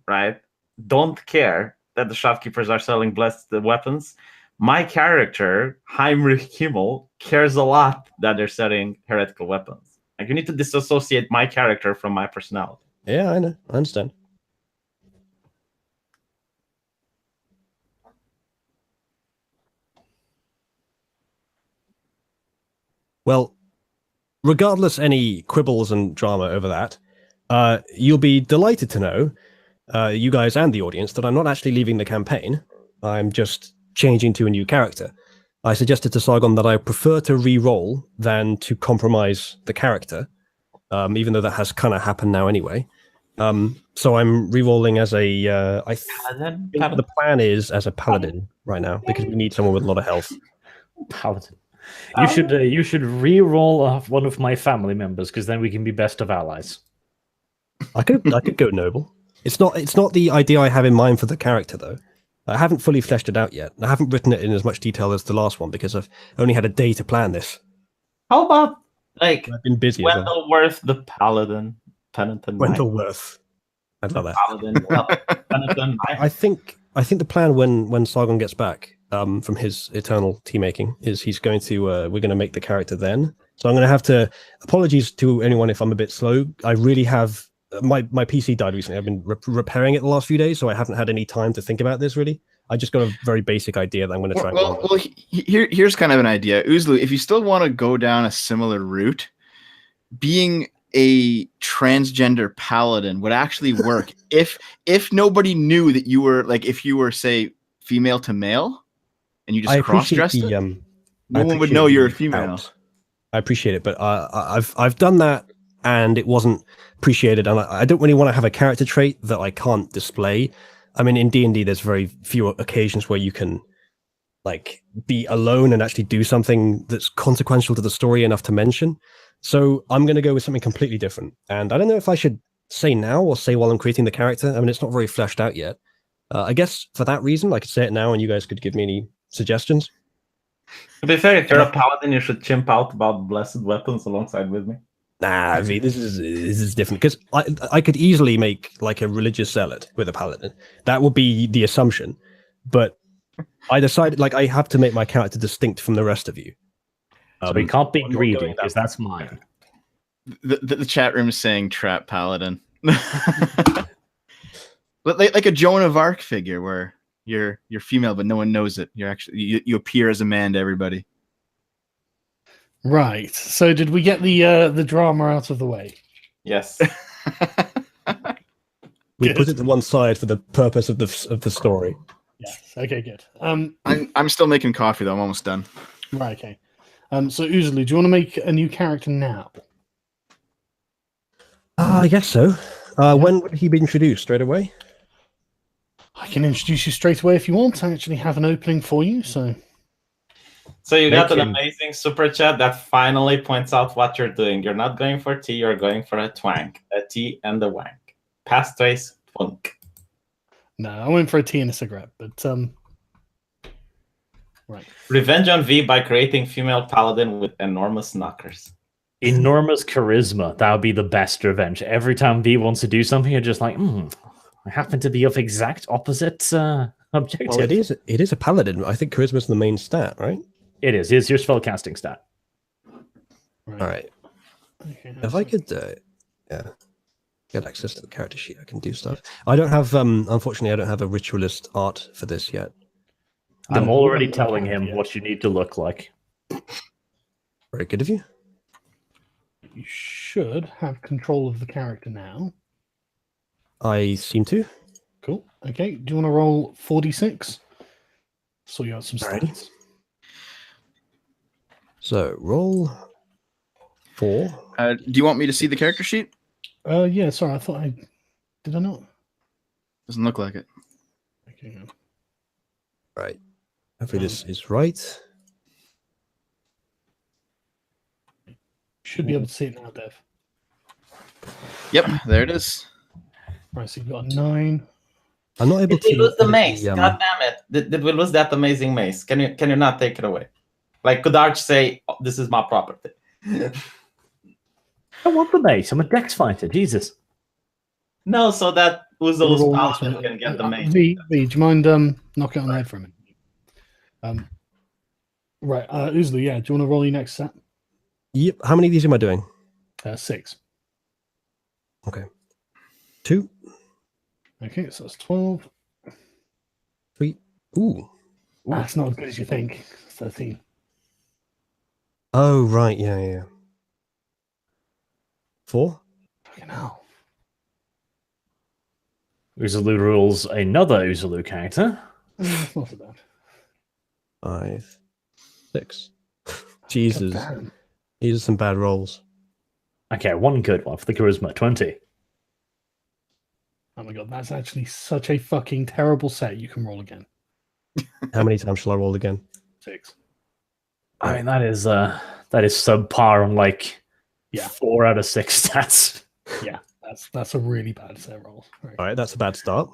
Right, don't care that the shopkeepers are selling blessed weapons. My character, Heinrich Himmel, cares a lot that they're selling heretical weapons. Like, you need to disassociate my character from my personality. Yeah, I know. I understand. Well, regardless any quibbles and drama over that, you'll be delighted to know, you guys and the audience, that I'm not actually leaving the campaign. I'm just changing to a new character. I suggested to Sargon that I prefer to re-roll than to compromise the character, even though that has kind of happened now anyway. So I'm re-rolling as a... I think the plan is as a paladin right now, because we need someone with a lot of health. Paladin. You should re-roll off one of my family members, because then we can be best of allies. I could go noble. It's not the idea I have in mind for the character, though. I haven't fully fleshed it out yet. I haven't written it in as much detail as the last one because I've only had a day to plan this. How about I've been busy. Wendellworth the Paladin, Penitent. Wendellworth. I'd love that. Paladin, Penitent. I think the plan when Sargon gets back from his eternal tea making is he's going to we're going to make the character then. So I'm going to have to apologies to anyone if I'm a bit slow. I really have. My PC died recently. I've been repairing it the last few days, so I haven't had any time to think about this, really. I just got a very basic idea that I'm going to try. Well, here's kind of an idea. Uzlu, if you still want to go down a similar route, being a transgender paladin would actually work if nobody knew that you were, like, if you were, say, female to male, and you just cross-dressed it, no one would know you're a female. I appreciate it, but I've done that, and it wasn't appreciated, and I don't really want to have a character trait that I can't display. I mean, in D&D, there's very few occasions where you can, like, be alone and actually do something that's consequential to the story enough to mention. So I'm going to go with something completely different. And I don't know if I should say now or say while I'm creating the character. I mean, it's not very fleshed out yet. I guess for that reason, I could say it now, and you guys could give me any suggestions. To be fair, if you're a paladin, you should chimp out about blessed weapons alongside with me. Nah, I mean, this is different because I could easily make like a religious zealot with a paladin. That would be the assumption, but I decided like I have to make my character distinct from the rest of you. So we can't be greedy because that's mine. The chat room is saying trap paladin, like a Joan of Arc figure where you're female but no one knows it. You're actually you appear as a man to everybody. Right. So did we get the drama out of the way? Yes. We put it to one side for the purpose of the story. Yes. Okay. Good. I'm still making coffee though. I'm almost done. Right. Okay. So Uzulu, do you want to make a new character now? I guess so. When would he be introduced? Straight away? I can introduce you straight away if you want. I actually have an opening for you. So you got an amazing super chat that finally points out what you're doing. You're not going for tea, you're going for a twank. A tea and a wank. Pastéis twunk. No, I went for a tea and a cigarette, but right. Revenge on V by creating female paladin with enormous knockers. Enormous charisma. That would be the best revenge. Every time V wants to do something, you're just like, I happen to be of exact opposite objective. Well, it is a paladin. I think charisma's the main stat, right? It is. It's your spellcasting stat. Right. All right. Okay, If I could, get access to the character sheet, I can do stuff. I don't have, unfortunately, I don't have a ritualist art for this yet. I'm No, already we don't telling have it him yet. what you need to look like. Very good of you. You should have control of the character now. I seem to. Cool. Okay. Do you want to roll 46? So you got some Alrighty. stats. So roll 4. Do you want me to see the character sheet? Yeah. Sorry, I thought I did. I not? Doesn't look like it. Okay. No. Right. Hopefully this is right. Should be able to see it now, Dev. Yep, there it is. Right. So you've got a 9. I'm not able Did we to lose the edit mace? the, God damn it! Did we lose that amazing mace? Can you not take it away? Like, could Arch say, oh, "This is my property"? I want the mace. I'm a dex fighter. Jesus. No, so that Uzulu's Roll next paladin one. can get the mace. V, do you mind knock it on the head for a minute? Right. Uzulu, yeah. Do you want to roll your next set? Yep. How many of these am I doing? 6. Okay. 2, Okay, so that's 12. 3. Ooh. That's not as good as you think. 13. Oh, right. Yeah. 4. Fucking hell. Uzulu rules another Uzulu character. That's not so bad. 5, 6. Jesus. Goddamn. These are some bad rolls. Okay, one good one for the charisma, 20. Oh my god, that's actually such a fucking terrible set. You can roll again. How many times shall I roll again? 6. I mean, that is subpar on like Yeah. 4 out of 6 stats. Yeah, that's a really bad set roll. Right. All right, that's a bad start.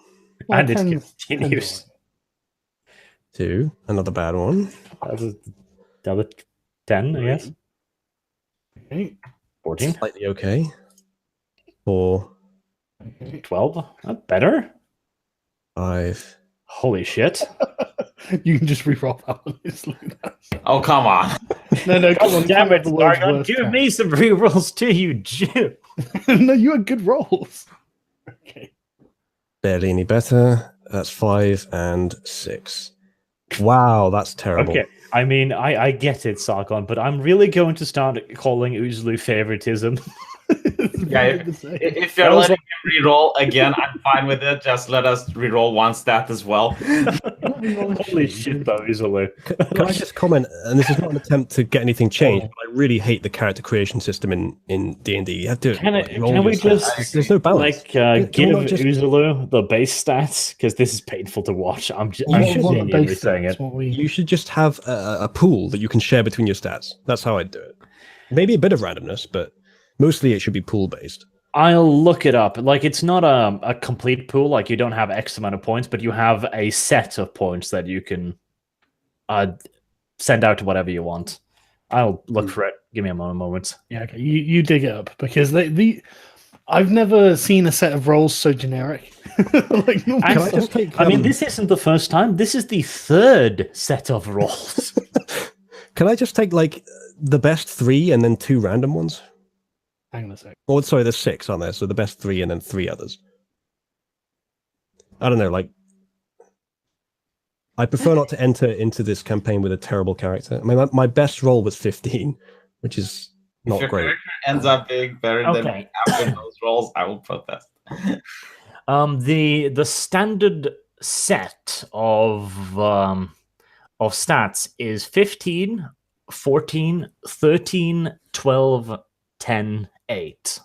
Well, And it 10 continues. 2, another bad one. That's another 10, I guess. Okay. 14, Slightly okay. 4, Okay. 12. Better? 5. Holy shit. You can just re-roll that one. Oh, come on. No, come on. Damn it, the world's Sargon, worst give cat. me some rerolls too, you Jew. No, you had good rolls. Okay. Barely any better. That's 5 and 6. Wow, that's terrible. Okay, I mean, I get it, Sargon, but I'm really going to start calling Uzulu favoritism. Yeah, if you're letting him reroll again, I'm fine with it. Just let us reroll one stat as well. Holy shit, though, Uzulu. Can I just comment? And this is not an attempt to get anything changed, but I really hate the character creation system in D&D. You have to. Can roll we your just stats. There's no balance. like Can give we not just- Uzulu the base stats? Because this is painful to watch. I'm should- genuinely saying it. You should just have a pool that you can share between your stats. That's how I'd do it. Maybe a bit of randomness, but mostly it should be pool based. I'll look it up. Like, it's not a complete pool. Like, you don't have X amount of points, but you have a set of points that you can send out to whatever you want. I'll look for it. Give me a moment. Yeah, okay. You dig it up because I've never seen a set of rolls so generic. Like, no, Can I just take? I mean, this isn't the first time. This is the third set of rolls. Can I just take like the best 3 and then 2 random ones? hang on a sec. Oh, sorry, there's 6, aren't there? So the best 3 and then 3 others. I don't know, like I prefer not to enter into this campaign with a terrible character. I mean, my best roll was 15, which is If not your great. character ends up being better than Okay. me after those rolls, I will protest. The standard set of stats is 15, 14, 13, 12, 10, 8.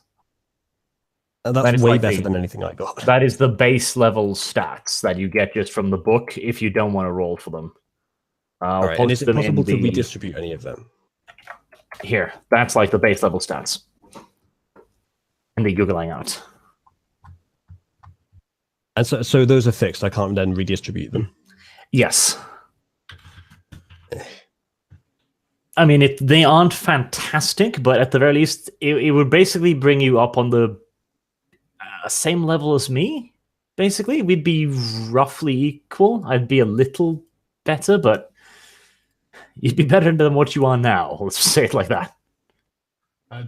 And That that's is way like better the- than anything I got. That is the base level stats that you get just from the book if you don't want to roll for them. I'll All right, and post is it them in possible to the- redistribute any of them? Here, that's like the base level stats. In the Google Hangout. And so those are fixed. I can't then redistribute them. Yes. I mean, they aren't fantastic, but at the very least, it would basically bring you up on the same level as me, basically. We'd be roughly equal. I'd be a little better, but you'd be better than what you are now. Let's say it like that.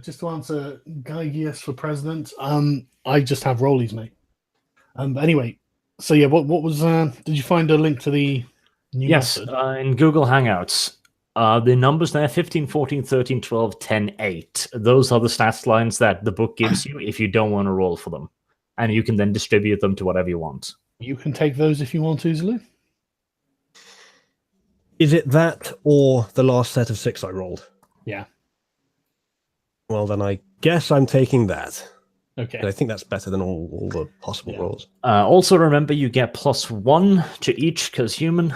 Just to answer Guy Gears for president, I just have rollies, mate. But anyway, so yeah, what was? Did you find a link to the new Yes, method? in Google Hangouts. The numbers there 15, 14, 13, 12, 10, 8. Those are the stats lines that the book gives you if you don't want to roll for them. And you can then distribute them to whatever you want. You can take those if you want to, Zulu. Is it that or the last set of 6 I rolled? Yeah. Well, then I guess I'm taking that. Okay. I think that's better than all the possible rolls. Also, remember you get +1 to each because human.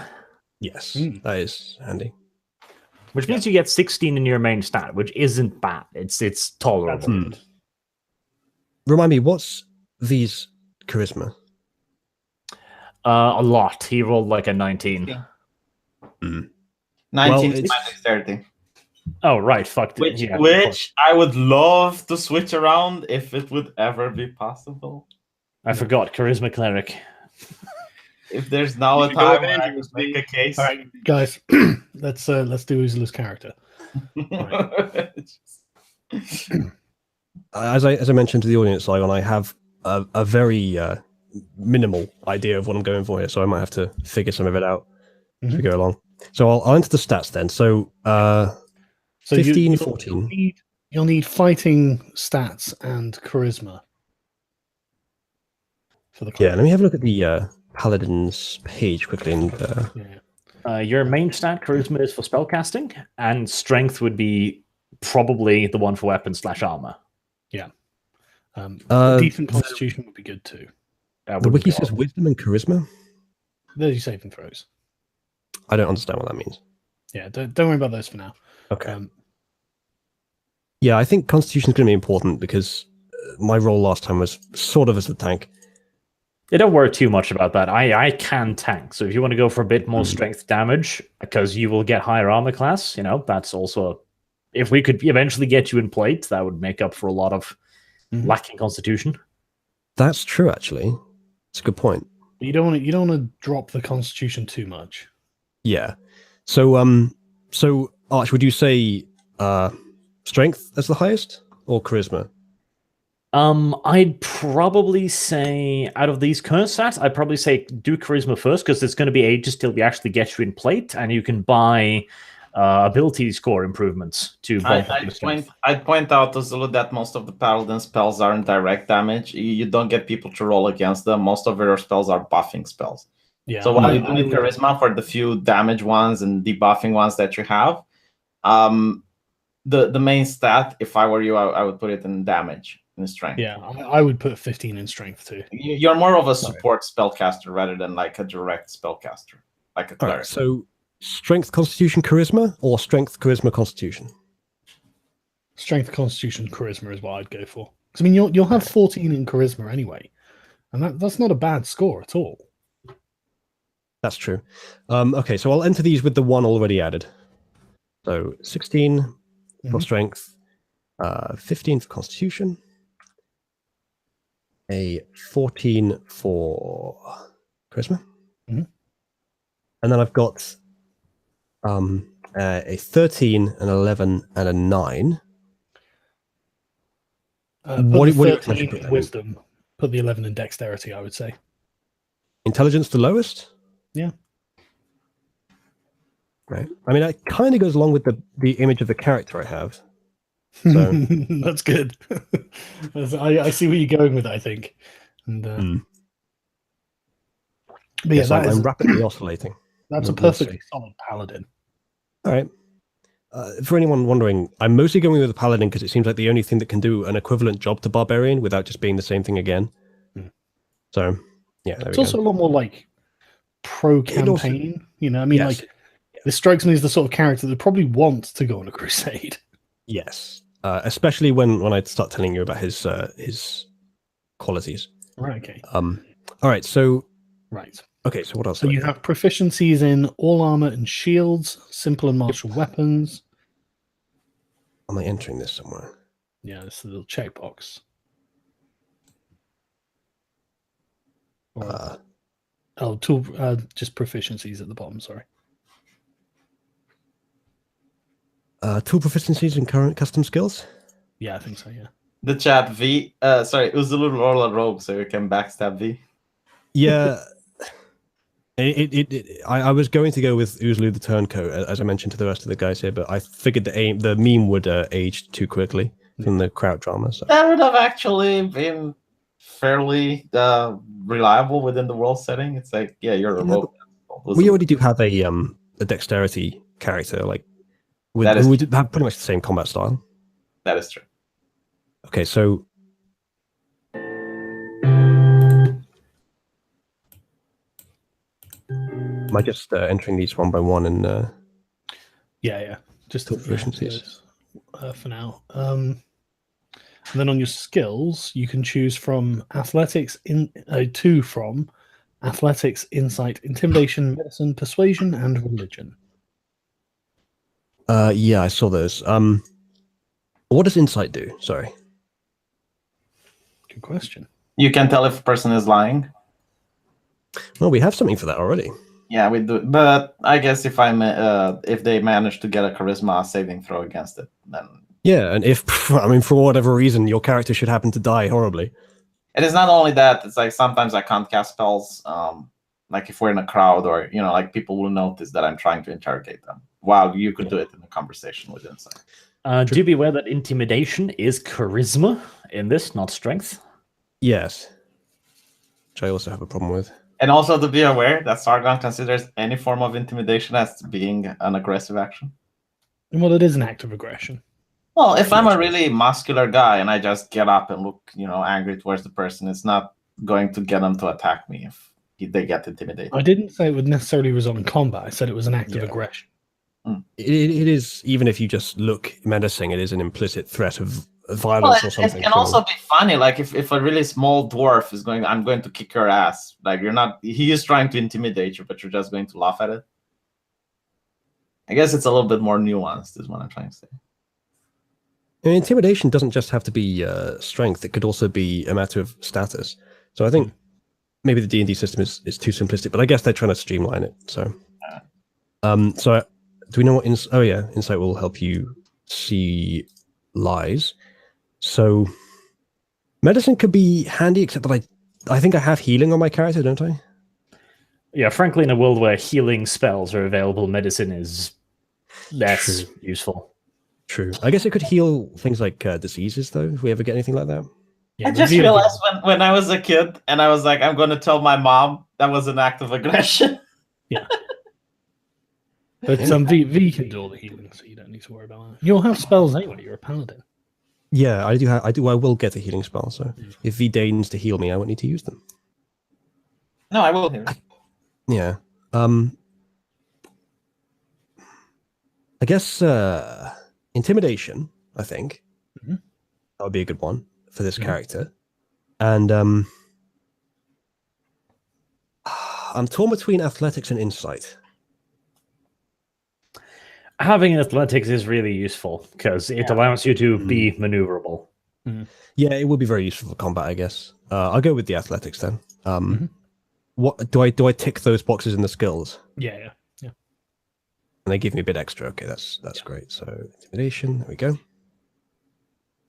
Yes, that is handy. Which means you get 16 in your main stat, which isn't bad. It's tolerable. Remind me, what's these charisma? A lot. He rolled like a 19. 19 Well, is my dexterity. Oh, right. Fuck it. Which, Yeah, which I would love to switch around if it would ever be possible. I forgot. Charisma cleric. If there's now a should go time with when I Andrew, could make a case. All right, guys, let's do Uzula's character. As I mentioned to the audience, Ion, I have a very minimal idea of what I'm going for here, so I might have to figure some of it out as we go along. So I'll enter the stats then. So, 15, 14. You'll need fighting stats and charisma for the Yeah, let me have a look at the Paladin's page quickly. And Your main stat, charisma, is for spellcasting, and strength would be probably the one for weapons / armor. Yeah. Decent constitution would be good too. The wiki says wisdom and charisma. There's your saving throws. I don't understand what that means. Yeah, don't worry about those for now. Okay. Yeah, I think constitution is going to be important because my role last time was sort of as the tank. Yeah, don't worry too much about that. I can tank, so if you want to go for a bit more strength damage, because you will get higher armor class, that's also... If we could eventually get you in plate, that would make up for a lot of lacking constitution. That's true, actually. It's a good point. You don't want to drop the constitution too much. Yeah. So Arch, would you say strength as the highest or charisma? I'd probably say, out of these current stats, I'd probably say do charisma first, because it's going to be ages till we actually get you in plate, and you can buy ability score improvements to bump up your strength. I'd point out to Zulu that most of the paladin spells aren't direct damage. You don't get people to roll against them. Most of your spells are buffing spells. Yeah. So while you do need charisma for the few damage ones and debuffing ones that you have, the main stat, if I were you, I would put it in damage and strength. Yeah, I would put 15 in strength too. You're more of a support spellcaster rather than like a direct spellcaster, like a cleric. Right, so strength, constitution, charisma, or strength, charisma, constitution? Strength, constitution, charisma is what I'd go for. 'Cause, I mean, you'll have 14 in charisma anyway, and that's not a bad score at all. That's true. Okay, so I'll enter these with the 1 already added. So 16 for strength, 15 for constitution, a 14 for charisma, and then I've got a 13, an 11, and a 9. What do you 13 in wisdom? Put the 11 in dexterity, I would say. Intelligence the lowest? Yeah. Right. I mean, that kind of goes along with the image of the character I have. So that's good. I see where you're going with it, I think. And but yeah, yes, I'm rapidly oscillating. That's a perfectly solid paladin. All right. For anyone wondering, I'm mostly going with the paladin because it seems like the only thing that can do an equivalent job to barbarian without just being the same thing again. So, yeah. It's also a lot more like pro-campaign. I mean, yes. like, this strikes me as the sort of character that probably wants to go on a crusade. Yes. Especially when I start telling you about his qualities. Right, okay. All right, so... Right. Okay, so what else? So you have proficiencies in all armor and shields, simple and martial weapons. Am I entering this somewhere? Yeah, it's a little checkbox. Tool, just proficiencies at the bottom. Sorry. Tool proficiencies and current custom skills. Yeah, I think so. Yeah. The chat V. Sorry, Uzulu roll a rogue so you can backstab V. Yeah. I was going to go with Uzlu the Turncoat, as I mentioned to the rest of the guys here, but I figured the meme would age too quickly from the crowd drama. So. That would have actually been fairly reliable within the world setting. It's like, yeah, you're a rogue. We already do have a dexterity character, like we have pretty much the same combat style. That is true. Okay, so am I just entering these one by one and Yeah. Just tool proficiencies for now. And then on your skills, you can choose from athletics from athletics, insight, intimidation, medicine, persuasion, and religion. Yeah, I saw those. What does insight do? Sorry. Good question. You can tell if a person is lying. Well, we have something for that already. Yeah, we do. But I guess if they manage to get a charisma saving throw against it, then yeah. And if for whatever reason your character should happen to die horribly, it is not only that. It's like sometimes I can't cast spells. Like if we're in a crowd, or like people will notice that I'm trying to interrogate them. While you could do it in a conversation with insight. Do be aware that intimidation is charisma in this, not strength. Yes. Which I also have a problem with. And also to be aware that Sargon considers any form of intimidation as being an aggressive action. Well, it is an act of aggression. Well, if I'm a really muscular guy and I just get up and look, angry towards the person, it's not going to get them to attack me if they get intimidated. I didn't say it would necessarily result in combat. I said it was an act of aggression. It is, even if you just look menacing, it is an implicit threat of violence or something. It can also be funny, like if a really small dwarf is I'm going to kick your ass. Like he is trying to intimidate you, but you're just going to laugh at it. I guess it's a little bit more nuanced, is what I'm trying to say. Intimidation doesn't just have to be strength; it could also be a matter of status. So I think maybe the D&D system is too simplistic, but I guess they're trying to streamline it. So, do we know what? Insight will help you see lies. So, medicine could be handy, except that I think I have healing on my character, don't I? Yeah, frankly, in a world where healing spells are available, medicine is less useful. True. I guess it could heal things like diseases, though, if we ever get anything like that. I just realized when I was a kid and I was like, I'm going to tell my mom, that was an act of aggression. Yeah. But V can do all the healing, so you don't need to worry about that. You'll have spells anyway. You're a paladin. Yeah, I do. I will get a healing spell. So if V deigns to heal me, I won't need to use them. No, I will heal. Yeah. I guess intimidation. I think that would be a good one for this character. And I'm torn between athletics and insight. Having athletics is really useful because it allows you to be maneuverable. Yeah, it would be very useful for combat, I guess. I'll go with the athletics then. What do I tick those boxes in the skills? Yeah. And they give me a bit extra. Okay, that's great. So intimidation, there we go.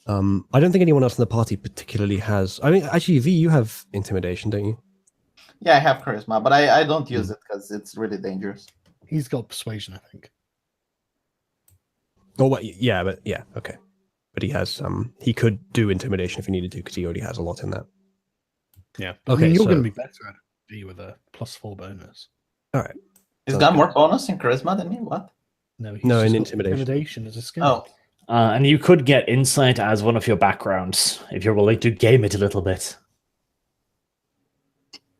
I don't think anyone else in the party particularly has. I mean, actually, V, you have intimidation, don't you? Yeah, I have charisma, but I don't use it because it's really dangerous. He's got persuasion, I think. Oh, well, yeah, okay. But he has he could do intimidation if he needed to because he already has a lot in that. Yeah. Okay, I mean, you're going to be better at it with a +4 bonus. All right. He's got more bonus in charisma than me. What? No, in intimidation. Intimidation is a skill. Oh. And you could get insight as one of your backgrounds if you're willing to game it a little bit.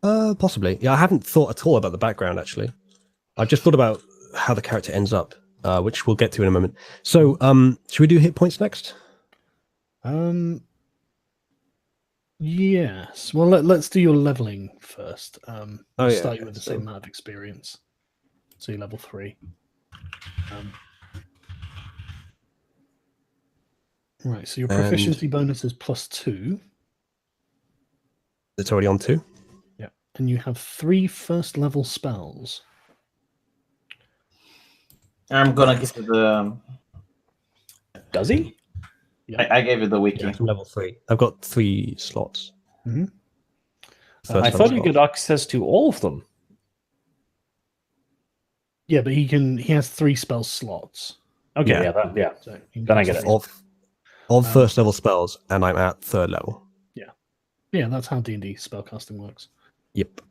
Possibly. Yeah, I haven't thought at all about the background, actually. I've just thought about how the character ends up, which we'll get to in a moment. So, should we do hit points next? Yes. Well, let's do your leveling first. Start you with the so same amount of experience. So you're level 3. Right, so your proficiency bonus is +2. It's already on 2? Yeah. and you have 3 first-level spells. I'm gonna give you the. Does he? I gave you the wiki. Yeah, from level 3. I've got 3 slots. Mm-hmm. First I level thought you slot. could access to all of them. Yeah, but he has 3 spell slots. Okay, Yeah. yeah. So you can Then I cast get it. three. Of first level spells, and I'm at 3rd level. Yeah, that's how D&D spellcasting works. Yep.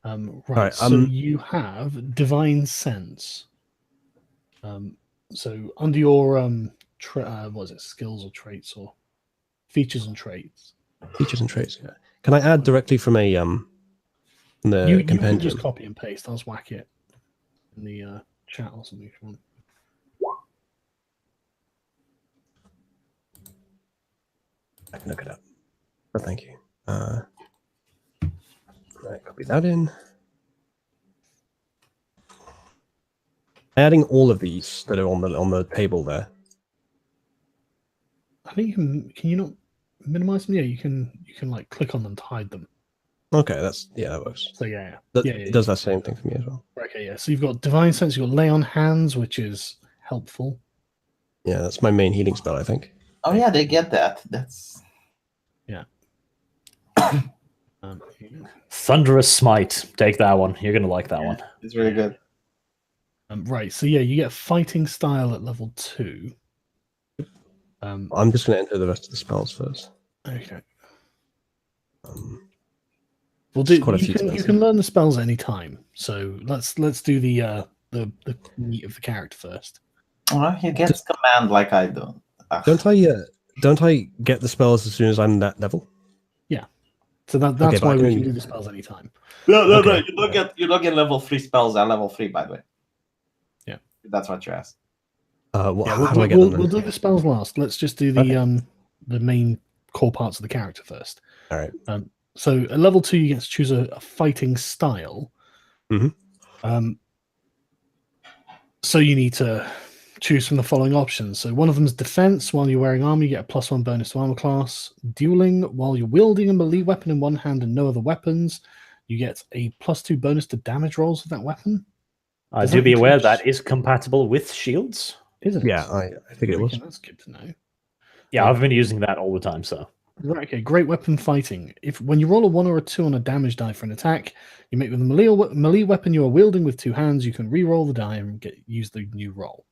Right, Alright, so you have Divine Sense. So under your what is it, skills or traits or features and traits? Features and traits. Yeah. Can I add directly from a from the You can compendium? just copy and paste. I'll just whack it in the chat or something if you want. I can look it up. Oh, thank you. Right, copy that in. Adding all of these that are on the table there. I think can you not minimize them? Yeah, you can like click on them to hide them. Okay, that works. So yeah. That Yeah, does that same thing for me as well. Okay, yeah. So you've got Divine Sense, you've got Lay on Hands, which is helpful. Yeah, that's my main healing spell, I think. Oh yeah, they get that. That's. Thunderous Smite. Take that one. You're gonna like that one. It's really good. Right, so yeah, you get Fighting Style at level 2. I'm just going to enter the rest of the spells first. Okay. There's Well, do, quite a you, few can, spells you can learn the spells any time. So let's do the meat of the character first. Well, he gets command like I do. Don't I get the spells as soon as I'm that level? So that's Okay, but why I we can- can do the spells anytime. No, Okay. You don't get level 3 spells at level 3, by the way. Yeah. If that's what you asked. How do I We'll, get we'll, them? we'll do the spells last. Let's just do the main core parts of the character first. All right. So at level 2, you get to choose a fighting style. Mhm. So you need to choose from the following options. So one of them is defense. While you're wearing armor, you get a +1 bonus to armor class. Dueling. While you're wielding a melee weapon in one hand and no other weapons, you get a +2 bonus to damage rolls with that weapon. Does Do that be aware include- that is compatible with shields. Is it? Yeah, I figured it was. Okay, that's good to know. Yeah, I've been using that all the time. So Right, okay, great weapon fighting. If when you roll a 1 or a 2 on a damage die for an attack, you make with a melee weapon you are wielding with 2 hands, you can re-roll the die and use the new roll.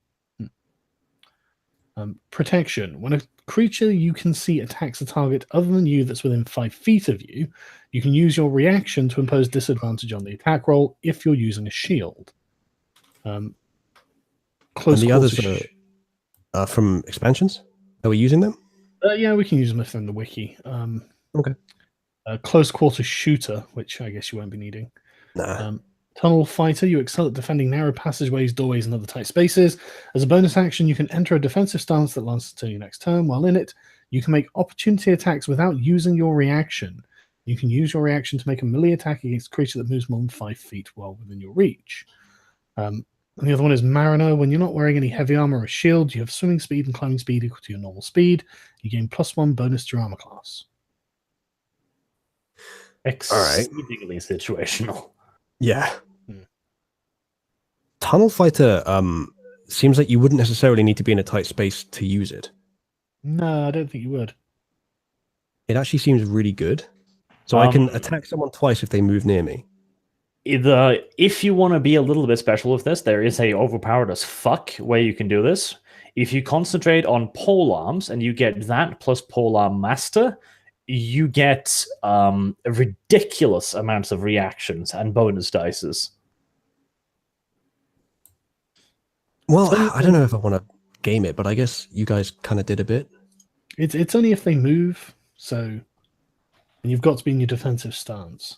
Protection. When a creature you can see attacks a target other than you that's within 5 feet of you, you can use your reaction to impose disadvantage on the attack roll if you're using a shield. Close And the quarters others are from expansions? Are we using them? yeah, we can use them if they're in the wiki. Okay. Close quarter shooter, which I guess you won't be needing. Nah. Tunnel fighter, you excel at defending narrow passageways, doorways, and other tight spaces. As a bonus action, you can enter a defensive stance that lasts until your next turn. While in it, you can make opportunity attacks without using your reaction. You can use your reaction to make a melee attack against a creature that moves more than 5 feet while within your reach. And the other one is Mariner. When you're not wearing any heavy armor or shield, you have swimming speed and climbing speed equal to your normal speed. You gain +1 bonus to your armor class. exceedingly situational. Yeah. Hmm. Tunnel fighter seems like you wouldn't necessarily need to be in a tight space to use it. No, I don't think you would. It actually seems really good. So I can attack someone twice if they move near me. If you want to be a little bit special with this, there is a overpowered as fuck way you can do this. If you concentrate on pole arms and you get that plus pole arm master, you get ridiculous amounts of reactions and bonus dices. Well, I don't know if I want to game it, but I guess you guys kind of did a bit. It's only if they move, so and you've got to be in your defensive stance.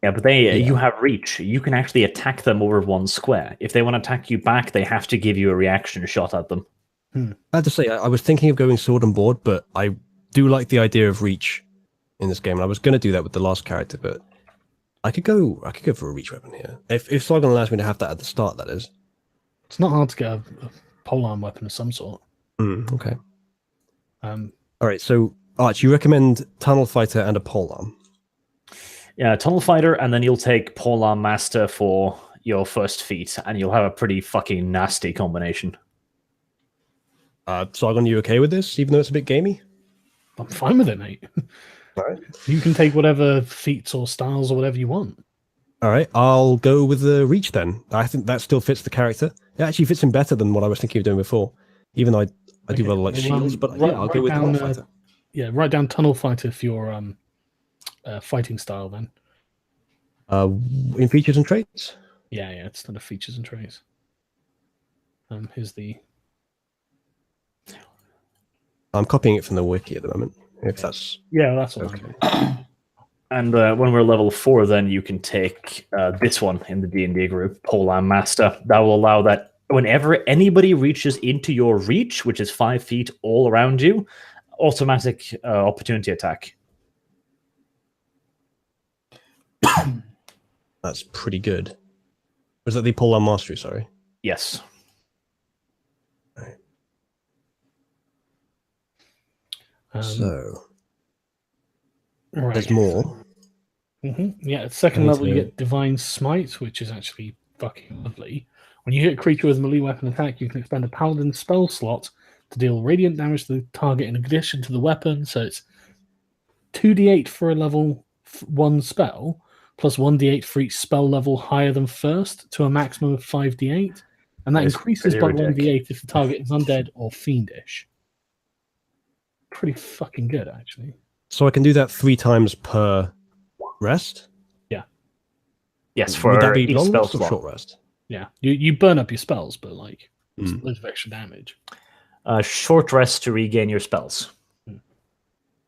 Yeah, but you have reach. You can actually attack them over one square. If they want to attack you back, they have to give you a reaction shot at them. I have to say, I was thinking of going sword and board, but I do like the idea of reach in this game. And I was going to do that with the last character, but I could go for a reach weapon here. If Sargon allows me to have that at the start, that is. It's not hard to get a polearm weapon of some sort. Okay. Um, All right. So, Arch, you recommend tunnel fighter and a polearm? Yeah, Tunnel Fighter, and then you'll take Polearm Master for your first feat, and you'll have a pretty fucking nasty combination. Sargon, you okay with this, even though it's a bit gamey? I'm fine with it, mate. All right. You can take whatever feats or styles or whatever you want. All right, I'll go with the reach then. I think that still fits the character. It actually fits him better than what I was thinking of doing before. Even though I do rather like shields, but yeah, I'll go with Tunnel Fighter. Yeah, write down Tunnel Fighter for your fighting style then. In features and traits? Yeah, it's under features and traits. Here's the... I'm copying it from the wiki at the moment. If that's... Yeah, that's what okay. And when we're level 4, then you can take this one in the D&D group, Polearm Master. That will allow that whenever anybody reaches into your reach, which is 5 feet all around you, automatic opportunity attack. That's pretty good. Was that the Polearm Mastery, sorry? Yes. So... Right. There's more. Yeah, at second level you get Divine Smite, which is actually fucking lovely. When you hit a creature with a melee weapon attack, you can expend a paladin spell slot to deal radiant damage to the target in addition to the weapon. So it's 2d8 for a level 1 spell, plus 1d8 for each spell level higher than first, to a maximum of 5d8. And that increases by 1d8 if the target is undead or fiendish. Pretty fucking good, actually. So I can do that 3 times per rest? Yeah. Yes, for Would that be each long spell rest or slot. short rest? Yeah. You burn up your spells, but like it's loads of extra damage. Short rest to regain your spells.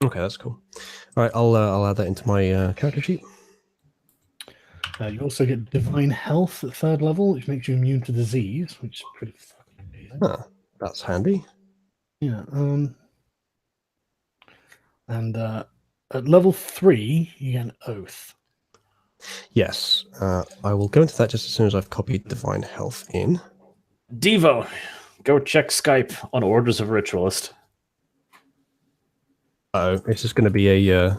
Okay, that's cool. All right, I'll add that into my character sheet. You also get Divine Health at 3rd level, which makes you immune to disease, which is pretty fucking amazing. Huh, that's handy. Yeah. And at level 3, you get an Oath. Yes, I will go into that just as soon as I've copied Divine Health in. Devo, go check Skype on Orders of Ritualist. Oh, this is going to be a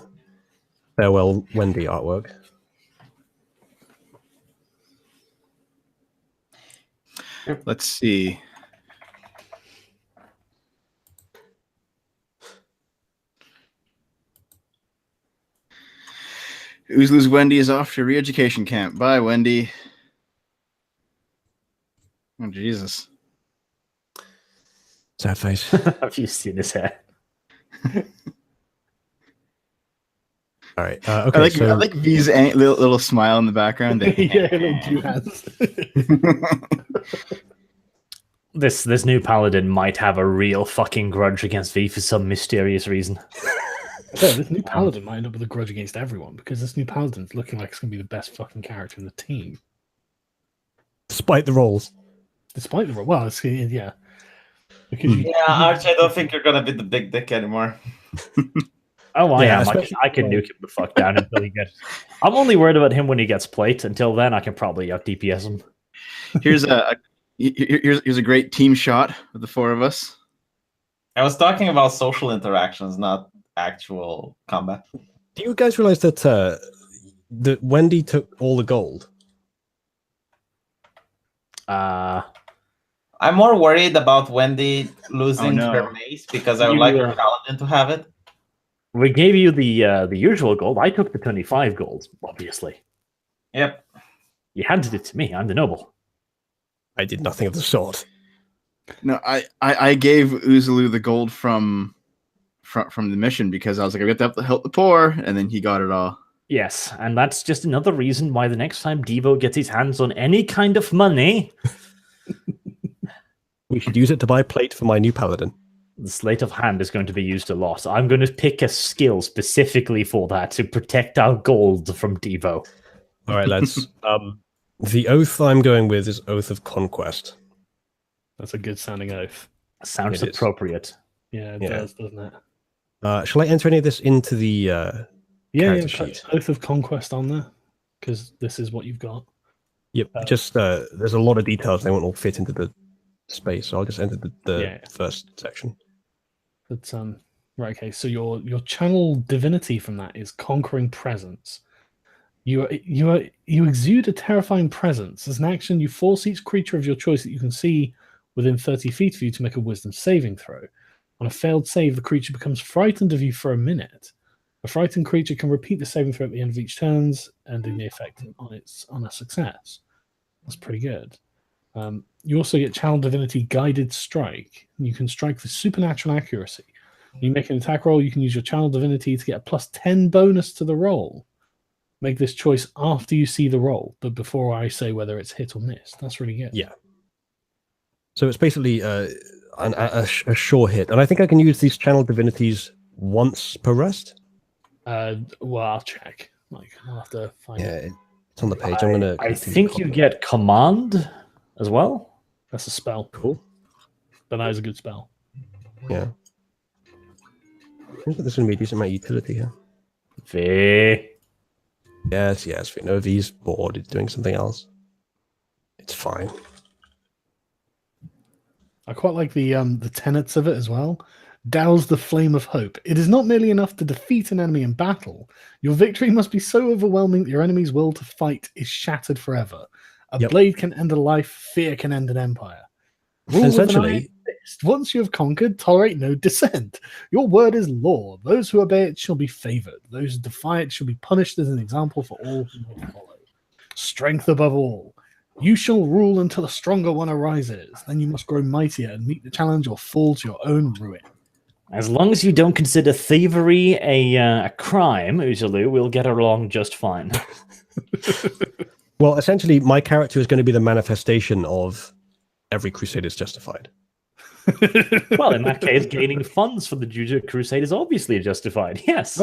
Farewell Wendy artwork. Let's see. Oozloo's Wendy is off to re-education camp. Bye, Wendy. Oh, Jesus. Sad face. Have you seen his hair? All right. Okay. I like V's little smile in the background. Yeah, little two hands. This new paladin might have a real fucking grudge against V for some mysterious reason. Yeah, this new paladin might end up with a grudge against everyone because this new paladin's looking like it's going to be the best fucking character in the team. Despite the rolls. Despite the well, it's, yeah. Because Arch, I don't think you're gonna be the big dick anymore. Oh, I Yeah, am. I can nuke him the fuck down until he gets. I'm only worried about him when he gets plate. Until then, I can probably out DPS him. Here's a great team shot of the 4 of us. I was talking about social interactions, not actual combat. Do you guys realize that that Wendy took all the gold? I'm more worried about Wendy losing no. her mace because I would like her paladin to have it. We gave you the usual gold. I took the 25 gold, obviously. Yep. You handed it to me. I'm the noble. I did nothing of the sort. No, I gave Oozloo the gold from the mission because I was like, I got to help the poor, and then he got it all. Yes, and that's just another reason why the next time Devo gets his hands on any kind of money, We should use it to buy plate for my new paladin. the sleight of hand is going to be used a lot. I'm going to pick a skill specifically for that to protect our gold from Devo. All right, lads. The oath I'm going with is Oath of Conquest. that's a good sounding oath. Sounds It is. appropriate. Yeah, it Yeah. does, doesn't it? Shall I enter any of this into the Yeah, character put sheet? Oath of Conquest on there because this is what you've got. Yep. Just there's a lot of details. They won't all fit into the space, so I'll just enter the Yeah. first section. But right, okay. So your channel divinity from that is Conquering Presence. You exude a terrifying presence. As an action, you force each creature of your choice that you can see within 30 feet of you to make a wisdom saving throw. On a failed save, the creature becomes frightened of you for a minute. A frightened creature can repeat the saving throw at the end of each turns, ending the effect on a success. That's pretty good. You also get Channel Divinity Guided Strike. You can strike with supernatural accuracy. When you make an attack roll, you can use your Channel Divinity to get a plus 10 bonus to the roll. Make this choice after you see the roll, but before I say whether it's hit or miss. That's really good. Yeah. So it's basically a sure hit. And I think I can use these Channel Divinities once per rest. Well, I'll check. I'll have to find it. Yeah, it's on the page. I'm gonna. I think you get command as well. That's a spell. Cool. But that is a good spell. Yeah. I think there's going to be a decent amount of utility here. V. Yes. We know V's bored. It's doing something else. It's fine. I quite like the tenets of it as well. Douse the flame of hope. It is not merely enough to defeat an enemy in battle. Your victory must be so overwhelming that your enemy's will to fight is shattered forever. A blade can end a life, fear can end an empire. Rule essentially, once you have conquered, tolerate no dissent. Your word is law. Those who obey it shall be favored. Those who defy it shall be punished as an example for all who will follow. Strength above all. You shall rule until a stronger one arises. Then you must grow mightier and meet the challenge or fall to your own ruin. As long as you don't consider thievery a crime, Angel-poloo, we'll get along just fine. Well, essentially, my character is going to be the manifestation of every crusade is justified. Well, in that case, gaining funds for the Juju Crusade is obviously justified. Yes.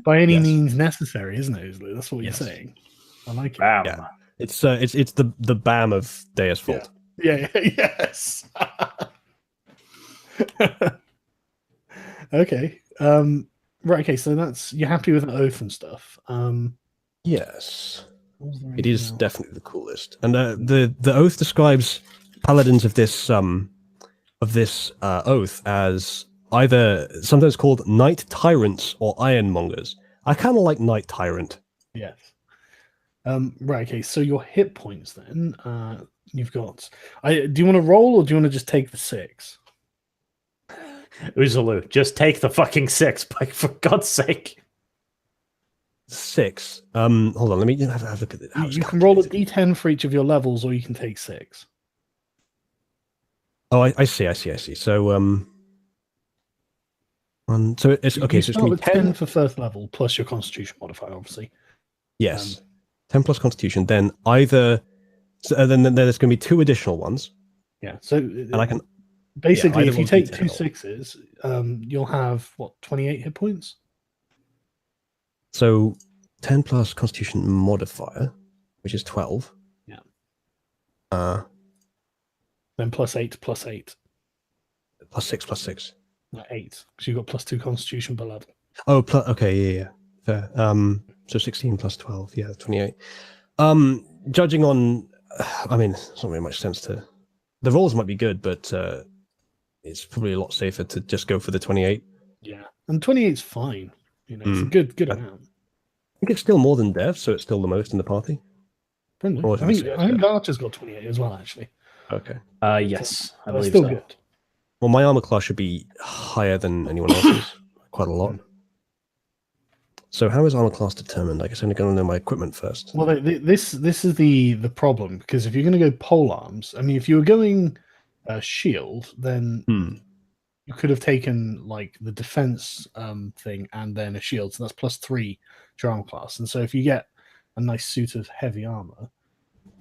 By any means necessary, isn't it, Angel-poloo? That's what you're saying. I like it. Bam. Yeah. It's the BAM of Deus Vult. Yeah. Yes. Okay. Right. Okay. So you're happy with the oath and stuff. Yes. It is definitely the coolest, and the oath describes paladins of this oath as either sometimes called knight tyrants or ironmongers. I kind of like knight tyrant. Yes. Right. Okay. So your hit points then. You've got. Do you want to roll or do you want to just take the 6? Angel-poloo, just take the fucking 6, for God's sake. 6. Hold on, let me have a look at it. You can roll a d10 for each of your levels, or you can take 6. Oh, I see. So, so it's okay. So it's going to be 10 for first level plus your Constitution modifier, obviously. Yes, 10 plus Constitution. Then either, then there's going to be 2 additional ones. Yeah. So, and I can basically, if you take 2 D10 6s, you'll have 28 hit points. So 10 plus Constitution modifier, which is 12. Yeah. Then plus 8 plus 8. Plus 6. 8, because you've got plus 2 Constitution per level. Oh, okay, yeah. Fair. So 16 plus 12, yeah, 28. Judging on, I mean, it's not really much sense to. The rolls might be good, but it's probably a lot safer to just go for the 28. Yeah, and 28's fine. It's a good amount. I think it's still more than Dev, so it's still the most in the party. I think Archer's got 28 as well, actually. Okay. Yes, I That's believe still so. good. Well, my armor class should be higher than anyone else's, quite a lot. So how is armor class determined? I guess I'm going to know my equipment first. Well, this is the problem, because if you're going to go pole arms, I mean, if you were going shield, then you could have taken like the defense thing and then a shield, so that's plus 3 to your armor class. And so if you get a nice suit of heavy armor,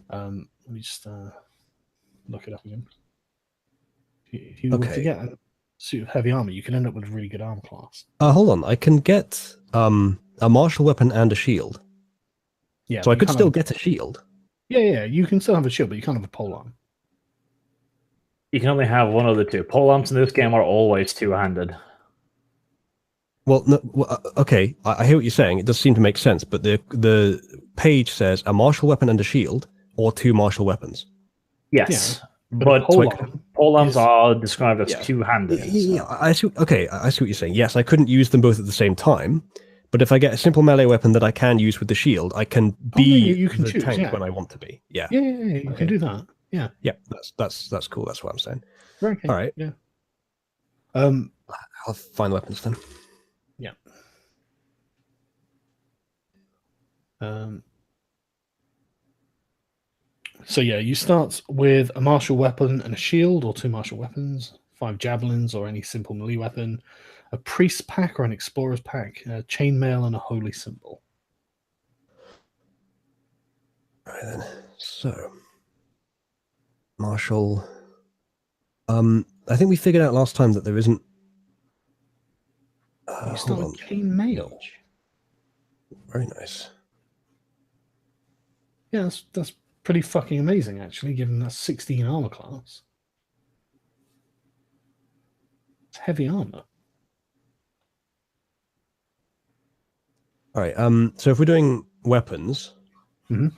let me just look it up again. If you were to get a suit of heavy armor, you can end up with a really good armor class. Hold on, I can get a martial weapon and a shield. Yeah, so I could still get a shield. Yeah, you can still have a shield, but you can't have a pole arm. You can only have one of the two. Pole arms in this game are always two-handed. Well, no, okay, I hear what you're saying. It does seem to make sense, but the page says a martial weapon and a shield, or 2 martial weapons. Yes, yeah, but pole arms is... are described as two-handed. Yeah, I see. Okay, I see what you're saying. Yes, I couldn't use them both at the same time, but But if I get a simple melee weapon that I can use with the shield, I can be you can the choose, tank yeah. when I want to be. Yeah. Yeah, you can do that. Yeah. Yeah, that's cool. That's what I'm saying. Okay. All right. Yeah. I'll find the weapons then. Yeah. So yeah, you start with a martial weapon and a shield, or 2 martial weapons, 5 javelins or any simple melee weapon, a priest pack or an explorer's pack, a chainmail, and a holy symbol. Right then. So, martial. I think we figured out last time that there isn't. You start with chainmail. Very nice. Yeah, that's pretty fucking amazing, actually, given that's 16 armor class. It's heavy armor. All right. So if we're doing weapons, Mhm.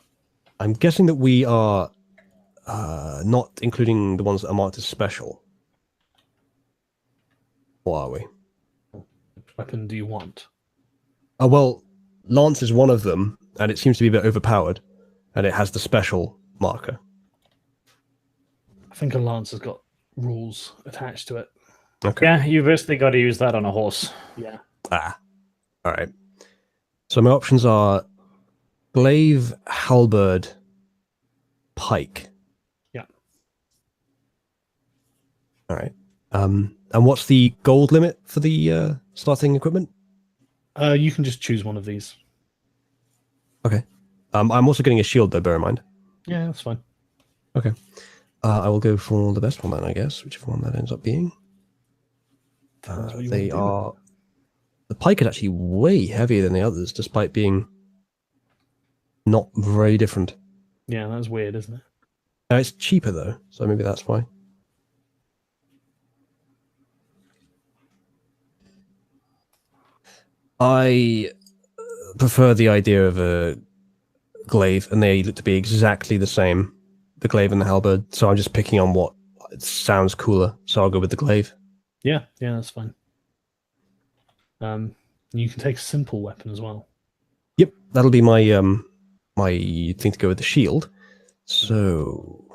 I'm guessing that we are not including the ones that are marked as special. Or are we? Which weapon do you want? Oh well, lance is one of them, and it seems to be a bit overpowered, and it has the special marker. I think a lance has got rules attached to it. Okay. Yeah, you basically got to use that on a horse. Yeah. All right. So my options are glaive, halberd, pike. Yeah. All right. And what's the gold limit for the starting equipment? You can just choose one of these. Okay. I'm also getting a shield though, bear in mind. Yeah, that's fine. Okay. I will go for the best one then, I guess, whichever one that ends up being. Depends what you They want are... The pike is actually way heavier than the others, despite being not very different. Yeah, that's weird, isn't it? It's cheaper though, so maybe that's why. I prefer the idea of a glaive, and they look to be exactly the same, the glaive and the halberd, so I'm just picking on what sounds cooler, so I'll go with the glaive. Yeah, that's fine. You can take a simple weapon as well. Yep, that'll be my my thing to go with the shield. So,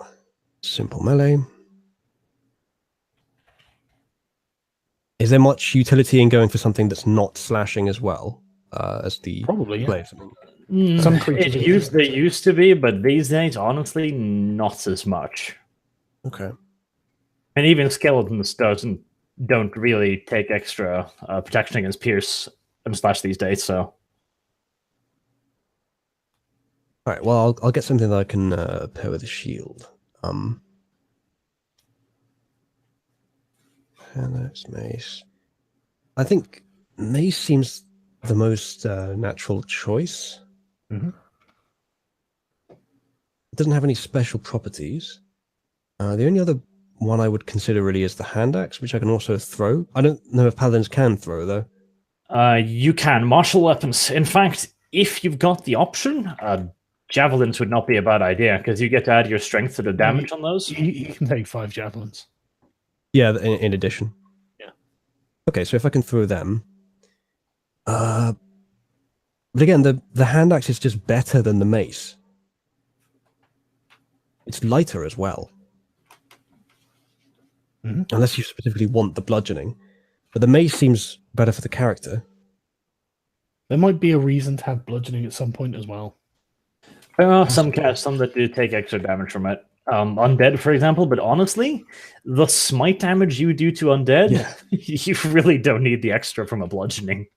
simple melee. Is there much utility in going for something that's not slashing as well as the Probably, yeah. glaive? I mean, Some creatures They used to be, but these days, honestly, not as much. okay. And even skeletons don't really take extra protection against pierce and slash these days. So, All right. Well, I'll get something that I can pair with a shield. That's mace. I think mace seems the most natural choice. Mhm. It doesn't have any special properties. The only other one I would consider really is the hand axe, which I can also throw. I don't know if paladins can throw though. you can martial weapons. In fact, if you've got the option, javelins would not be a bad idea because you get to add your strength to the damage on those. You can take 5 javelins. Yeah, in addition. Yeah. Okay, so if I can throw them. But again, the hand axe is just better than the mace. It's lighter as well. Mhm. Unless you specifically want the bludgeoning. But the mace seems better for the character. There might be a reason to have bludgeoning at some point as well. There are some that do take extra damage from it. Undead, for example, but honestly, the smite damage you do to undead, you really don't need the extra from a bludgeoning.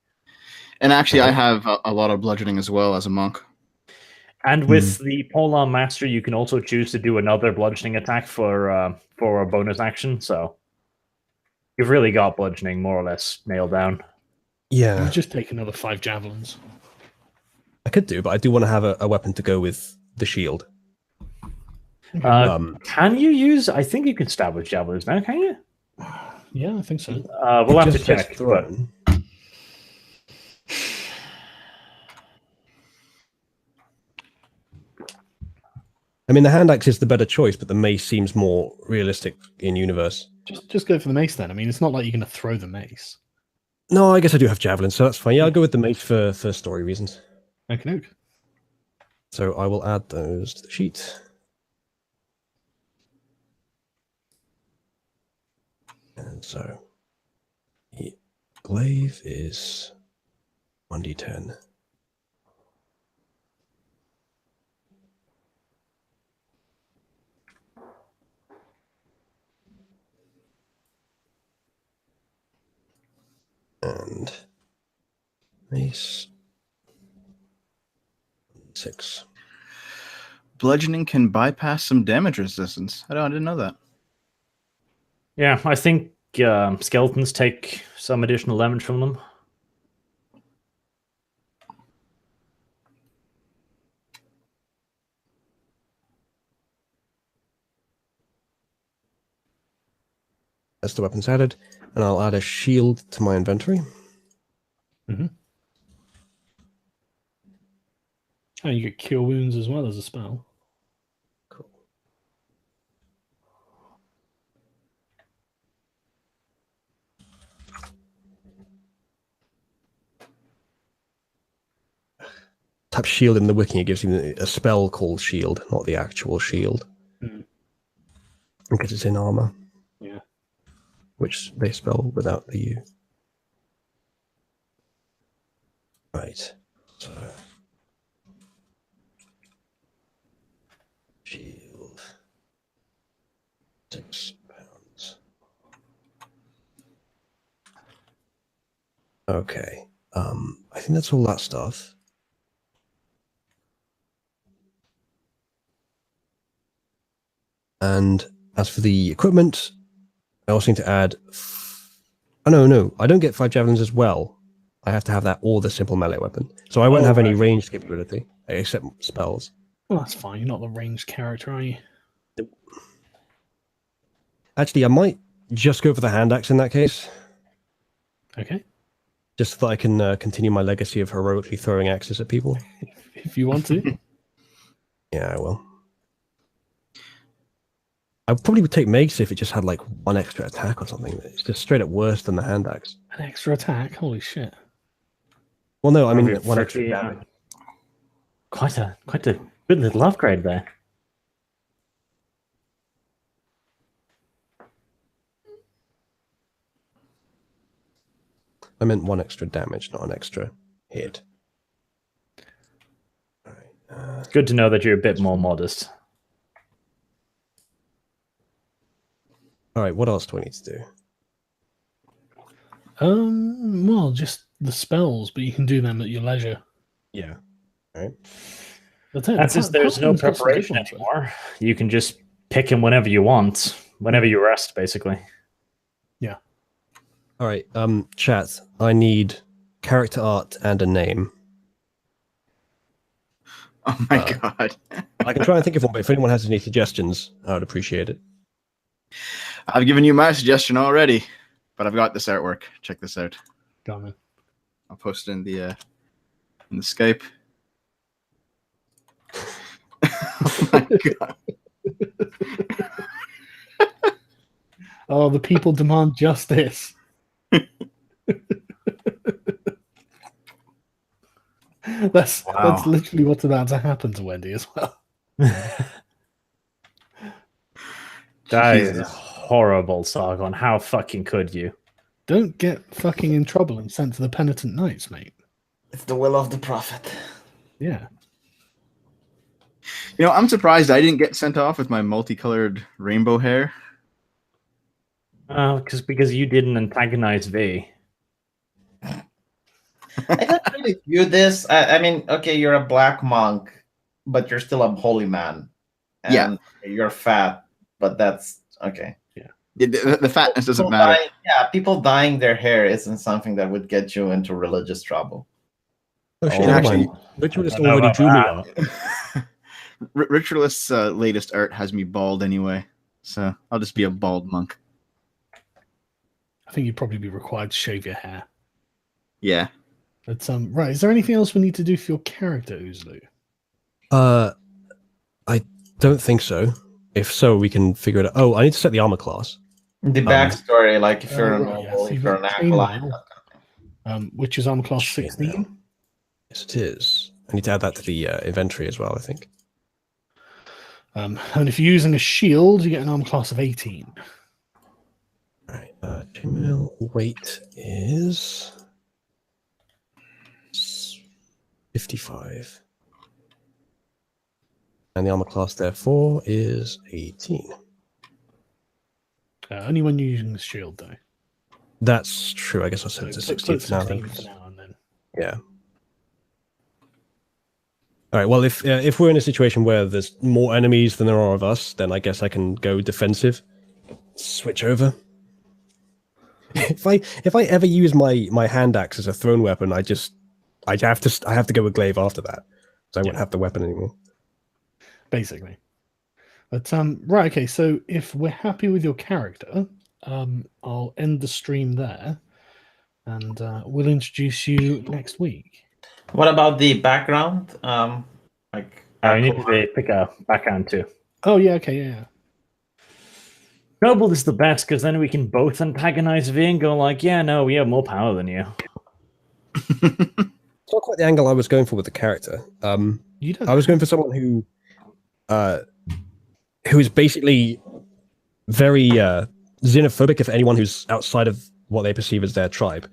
And actually, I have a lot of bludgeoning as well as a monk. And with the Polearm Master, you can also choose to do another bludgeoning attack for a bonus action. So you've really got bludgeoning more or less nailed down. Yeah. You just take another 5 javelins. I could do, but I do want to have a weapon to go with the shield. Can you use? I think you can stab with javelins now, can you? Yeah, I think so. We'll have to Just says check. But thrown. I mean, the hand axe is the better choice, but the mace seems more realistic in universe. Just go for the mace then. I mean, it's not like you're going to throw the mace. No, I guess I do have javelin, so that's fine. Yeah, I'll go with the mace for story reasons. Okay. So I will add those to the sheet. And so the glaive is 1d10. And mace 6. Bludgeoning can bypass some damage resistance. I didn't know that. Yeah, I think skeletons take some additional damage from them. That's the weapons added, and I'll add a shield to my inventory. And you get cure wounds as well as a spell. Cool. Tap shield in the wiki, it gives you a spell called shield, not the actual shield. Because it's in armor. Yeah. Which they spell without the U. Right. So shield. £6. Okay. I think that's all that stuff. And as for the equipment, I also need to add... Oh, no, I don't get 5 javelins as well. I have to have that or the simple melee weapon. So I won't have any ranged capability, except spells. Well, that's fine. You're not the ranged character, are you? Actually, I might just go for the hand axe in that case. Okay. Just so that I can continue my legacy of heroically throwing axes at people. If you want to. Yeah, I will. I probably would take Megs if it just had like 1 extra attack or something. It's just straight up worse than the hand axe. An extra attack? Holy shit. Well, no, I mean Probably 1 extra pretty, damage. Quite a good little upgrade there. I meant 1 extra damage, not an extra hit. All right, It's good to know that you're a bit more modest. all right, what else do I need to do? Well, just the spells, but you can do them at your leisure. Yeah. All right. That's just there's no preparation anymore. You can just pick them whenever you want, whenever you rest, basically. Yeah. All right, chat. I need character art and a name. Oh my god. I can try and think of one, but if anyone has any suggestions, I would appreciate it. I've given you my suggestion already, but I've got this artwork. Check this out. Go on. I'll post it in the Skype. Oh my god. Oh, the people demand justice. That's literally what's about to happen to Wendy as well. That is horrible, Sargon. How fucking could you? Don't get fucking in trouble and sent to the penitent knights, mate. It's the will of the prophet. Yeah. You know, I'm surprised I didn't get sent off with my multicolored rainbow hair. Because you didn't antagonize V. I don't really view this. I mean, okay, you're a black monk, but you're still a holy man. And Yeah. you're fat, but that's okay. The fatness doesn't matter. People dyeing their hair isn't something that would get you into religious trouble. Oh shit! Oh, never actually- mind. Ritualist already drew me out. Ritualist's latest art has me bald anyway, so I'll just be a bald monk. I think you'd probably be required to shave your hair. Yeah. But right, is there anything else we need to do for your character, Uzlu? I don't think so. If so, we can figure it out. Oh, I need to set the armor class. The backstory, like if you're a right, noble, yes, if you're an you've acolyte. trained which is armor class 16. Yes, it is. I need to add that to the inventory as well, I think. And if you're using a shield, you get an armor class of 18. Right, chainmail weight is 55. And the armor class, therefore, is 18. Only when you're using the shield, though. That's true. I guess I'll set it to 16 for now. Then. For now and then. Yeah. All right. Well, if we're in a situation where there's more enemies than there are of us, then I guess I can go defensive. Switch over. If I ever use my hand axe as a thrown weapon, I have to go with glaive after that, so I won't have the weapon anymore. Basically. But right, okay. So if we're happy with your character, I'll end the stream there, and we'll introduce you next week. What about the background? I need to pick a background too. Oh yeah, okay, yeah. Noble is the best because then we can both antagonize V and go like, yeah, no, we have more power than you. It's not quite the angle I was going for with the character. You don't. I was going for someone who is basically very xenophobic of anyone who's outside of what they perceive as their tribe.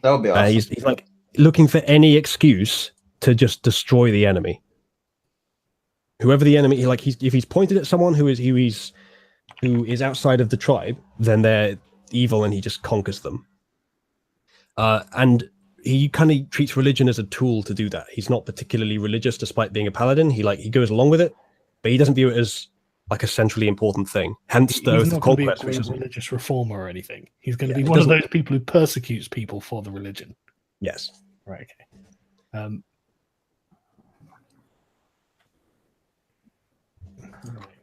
That would be awesome. He's like looking for any excuse to just destroy the enemy. Whoever the enemy, if he's pointed at someone who is outside of the tribe, then they're evil and he just conquers them. And he kind of treats religion as a tool to do that. He's not particularly religious despite being a paladin. He goes along with it, but he doesn't view it as like a centrally important thing. Hence the Oath of Conquest, which is a religious reformer or anything. He's going to be one of those people who persecutes people for the religion. Yes. Right. Okay.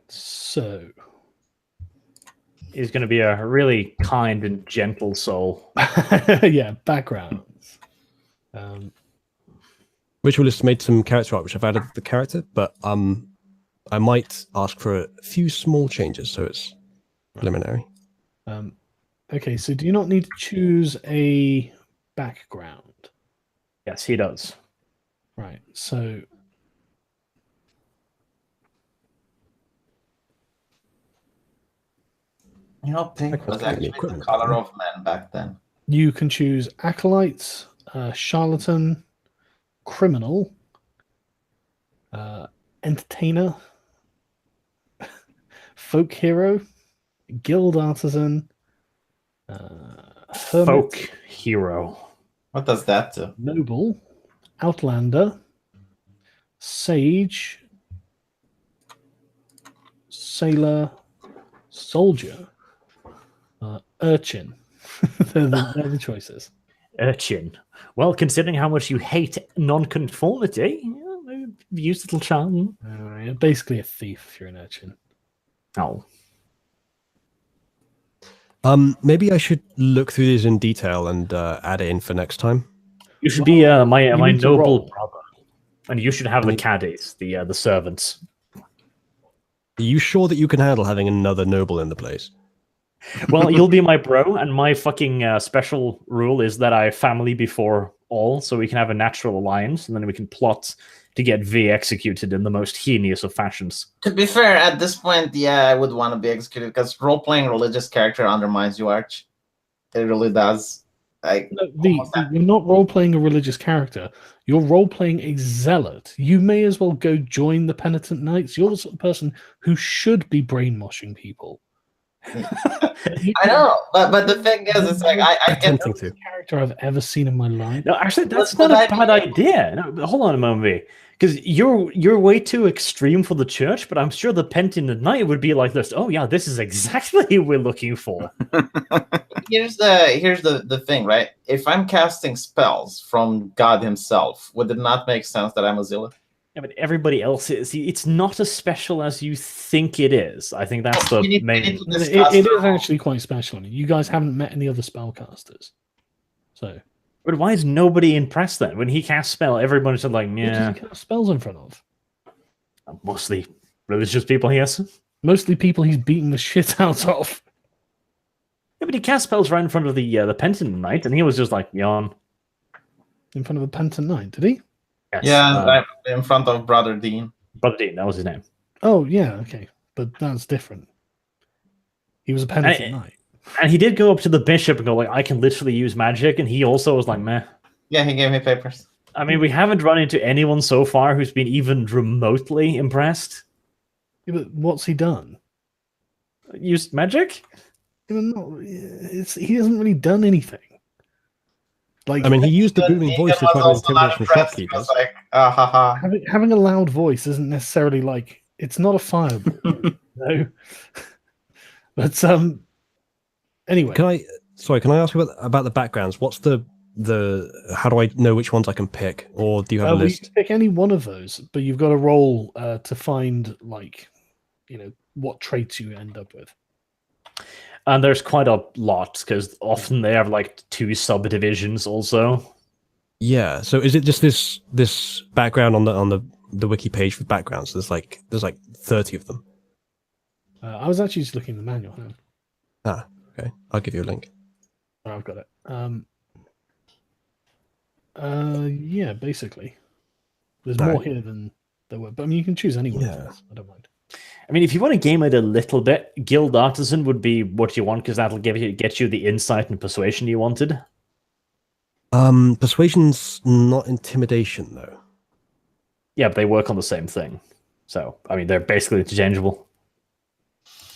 So He's going to be a really kind and gentle soul. yeah, backgrounds. Ritualist made some character art, which I've added to the character, but I might ask for a few small changes, so it's preliminary. Okay, so do you not need to choose a background? Yes, he does. Right, so Pink was actually the color of men back then. you can choose acolyte, charlatan, criminal, entertainer, folk hero, guild artisan, hermit, Folk hero. What does that do? noble, outlander, sage, sailor, soldier, urchin. they're the choices. Urchin. Well, considering how much you hate non-conformity, use little charm. You're basically a thief if you're an urchin. Oh. Maybe I should look through these in detail and add it in for next time. You should be my need to noble roll. brother. And you should have the caddies, the servants. Are you sure that you can handle having another noble in the place? Well, you'll be my bro, and my fucking special rule is that I family before all, so we can have a natural alliance, and then we can plot to get V executed in the most heinous of fashions. To be fair, at this point, yeah, I would want to be executed because role-playing religious character undermines you, Arch. It really does. You're not role-playing a religious character. You're role-playing a zealot. You may as well go join the penitent knights. You're the sort of person who should be brainwashing people. I know, but the thing is, it's like I can Attempting to. Character I've ever seen in my life. No, actually, that's But not a bad idea. No, hold on a moment, V. Because you're way too extreme for the church, but I'm sure the penitent knight would be like this. Oh yeah, this is exactly what we're looking for. Here's the thing, right? If I'm casting spells from God himself, would it not make sense that I'm a zealot? Yeah, but everybody else is. It's not as special as you think it is. I think that's the We need main. to discuss It is actually quite special. I mean, you guys haven't met any other spellcasters, so. But why is nobody impressed then? When he casts spell, everybody's like, Who yeah, does he cast spells in front of? mostly religious people, he has. Mostly people he's beating the shit out of. Yeah, but he cast spells right in front of the penitent knight, and he was just like, yawn. in front of a penitent knight, did he? Yes. Yeah, in front of Brother Dean. Brother Dean, that was his name. Oh, yeah, okay. But that's different. He was a penitent knight. And he did go up to the bishop and go, like, I can literally use magic. And he also was like, meh. Yeah, he gave me papers. I mean, we haven't run into anyone so far who's been even remotely impressed. Yeah, but what's he done? Used magic? He hasn't really done anything. Like, I mean, he used the Ethan- booming Ethan voice to was try to also not intimidate some impressed. He shopkeepers. was like, haha. having a loud voice isn't necessarily like it's not a fireball, no. But anyway, Can I ask you about the backgrounds? What's the how do I know which ones I can pick, or do you have a well, you list? can pick any one of those, but you've got to roll to find what traits you end up with. And there's quite a lot, because often they have like 2 subdivisions also. Yeah. So is it just this background on the wiki page with backgrounds? There's like 30 of them. I was actually just looking at the manual. Hang on. Ah, okay. I'll give you a link. Oh, I've got it. Yeah, basically. There's Right. more here than there were, but I mean, you can choose any one of Yeah. those. I don't mind. I mean, if you want to game it a little bit, Guild Artisan would be what you want, because that'll get you the insight and persuasion you wanted. Persuasion's not intimidation though. Yeah, but they work on the same thing. So, I mean, they're basically interchangeable.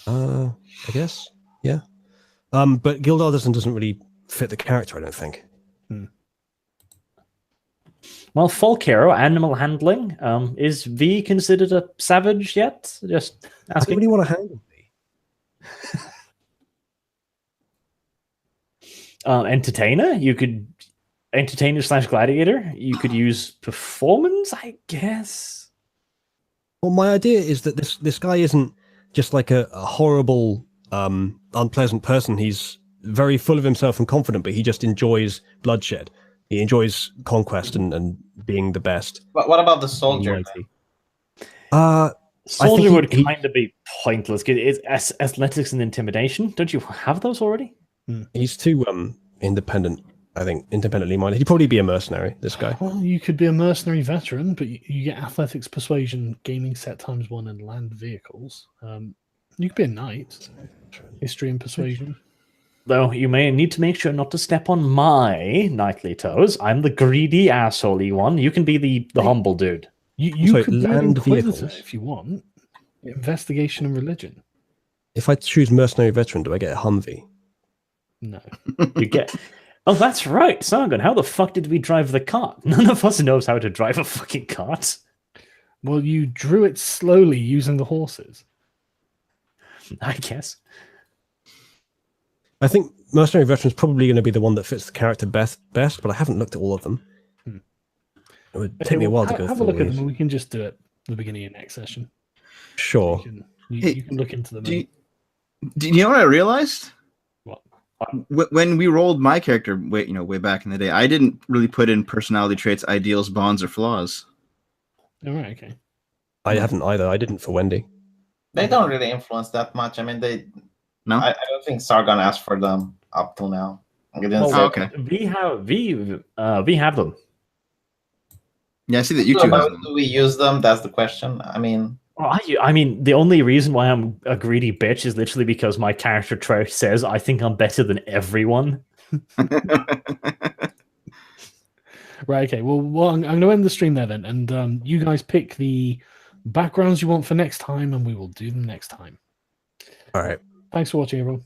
I guess. Yeah. But Guild Artisan doesn't really fit the character, I don't think. Well, folk hero, animal handling. Is V considered a savage yet? Just I don't asking. really want to handle me. Entertainer. You could entertainer / gladiator. You could use performance, I guess. Well, my idea is that this guy isn't just like a horrible, unpleasant person. He's very full of himself and confident, but he just enjoys bloodshed. He enjoys conquest and being the best. But what about the soldier? Mighty. Soldier he- would he- kind of be pointless. It's athletics and intimidation. Don't you have those already? He's too independent. I think independently minded. He'd probably be a mercenary. This guy. Well, you could be a mercenary veteran, but you get athletics, persuasion, gaming set ×1, and land vehicles. You could be a knight, history and persuasion. Though you may need to make sure not to step on my knightly toes. I'm the greedy assholey one. You can be the humble dude. You Sorry, could be an land inquisitor vehicles. if you want. Investigation and religion. If I choose mercenary veteran, do I get a Humvee? No. You get. Oh, that's right, Sargon. How the fuck did we drive the cart? None of us knows how to drive a fucking cart. Well, you drew it slowly using the horses. I guess. I think mercenary veteran is probably going to be the one that fits the character best, but I haven't looked at all of them. It would take me a while to go Have a through look all at them, these. and we can just do it at the beginning of next session. Sure. You can look into them. Do you know what I realized? What? When we rolled my character way back in the day, I didn't really put in personality traits, ideals, bonds, or flaws. All right, okay. I haven't either. I didn't for Wendy. They don't really influence that much. I mean, No? I don't think Sargon asked for them up till now. I didn't Oh, say- okay. We have them. Yeah, I see that you So, two have but them. do we use them? That's the question. I mean, Well, I mean, the only reason why I'm a greedy bitch is literally because my character trait says I think I'm better than everyone. Right, okay. Well, I'm going to end the stream there then, and you guys pick the backgrounds you want for next time, and we will do them next time. All right. Thanks for watching, everyone.